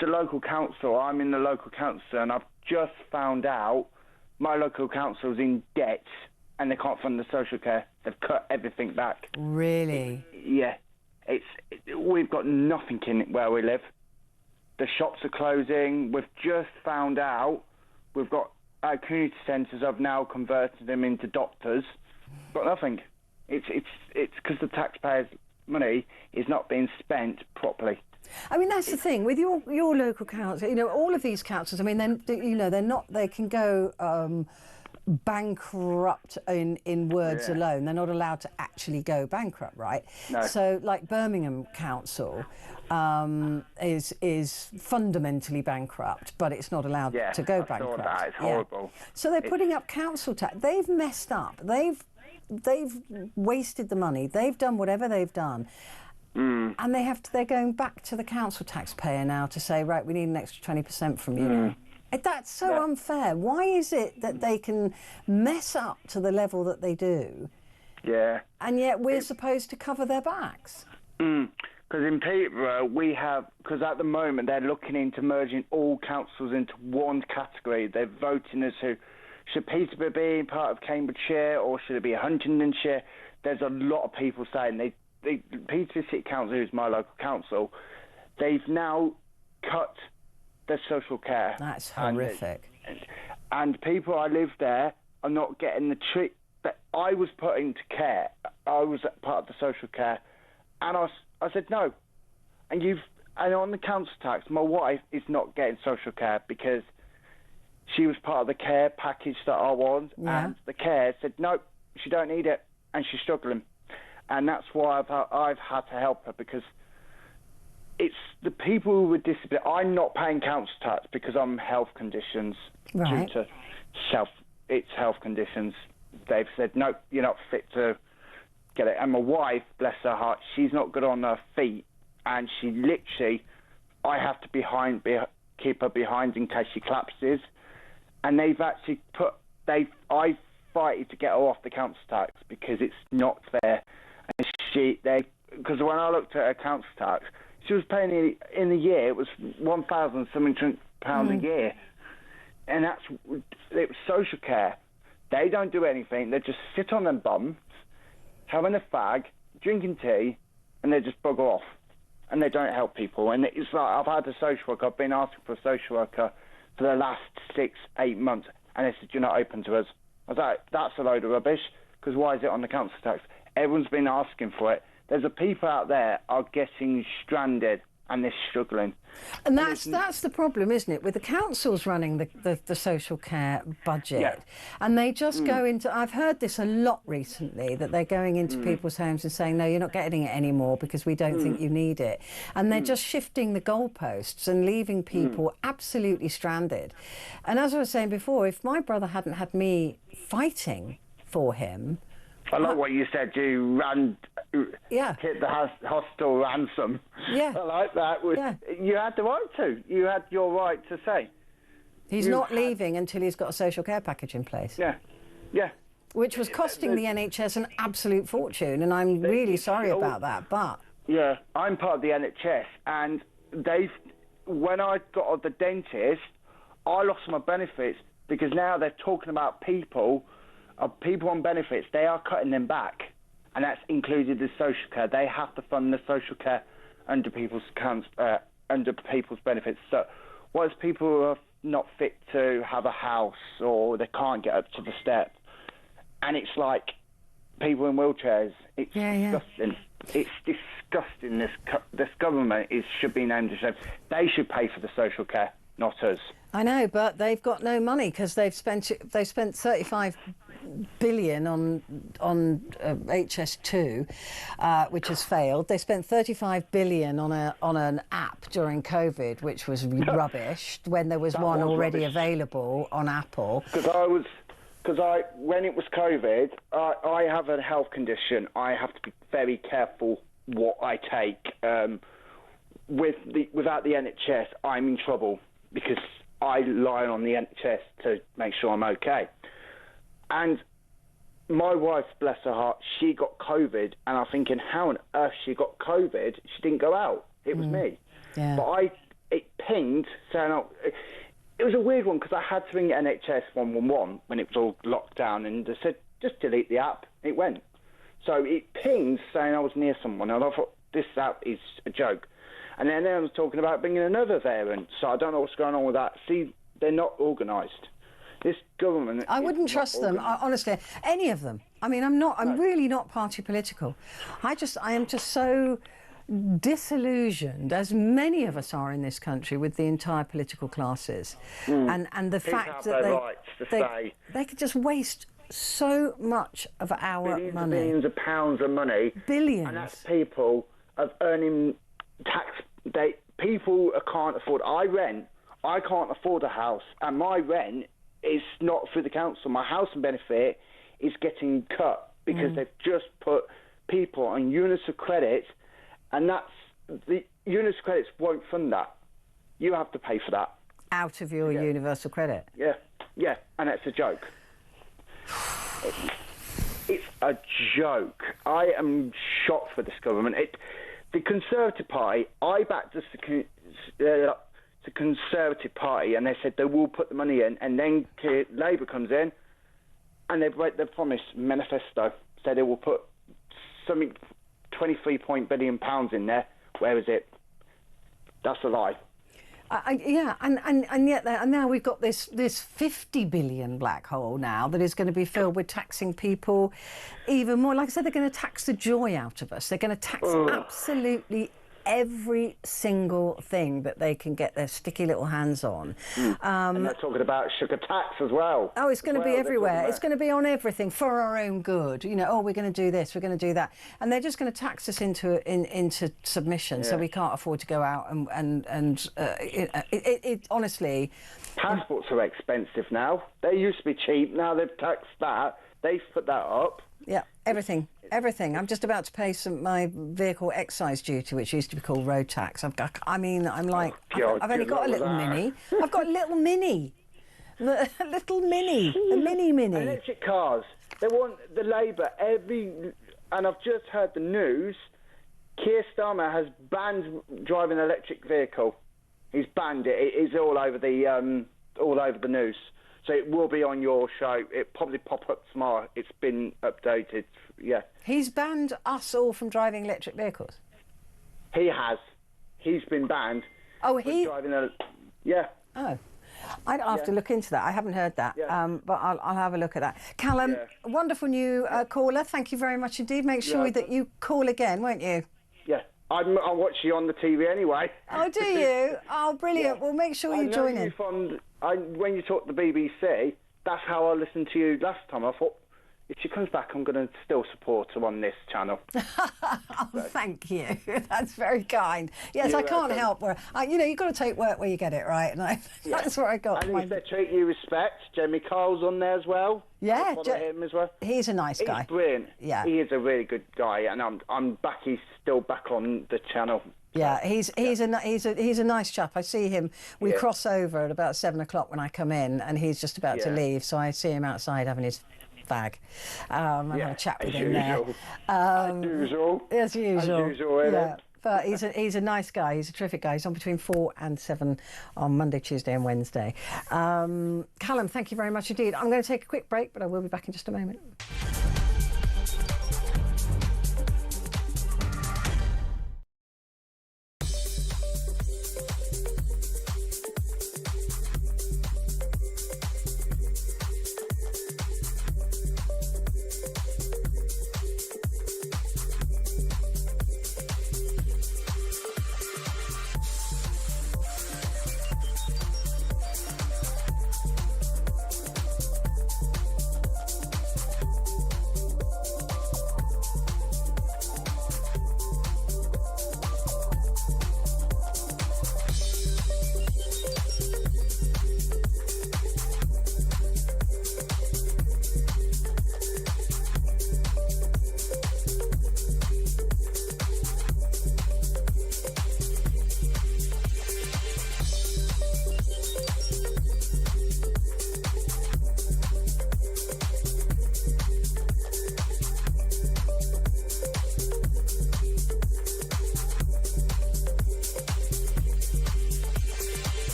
the local council. I'm in the local council, and I've just found out my local council's in debt, and they can't fund the social care. They've cut everything back. Really? We've got nothing in it where we live. The shops are closing. We've just found out we've got our community centres. I've now converted them into doctors. Got nothing. It's because the taxpayers' money is not being spent properly. I mean, that's the thing with your local council. You know, all of these councils. I mean, they're not. They can go bankrupt in words alone. They're not allowed to actually go bankrupt, right? No. So, like Birmingham Council is fundamentally bankrupt, but it's not allowed to go bankrupt. I saw that. It's horrible. So they're putting up council tax. They've messed up. They've wasted the money. They've done whatever they've done. And they're going back to the council taxpayer now to say, right, we need an extra 20% from you now. That's so unfair. Why is it that they can mess up to the level that they do? Yeah. And yet we're supposed to cover their backs? Because in Peterborough, because at the moment they're looking into merging all councils into one category. They're voting as to, should Peterborough be part of Cambridgeshire or should it be Huntingdonshire? There's a lot of people saying Peterborough City Council, who's my local council, they've now cut their social care. That's horrific. And people I live there are not getting the treat that I was put into care. I was part of the social care, and I said no. And on the council tax, my wife is not getting social care because she was part of the care package that I was, and the care said no, she don't need it, and she's struggling. And that's why I've had to help her, because it's the people with disability. I'm not paying council tax because I'm health conditions due to health conditions. They've said, no, you're not fit to get it. And my wife, bless her heart, she's not good on her feet, and she literally, I have to keep her behind in case she collapses. And they've actually I fighted to get her off the council tax because it's not fair. And because when I looked at her council tax, she was paying in the year, it was £1,000 something a year. And it was social care. They don't do anything. They just sit on their bums, having a fag, drinking tea, and they just bugger off. And they don't help people. And it's like, I've had a social worker, I've been asking for a social worker for the last 6-8 months, and they said, you're not open to us. I was like, that's a load of rubbish, because why is it on the council tax? Everyone's been asking for it. There's people out there are getting stranded and they're struggling. And that's the problem, isn't it? With the councils running the social care budget, and they just go into. I've heard this a lot recently, that they're going into people's homes and saying, no, you're not getting it anymore because we don't think you need it, and they're just shifting the goalposts and leaving people absolutely stranded. And as I was saying before, if my brother hadn't had me fighting for him. I like what you said. You hit the hostile ransom. Yeah, I like that. You had the right to. You had your right to say. He's not leaving until he's got a social care package in place. Yeah. Which was costing the NHS an absolute fortune, and I'm really sorry about that. But I'm part of the NHS, and when I got the dentist, I lost my benefits because now they're talking about people on benefits. They are cutting them back, and that's included the social care. They have to fund the social care under people's benefits. So, what is people who are not fit to have a house or they can't get up to the steps? And it's like people in wheelchairs. It's disgusting. It's disgusting. This government should be named as shame. They should pay for the social care, not us. I know, but they've got no money because they've spent 35 billion on HS2, which has failed. They spent 35 billion on an app during COVID, which was rubbish when there was one already available on Apple. When it was COVID, I have a health condition. I have to be very careful what I take. Without the NHS, I'm in trouble because I rely on the NHS to make sure I'm okay. And my wife, bless her heart, she got COVID, and I'm thinking, how on earth she got COVID? She didn't go out. It was me. Yeah. But it pinged saying, it was a weird one because I had to ring NHS 111 when it was all locked down, and they said, just delete the app. It went. So it pinged saying I was near someone, and I thought, this app is a joke. And then I was talking about bringing another variant, so I don't know what's going on with that. See, they're not organised. This government... I wouldn't trust them, honestly, any of them. I mean, I'm really not party political. I am just so disillusioned, as many of us are in this country, with the entire political classes. And the fact that they could just waste so much of our money. Billions of pounds of money. Billions. And that's people of earning tax. People can't afford. I can't afford a house, and my rent is not through the council. My housing benefit is getting cut because they've just put people on units of credit, and the units of credits won't fund that. You have to pay for that out of your universal credit. Yeah, and that's a joke. It's a joke. I am shocked with this government. The Conservative Party, I backed the Conservative Party, and they said they will put the money in, and then Labour comes in, and they promised manifesto, said they will put something, 23 billion pounds in there. Where is it? That's a lie. And yet now we've got this 50 billion black hole now that is going to be filled with taxing people even more. Like I said, they're going to tax the joy out of us. They're going to tax absolutely every single thing that they can get their sticky little hands on. And they're talking about sugar tax as well. Oh, it's going to be everywhere. It's going to be on everything for our own good. You know, we're going to do this, we're going to do that. And they're just going to tax us into submission, so we can't afford to go out and honestly... Passports are expensive now. They used to be cheap. Now they've taxed that. They've put that up. Yeah, everything. I'm just about to pay my vehicle excise duty, which used to be called road tax. I've only got a little mini. I've got a little mini. A mini. Electric cars. They want the Labour and I've just heard the news. Keir Starmer has banned driving an electric vehicle. He's banned it. It is all over the news. So it will be on your show. It probably pop up tomorrow. It's been updated. Yeah. He's banned us all from driving electric vehicles. He has. He's been banned. Oh, driving yeah. Oh. I'd have to look into that. I haven't heard that, but I'll have a look at that. Callum, wonderful new caller. Thank you very much indeed. Make sure that you call again, won't you? Yeah. I'll watch you on the TV anyway. Oh, do you? Oh, brilliant. Well, make sure you join in. When you talk to the BBC, that's how I listened to you last time. I thought, if she comes back, I'm going to still support her on this channel. Thank you. That's very kind. Yes, I can't help where... you've got to take work where you get it, right? And that's where I got And if they treat you respect, Jamie Carl's on there as well. Yeah. Him as well. He's a nice guy. He's brilliant. Yeah. He is a really good guy, and I'm back. He's still back on the channel. Yeah, he's a nice chap. I see him. We cross over at about 7 o'clock when I come in, and he's just about to leave. So I see him outside having his fag. I'm having a chat with him there. As usual. As usual. As usual, yeah. But he's a nice guy. He's a terrific guy. He's on between 4 and 7 on Monday, Tuesday, and Wednesday. Callum, thank you very much indeed. I'm going to take a quick break, but I will be back in just a moment.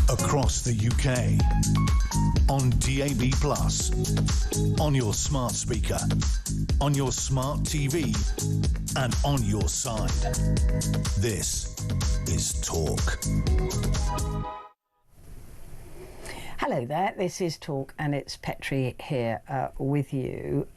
across the UK, on DAB+, on your smart speaker, on your smart TV, and on your side. This is Talk. Hello there, this is Talk and it's Petrie here with you.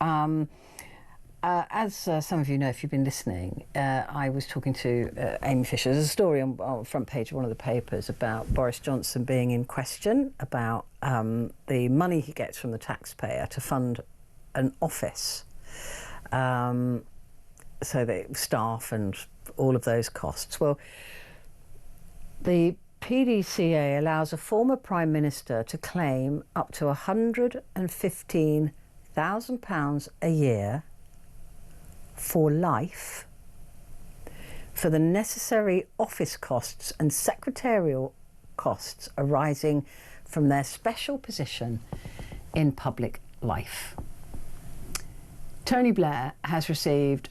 As some of you know, if you've been listening, I was talking to Amy Fisher. There's a story on front page of one of the papers about Boris Johnson being in question about the money he gets from the taxpayer to fund an office, so that staff and all of those costs. Well, the PDCA allows a former Prime Minister to claim up to £115,000 a year for life for the necessary office costs and secretarial costs arising from their special position in public life. Tony Blair has received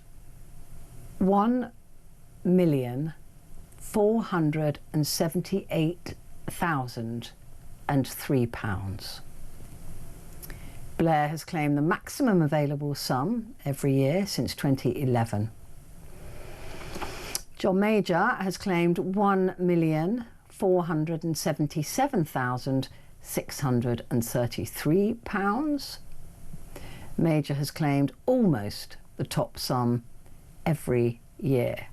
£1,478,003. Blair has claimed the maximum available sum every year since 2011. John Major has claimed £1,477,633. Major has claimed almost the top sum every year.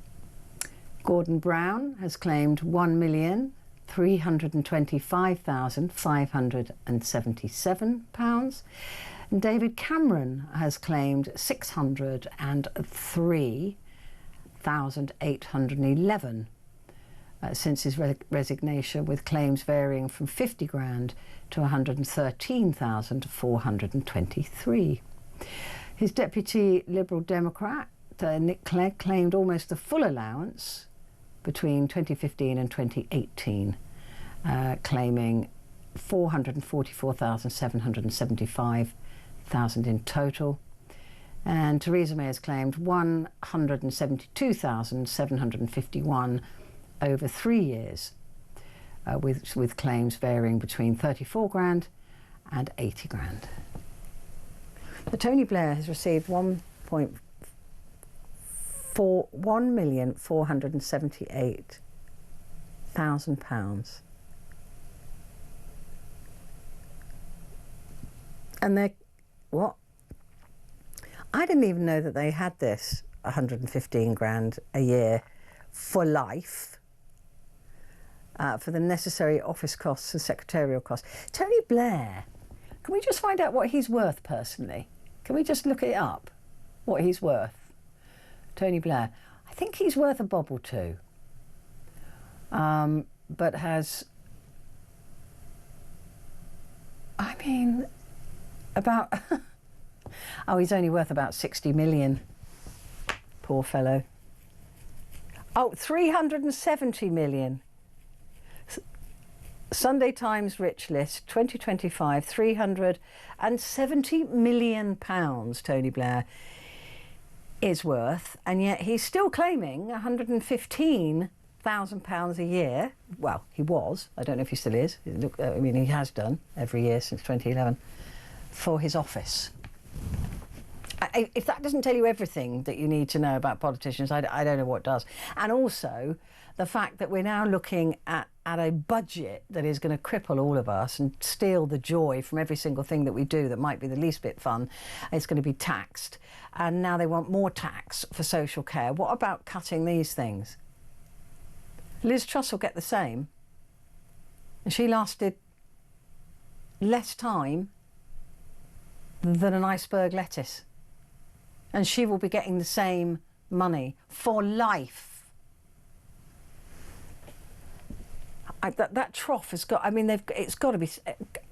Gordon Brown has claimed £1,325,577, and David Cameron has claimed £603,811 since his resignation, with claims varying from 50 grand to 113,423. His deputy Liberal Democrat Nick Clegg claimed almost the full allowance between 2015 and 2018, claiming £444,775 in total. And Theresa May has claimed £172,751 over 3 years, with claims varying between 34 grand and 80 grand. But Tony Blair has received £1,478,000. And they're, what? I didn't even know that they had this 115 grand a year for life, for the necessary office costs and secretarial costs. Tony Blair, can we just find out what he's worth personally? Can we just look it up, what he's worth? Tony Blair, I think he's worth a bob or two, but has, I mean, about, oh, he's only worth about 60 million, poor fellow. Oh, 370 million. Sunday Times Rich List 2025, £370 million Tony Blair is worth, and yet he's still claiming £115,000 a year. Well, he was. I don't know if he still is. Look, I mean, he has done every year since 2011 for his office. If that doesn't tell you everything that you need to know about politicians, I don't know what does. And also the fact that we're now looking at a budget that is going to cripple all of us and steal the joy from every single thing that we do that might be the least bit fun. It's going to be taxed. And now they want more tax for social care. What about cutting these things? Liz Truss will get the same. And she lasted less time than an iceberg lettuce. And she will be getting the same money for life. That trough has got, I mean, it's got to be,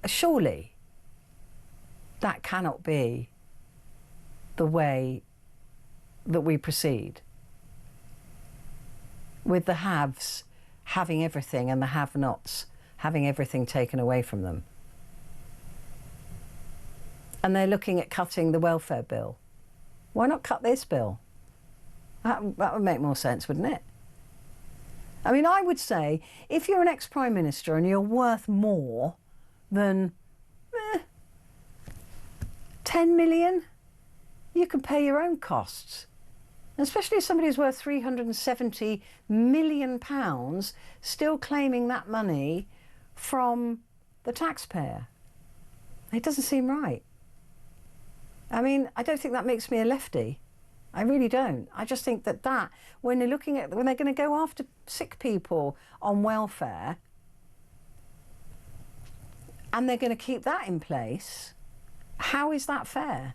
surely that cannot be the way that we proceed, with the haves having everything and the have-nots having everything taken away from them. And they're looking at cutting the welfare bill. Why not cut this bill? That would make more sense, wouldn't it? I mean, I would say if you're an ex-Prime Minister and you're worth more than 10 million, you can pay your own costs. Especially if somebody who's worth £370 million still claiming that money from the taxpayer. It doesn't seem right. I mean, I don't think that makes me a lefty. I really don't. I just think that when they're going to go after sick people on welfare and they're going to keep that in place, how is that fair?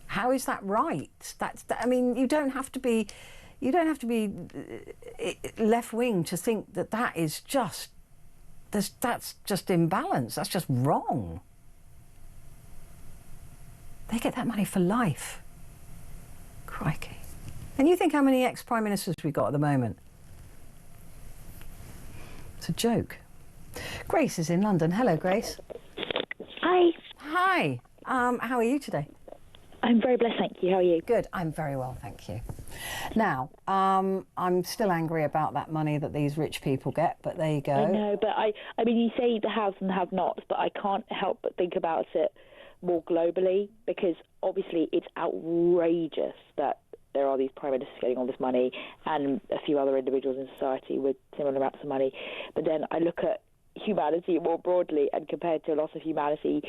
How is that right? I mean, you don't have to be left wing to think that is just that's just imbalance. That's just wrong. They get that money for life. Crikey. And you think how many ex-Prime Ministers we've got at the moment? It's a joke. Grace is in London. Hello, Grace. Hi. Hi. How are you today? I'm very blessed, thank you. How are you? Good. I'm very well, thank you. Now, I'm still angry about that money that these rich people get, but there you go. I know, but I mean, you say the haves and the have-nots, but I can't help but think about it more globally, because obviously it's outrageous that there are these prime ministers getting all this money and a few other individuals in society with similar amounts of money. But then I look at humanity more broadly, and compared to a lot of humanity,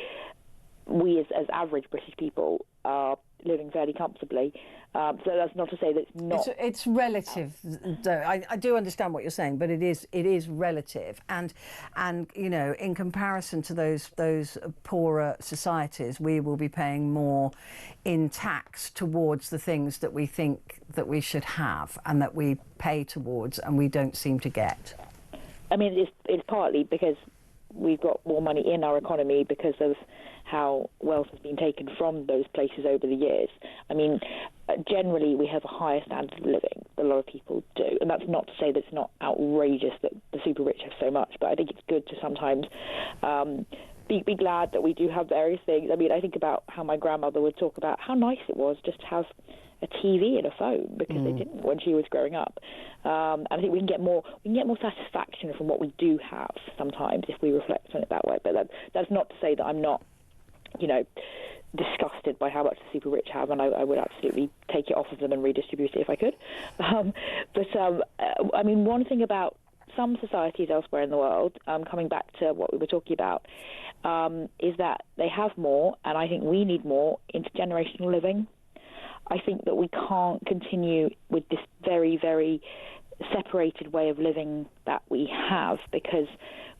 we as average British people are living fairly comfortably. So that's not to say that it's not. It's relative, though. I do understand what you're saying, but it is relative, and you know, in comparison to those poorer societies, we will be paying more in tax towards the things that we think that we should have and that we pay towards, and we don't seem to get. I mean, it's partly because we've got more money in our economy because of how wealth has been taken from those places over the years. I mean, generally we have a higher standard of living than a lot of people do, and that's not to say that it's not outrageous that the super rich have so much, but I think it's good to sometimes be glad that we do have various things. I mean, I think about how my grandmother would talk about how nice it was just to have a TV and a phone, because they didn't when she was growing up. And I think we can get more satisfaction from what we do have sometimes if we reflect on it that way. But that's not to say that I'm not, you know, disgusted by how much the super rich have, and I would absolutely take it off of them and redistribute it if I could. I mean, one thing about some societies elsewhere in the world, coming back to what we were talking about, is that they have more, and I think we need more intergenerational living. I think that we can't continue with this very, very separated way of living that we have, because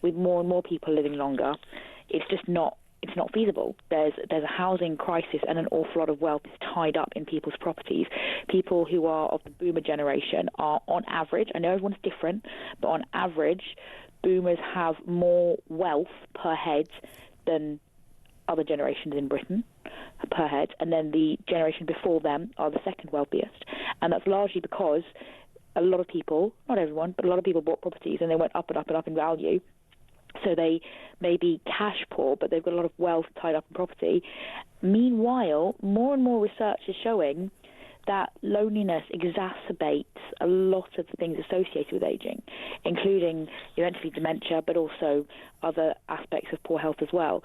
with more and more people living longer, it's just not feasible. There's a housing crisis, and an awful lot of wealth is tied up in people's properties. People who are of the boomer generation are, on average, I know everyone's different, but on average, boomers have more wealth per head than other generations in Britain per head, and then the generation before them are the second wealthiest. And that's largely because a lot of people, not everyone, but a lot of people bought properties and they went up and up and up in value. So they may be cash poor, but they've got a lot of wealth tied up in property. Meanwhile, more and more research is showing that loneliness exacerbates a lot of the things associated with aging, including eventually dementia, but also other aspects of poor health as well.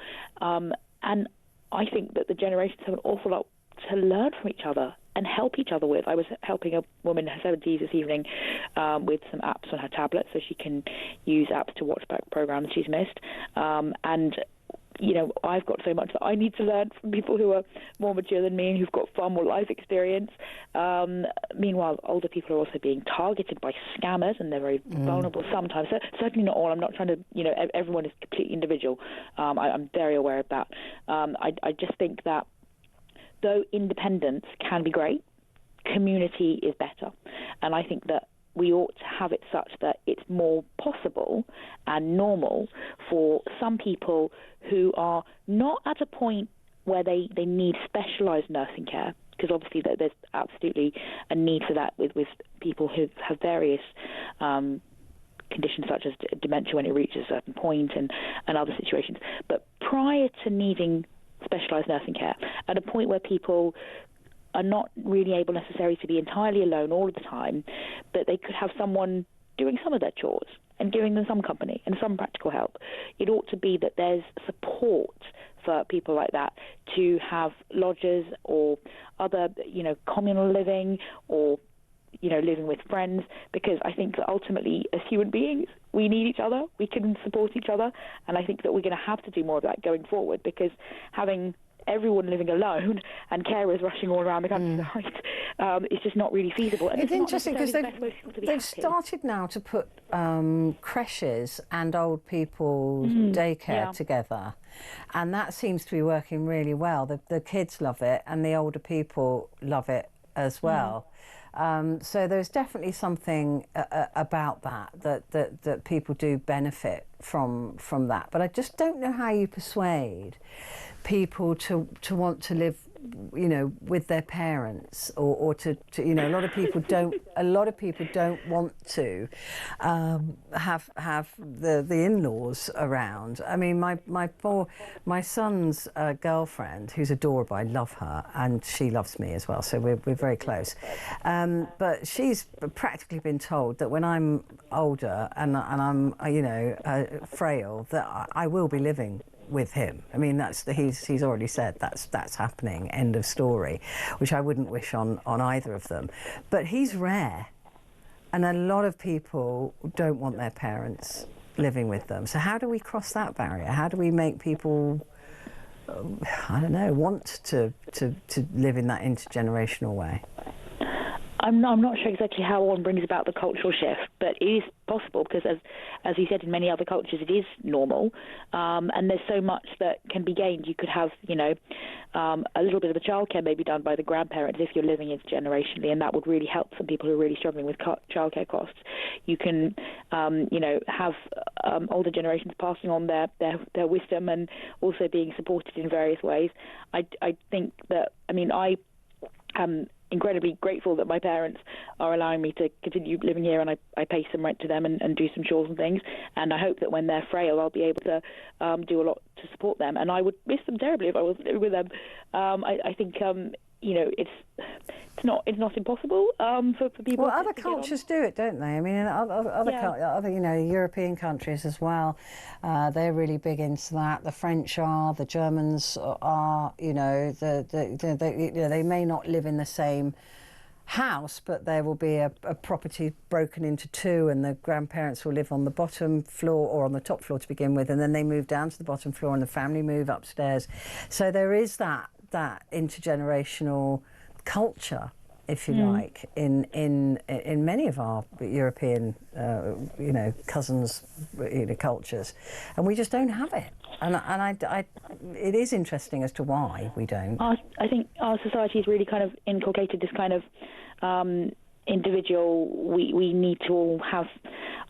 And I think that the generations have an awful lot to learn from each other and help each other with. I was helping a woman in her 70s this evening with some apps on her tablet, so she can use apps to watch back programs she's missed. And, you know, I've got so much that I need to learn from people who are more mature than me and who've got far more life experience. Meanwhile, older people are also being targeted by scammers, and they're very vulnerable sometimes. So, certainly not all. I'm not trying to, you know, everyone is completely individual. I'm very aware of that. I just think that though independence can be great, community is better. And I think that we ought to have it such that it's more possible and normal for some people who are not at a point where they need specialised nursing care, because obviously there's absolutely a need for that with people who have various conditions such as dementia when it reaches a certain point and other situations. But prior to needing specialised nursing care, at a point where people are not really able necessarily to be entirely alone all of the time, but they could have someone doing some of their chores and giving them some company and some practical help. It ought to be that there's support for people like that to have lodgers or other, communal living or, living with friends, because I think that ultimately as human beings, we need each other, we can support each other, and I think that we're going to have to do more of that going forward, because having everyone living alone and carers rushing all around the countryside is just not really feasible. And it's interesting because they've started now to put creches and old people's daycare together, and that seems to be working really well. The kids love it and the older people love it as well. So there's definitely something about that people do benefit from that. But I just don't know how you persuade people to want to live, with their parents, or to a lot of people don't want to have the in-laws around. I mean, my son's girlfriend, who's adorable, I love her, and she loves me as well, so we're very close. But she's practically been told that when I'm older and I'm frail, that I will be living with him. I mean, he's already said that's happening, end of story, which I wouldn't wish on either of them. But he's rare, and a lot of people don't want their parents living with them. So how do we cross that barrier? How do we make people, want to live in that intergenerational way? I'm not sure exactly how one brings about the cultural shift, but it is possible, because as you said, in many other cultures it is normal, and there's so much that can be gained. You could have, a little bit of the childcare maybe done by the grandparents if you're living intergenerationally, and that would really help some people who are really struggling with childcare costs. You can, have older generations passing on their wisdom and also being supported in various ways. I think that, I am incredibly grateful that my parents are allowing me to continue living here, and I pay some rent to them and do some chores and things, and I hope that when they're frail I'll be able to do a lot to support them, and I would miss them terribly if I wasn't living with them. I think it's not impossible for people. Well, other cultures do it, don't they? I mean, other European countries as well. They're really big into that. The French are, the Germans are. They may not live in the same house, but there will be a property broken into two, and the grandparents will live on the bottom floor or on the top floor to begin with, and then they move down to the bottom floor and the family move upstairs. So there is that intergenerational culture, if you like, in many of our European cousins cultures, and we just don't have it, and it is interesting as to why we don't. I think our society has really kind of inculcated this kind of individual, we need to all have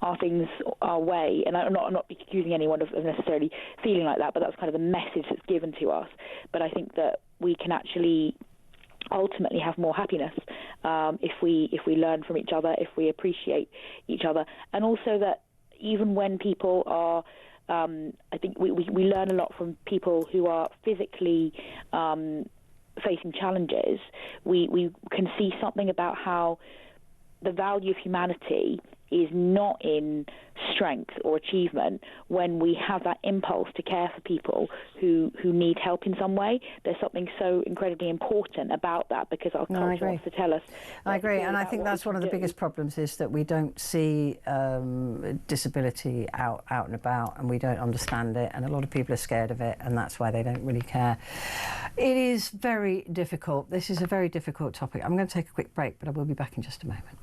our things our way, and I'm not accusing anyone of necessarily feeling like that, but that's kind of the message that's given to us. But I think that we can actually ultimately have more happiness if we learn from each other, if we appreciate each other, and also that even when people are I think we learn a lot from people who are physically facing challenges. We can see something about how the value of humanity is not in strength or achievement. When we have that impulse to care for people who need help in some way, there's something so incredibly important about that, because our culture wants to tell us. I agree, and I think that's one of the biggest problems, is that we don't see disability out and about, and we don't understand it, and a lot of people are scared of it, and that's why they don't really care. It is very difficult. This is a very difficult topic. I'm going to take a quick break, but I will be back in just a moment.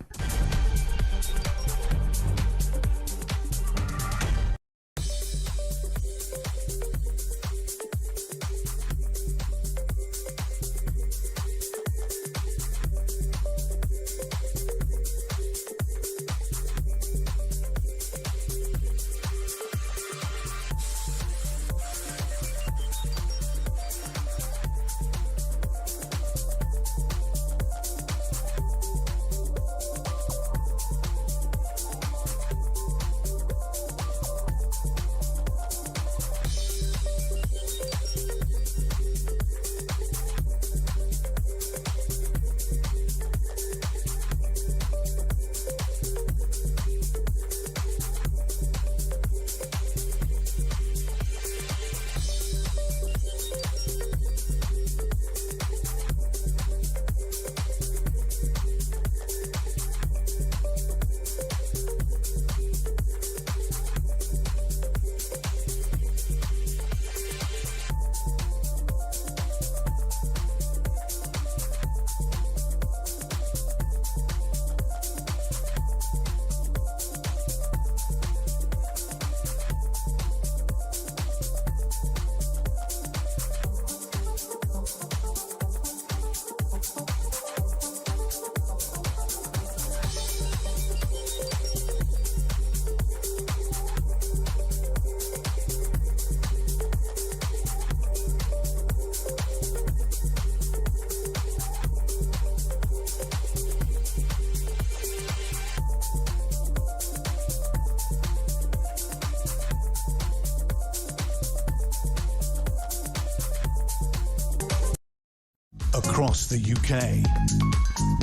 across the UK.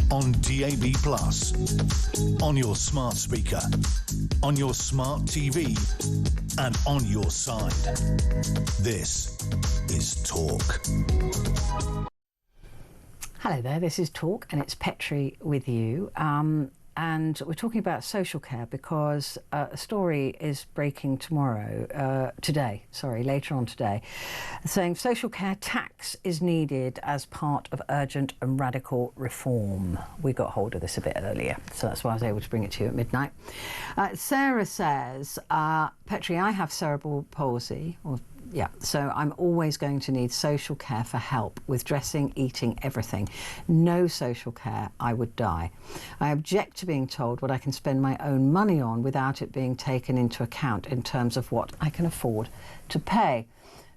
On DAB+, on your smart speaker, on your smart TV, and on your side. This is Talk. Hello there, this is Talk, and it's Petrie with you. And we're talking about social care because a story is breaking later on today, saying social care tax is needed as part of urgent and radical reform. We got hold of this a bit earlier, so that's why I was able to bring it to you at midnight. Sarah says, Petrie, I have cerebral palsy, so I'm always going to need social care for help with dressing, eating, everything. No social care, I would die. I object to being told what I can spend my own money on without it being taken into account in terms of what I can afford to pay.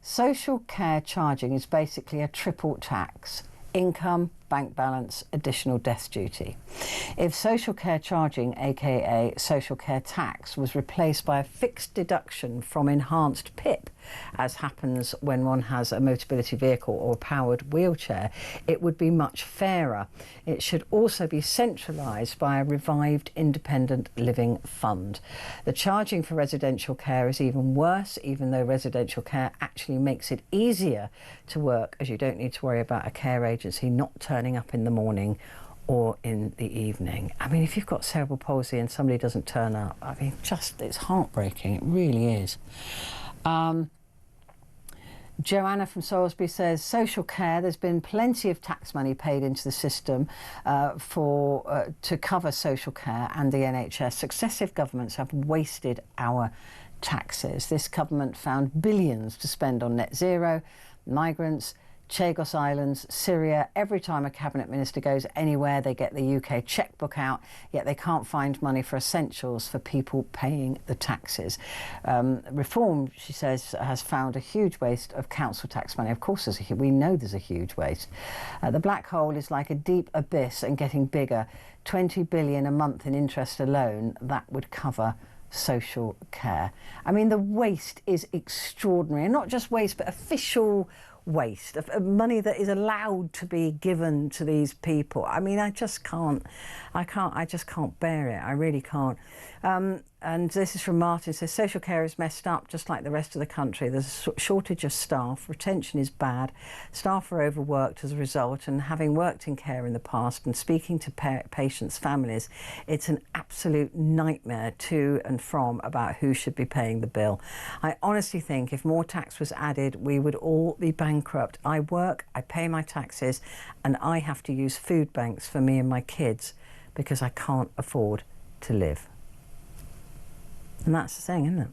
Social care charging is basically a triple tax: income, bank balance, additional death duty. If social care charging, aka social care tax, was replaced by a fixed deduction from enhanced PIP, as happens when one has a mobility vehicle or a powered wheelchair, it would be much fairer. It should also be centralised by a revived independent living fund. The charging for residential care is even worse, even though residential care actually makes it easier to work, as you don't need to worry about a care agency not turning up in the morning or in the evening. I mean, if you've got cerebral palsy and somebody doesn't turn up, I mean, it's heartbreaking. It really is. Joanna from Salisbury says, social care, there's been plenty of tax money paid into the system to cover social care and the NHS. Successive governments have wasted our taxes. This government found billions to spend on net zero, migrants, Chagos Islands, Syria. Every time a cabinet minister goes anywhere, they get the UK chequebook out, yet they can't find money for essentials for people paying the taxes. Reform, she says, has found a huge waste of council tax money. Of course, we know there's a huge waste. The black hole is like a deep abyss and getting bigger. 20 billion a month in interest alone, that would cover social care. I mean, the waste is extraordinary, and not just waste, but official waste of money that is allowed to be given to these people. I mean, I just can't bear it. I really can't. And this is from Martin. Says social care is messed up just like the rest of the country. There's a shortage of staff, retention is bad, staff are overworked as a result, and having worked in care in the past and speaking to patients' families, it's an absolute nightmare to and from about who should be paying the bill. I honestly think if more tax was added, we would all be bankrupt. I work, I pay my taxes, and I have to use food banks for me and my kids because I can't afford to live. And that's the thing, isn't it?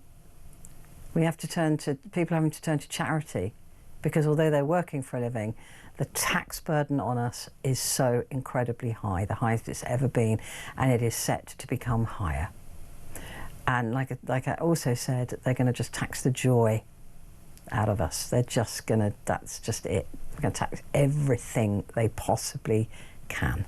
People having to turn to charity because although they're working for a living, the tax burden on us is so incredibly high, the highest it's ever been, and it is set to become higher. And like I also said, they're going to just tax the joy out of us. That's just it. They're going to tax everything they possibly can.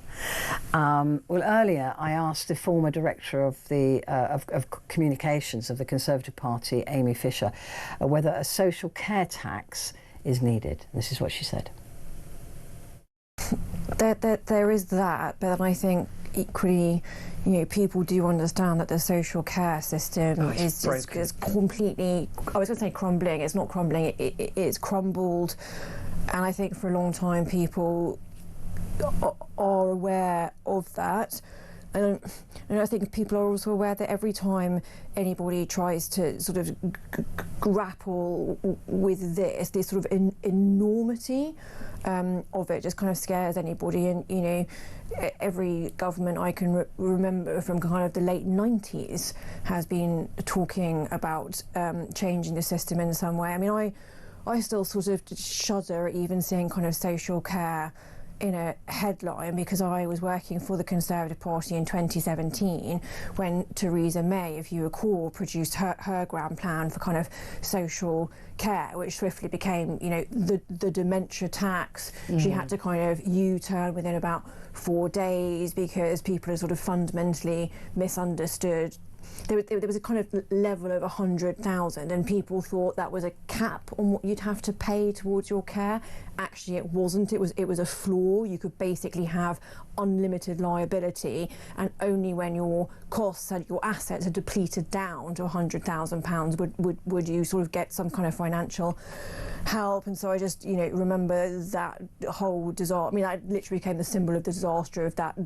Well, earlier I asked the former director of the of communications of the Conservative Party, Amy Fisher, whether a social care tax is needed. This is what she said. There is that, but I think equally, people do understand that the social care system is completely, I was going to say crumbling, it's not crumbling, it's crumbled, and I think for a long time people are aware of that. And I think people are also aware that every time anybody tries to sort of grapple with this sort of enormity of it just kind of scares anybody. And, every government I can remember from kind of the late 90s has been talking about changing the system in some way. I mean, I still sort of shudder even seeing kind of social care in a headline, because I was working for the Conservative Party in 2017 when Theresa May, if you recall, produced her grand plan for kind of social care, which swiftly became, the dementia tax. She had to kind of U-turn within about 4 days because people had sort of fundamentally misunderstood there was a kind of level of 100,000, and people thought that was a cap on what you'd have to pay towards your care. Actually, it wasn't. It was a floor. You could basically have unlimited liability, and only when your costs and your assets are depleted down to £100,000 would you sort of get some kind of financial help. And so I just, remember that whole disaster. I mean, that literally became the symbol of the disaster of that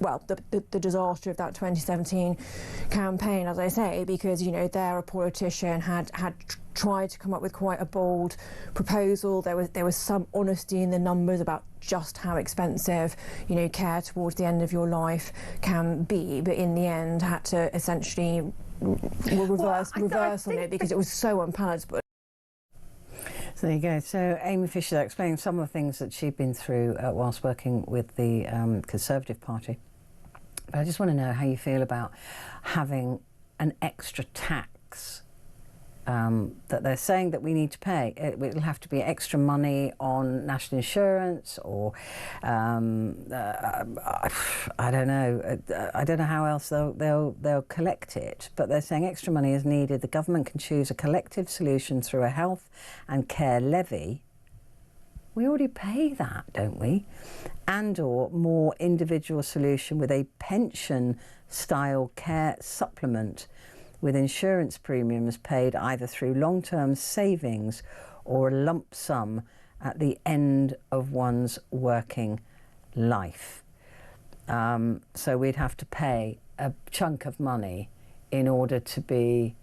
well, the disaster of that 2017 campaign, as I say, because, there a politician had tried to come up with quite a bold proposal. There was some honesty in the numbers about just how expensive, care towards the end of your life can be, but in the end had to essentially reverse on it because it was so unpalatable. So there you go. So Amy Fisher explained some of the things that she'd been through whilst working with the Conservative Party. But I just want to know how you feel about having an extra tax that they're saying that we need to pay. It'll have to be extra money on national insurance, or I don't know. I don't know how else they'll collect it. But they're saying extra money is needed. The government can choose a collective solution through a health and care levy. We already pay that, don't we? And/or more individual solution with a pension-style care supplement, with insurance premiums paid either through long-term savings or a lump sum at the end of one's working life. So we'd have to pay a chunk of money in order to be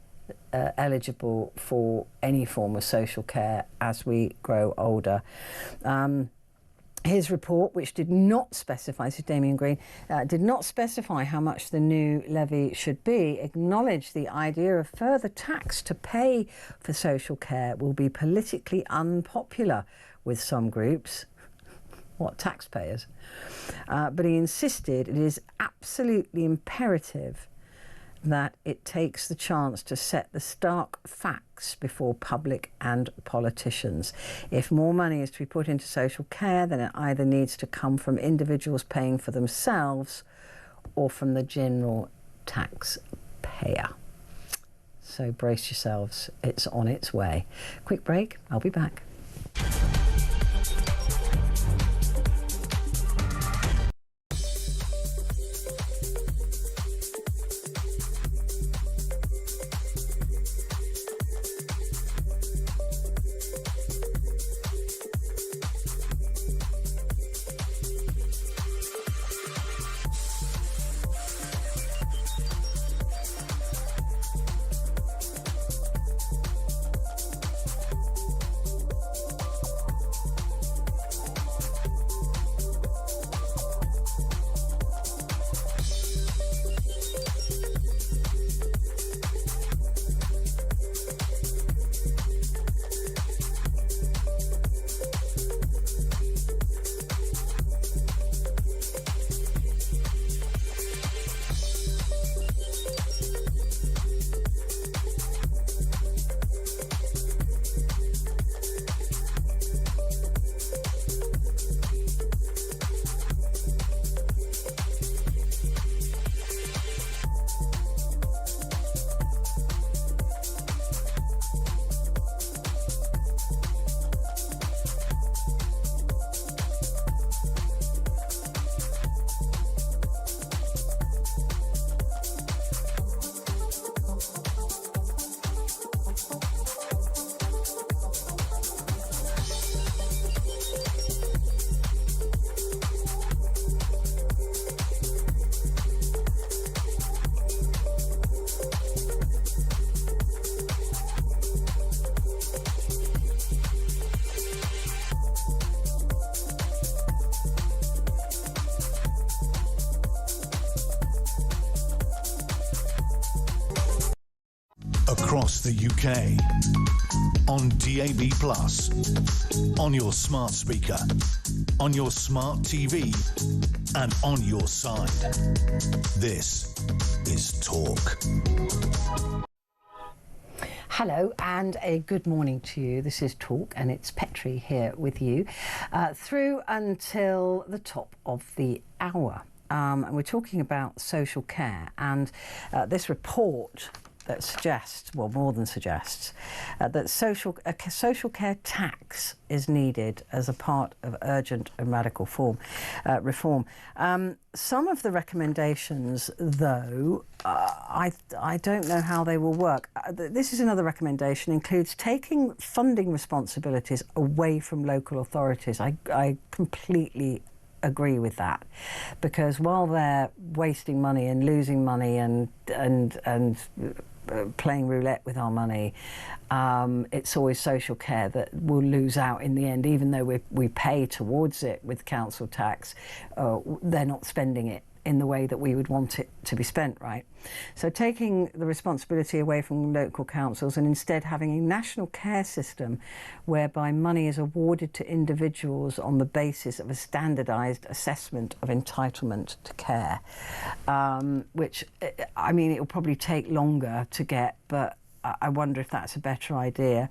eligible for any form of social care as we grow older. His report, which did not specify, this is Damien Green, did not specify how much the new levy should be, acknowledged the idea of further tax to pay for social care will be politically unpopular with some groups. What, taxpayers? But he insisted it is absolutely imperative that it takes the chance to set the stark facts before public and politicians. If more money is to be put into social care, then it either needs to come from individuals paying for themselves or from the general taxpayer. So brace yourselves, it's on its way. Quick break, I'll be back. Across the UK, on DAB+, on your smart speaker, on your smart TV, and on your side. This is Talk. Hello and a good morning to you. This is Talk and it's Petrie here with you through until the top of the hour. and we're talking about social care. And this report that suggests, well, more than suggests, that social care tax is needed as a part of urgent and radical reform. Some of the recommendations, though, I don't know how they will work. This is another recommendation, includes taking funding responsibilities away from local authorities. I completely agree with that, because while they're wasting money and losing money and playing roulette with our money, it's always social care that will lose out in the end. Even though we pay towards it with council tax, they're not spending it in the way that we would want it to be spent, right? So taking the responsibility away from local councils and instead having a national care system whereby money is awarded to individuals on the basis of a standardised assessment of entitlement to care, which, I mean, it will probably take longer to get, but I wonder if that's a better idea.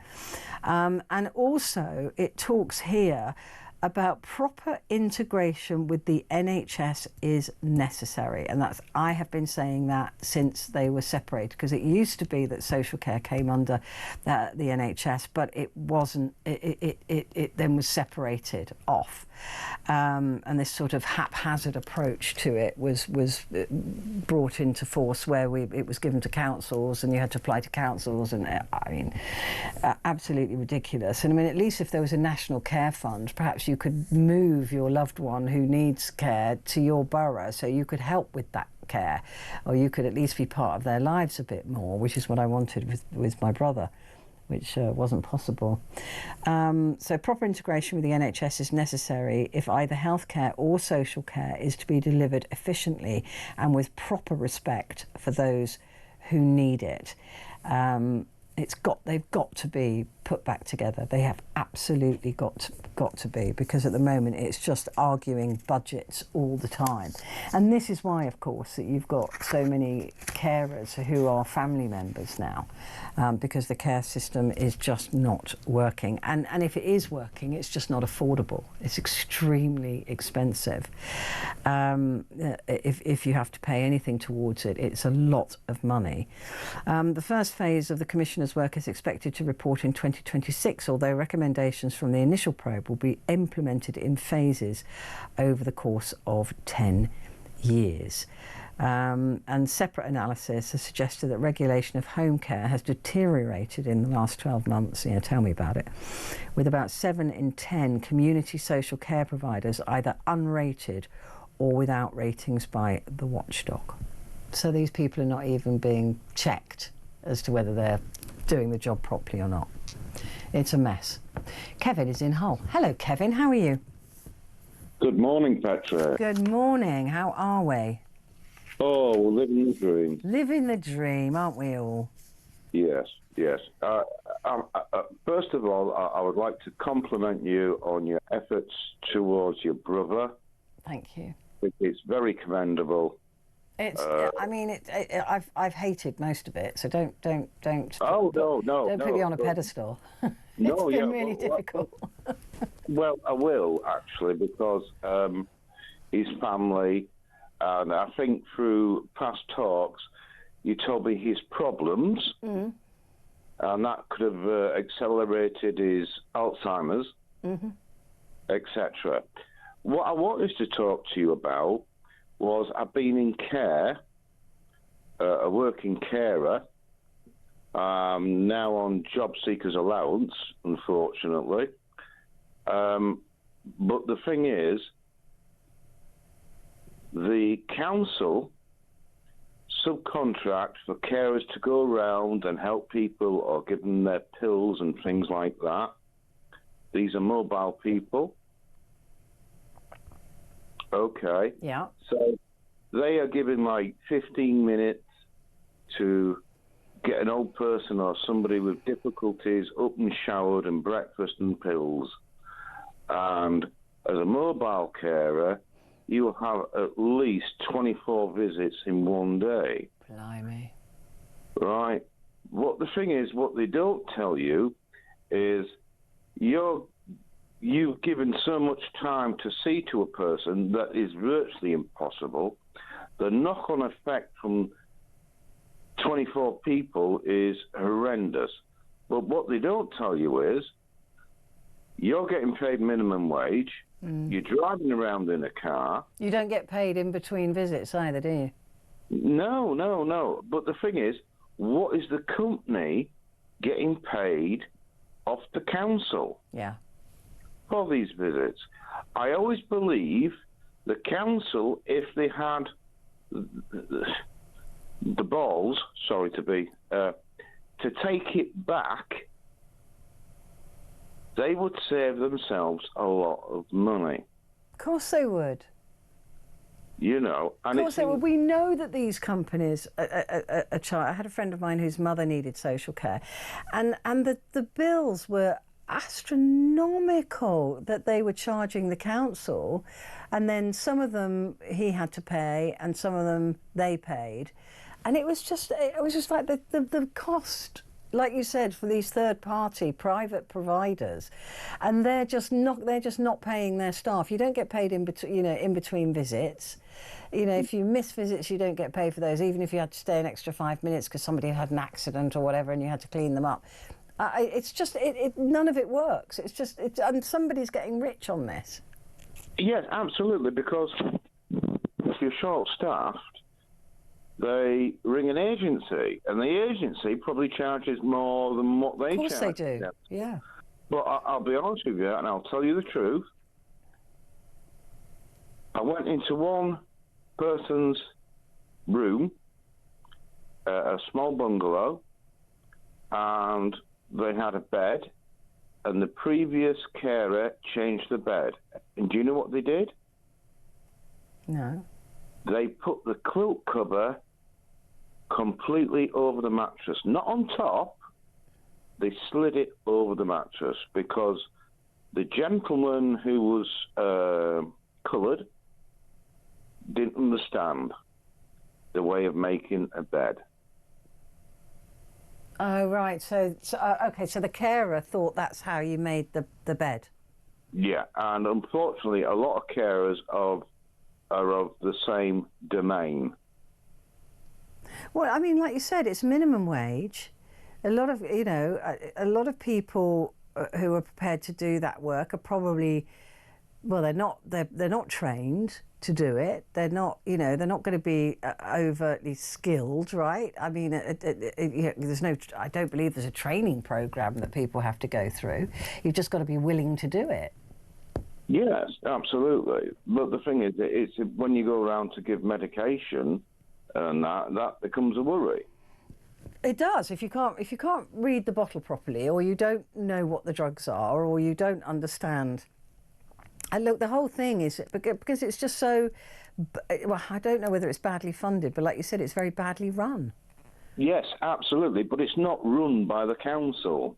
And also it talks here about proper integration with the NHS is necessary, and I have been saying that since they were separated, because it used to be that social care came under the NHS, but it wasn't. It then was separated off, and this sort of haphazard approach to it was brought into force, where it was given to councils, and you had to apply to councils, and I mean, absolutely ridiculous. And I mean, at least if there was a national care fund, perhaps you could move your loved one who needs care to your borough, so you could help with that care, or you could at least be part of their lives a bit more, which is what I wanted with my brother, which wasn't possible. So proper integration with the NHS is necessary if either healthcare or social care is to be delivered efficiently and with proper respect for those who need it. They've got to be put back together. They have absolutely got to be, because at the moment it's just arguing budgets all the time. And this is why, of course, that you've got so many carers who are family members now, because the care system is just not working. And if it is working, it's just not affordable. It's extremely expensive. If you have to pay anything towards it, it's a lot of money. The first phase of the Commissioner's work is expected to report in 2026, although recommendations from the initial probe will be implemented in phases over the course of 10 years. And separate analysis has suggested that regulation of home care has deteriorated in the last 12 months. Tell me about it. With about 7 in 10 community social care providers either unrated or without ratings by the watchdog. So these people are not even being checked as to whether they're doing the job properly or not. It's a mess. Kevin is in Hull. Hello, Kevin. How are you? Good morning, Petra. Good morning. How are we? Oh, we're living the dream. Living the dream, aren't we all? Yes, yes. First of all, I would like to compliment you on your efforts towards your brother. Thank you. It's very commendable. It's. I mean, I've hated most of it, so don't. Oh no! Don't put me on a pedestal. It's been really difficult. Well, I will actually, because his family, and I think through past talks, you told me his problems, and that could have accelerated his Alzheimer's, etc. What I wanted to talk to you about was I've been in care, a working carer, now on job seekers allowance, unfortunately. But the thing is, the council subcontract for carers to go around and help people or give them their pills and things like that. These are mobile people. Okay. Yeah. So they are given like 15 minutes to get an old person or somebody with difficulties up and showered and breakfast and pills. And as a mobile carer, you will have at least 24 visits in one day. Blimey. Right. What the thing is, what they don't tell you is you're you've given so much time to see to a person that is virtually impossible. The knock-on effect from 24 people is horrendous. But what they don't tell you is you're getting paid minimum wage, you're driving around in a car. You don't get paid in between visits either, do you? No. But the thing is, what is the company getting paid off the council? Yeah. For these visits? I always believe the council, if they had the balls, sorry to be, to take it back, they would save themselves a lot of money. Of course they would. You know, and of course they would. We know that these companies are I had a friend of mine whose mother needed social care, and the bills were astronomical that they were charging the council, and then some of them he had to pay and some of them they paid, and it was just like the cost, like you said, for these third-party private providers, and they're just not paying their staff. You don't get paid in between visits. You know, if you miss visits, you don't get paid for those, even if you had to stay an extra 5 minutes because somebody had an accident or whatever, and you had to clean them up. It's just none of it works. And somebody's getting rich on this. Yes, absolutely. Because if you're short-staffed, they ring an agency, and the agency probably charges more than what they charge. Of course they do, yeah. But I'll be honest with you, and I'll tell you the truth. I went into one person's room, a small bungalow, and they had a bed, and the previous carer changed the bed. And do you know what they did? No. They put the quilt cover completely over the mattress. Not on top, they slid it over the mattress because the gentleman who was coloured didn't understand the way of making a bed. Oh, right. So the carer thought that's how you made the bed. Yeah, and unfortunately, a lot of carers are of the same domain. Well, I mean, like you said, it's minimum wage. A lot of people who are prepared to do that work are probably, well, they're not trained to do it. They're not going to be overtly skilled, right? I mean, I don't believe there's a training program that people have to go through. You've just got to be willing to do it. Yes, absolutely. But the thing is, it's when you go around to give medication, and that becomes a worry. It does. If you can't read the bottle properly, or you don't know what the drugs are, or you don't understand. And look, the whole thing is because it's just so. Well, I don't know whether it's badly funded, but like you said, it's very badly run. Yes, absolutely. But it's not run by the council.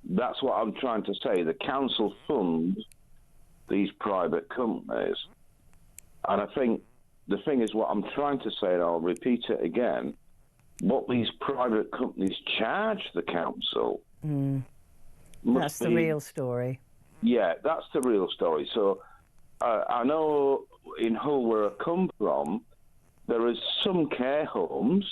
That's what I'm trying to say. The council funds these private companies. And I think the thing is, what I'm trying to say, and I'll repeat it again, what these private companies charge the council. That's the real story. Yeah, that's the real story. So I know in Hull, where I come from, there is some care homes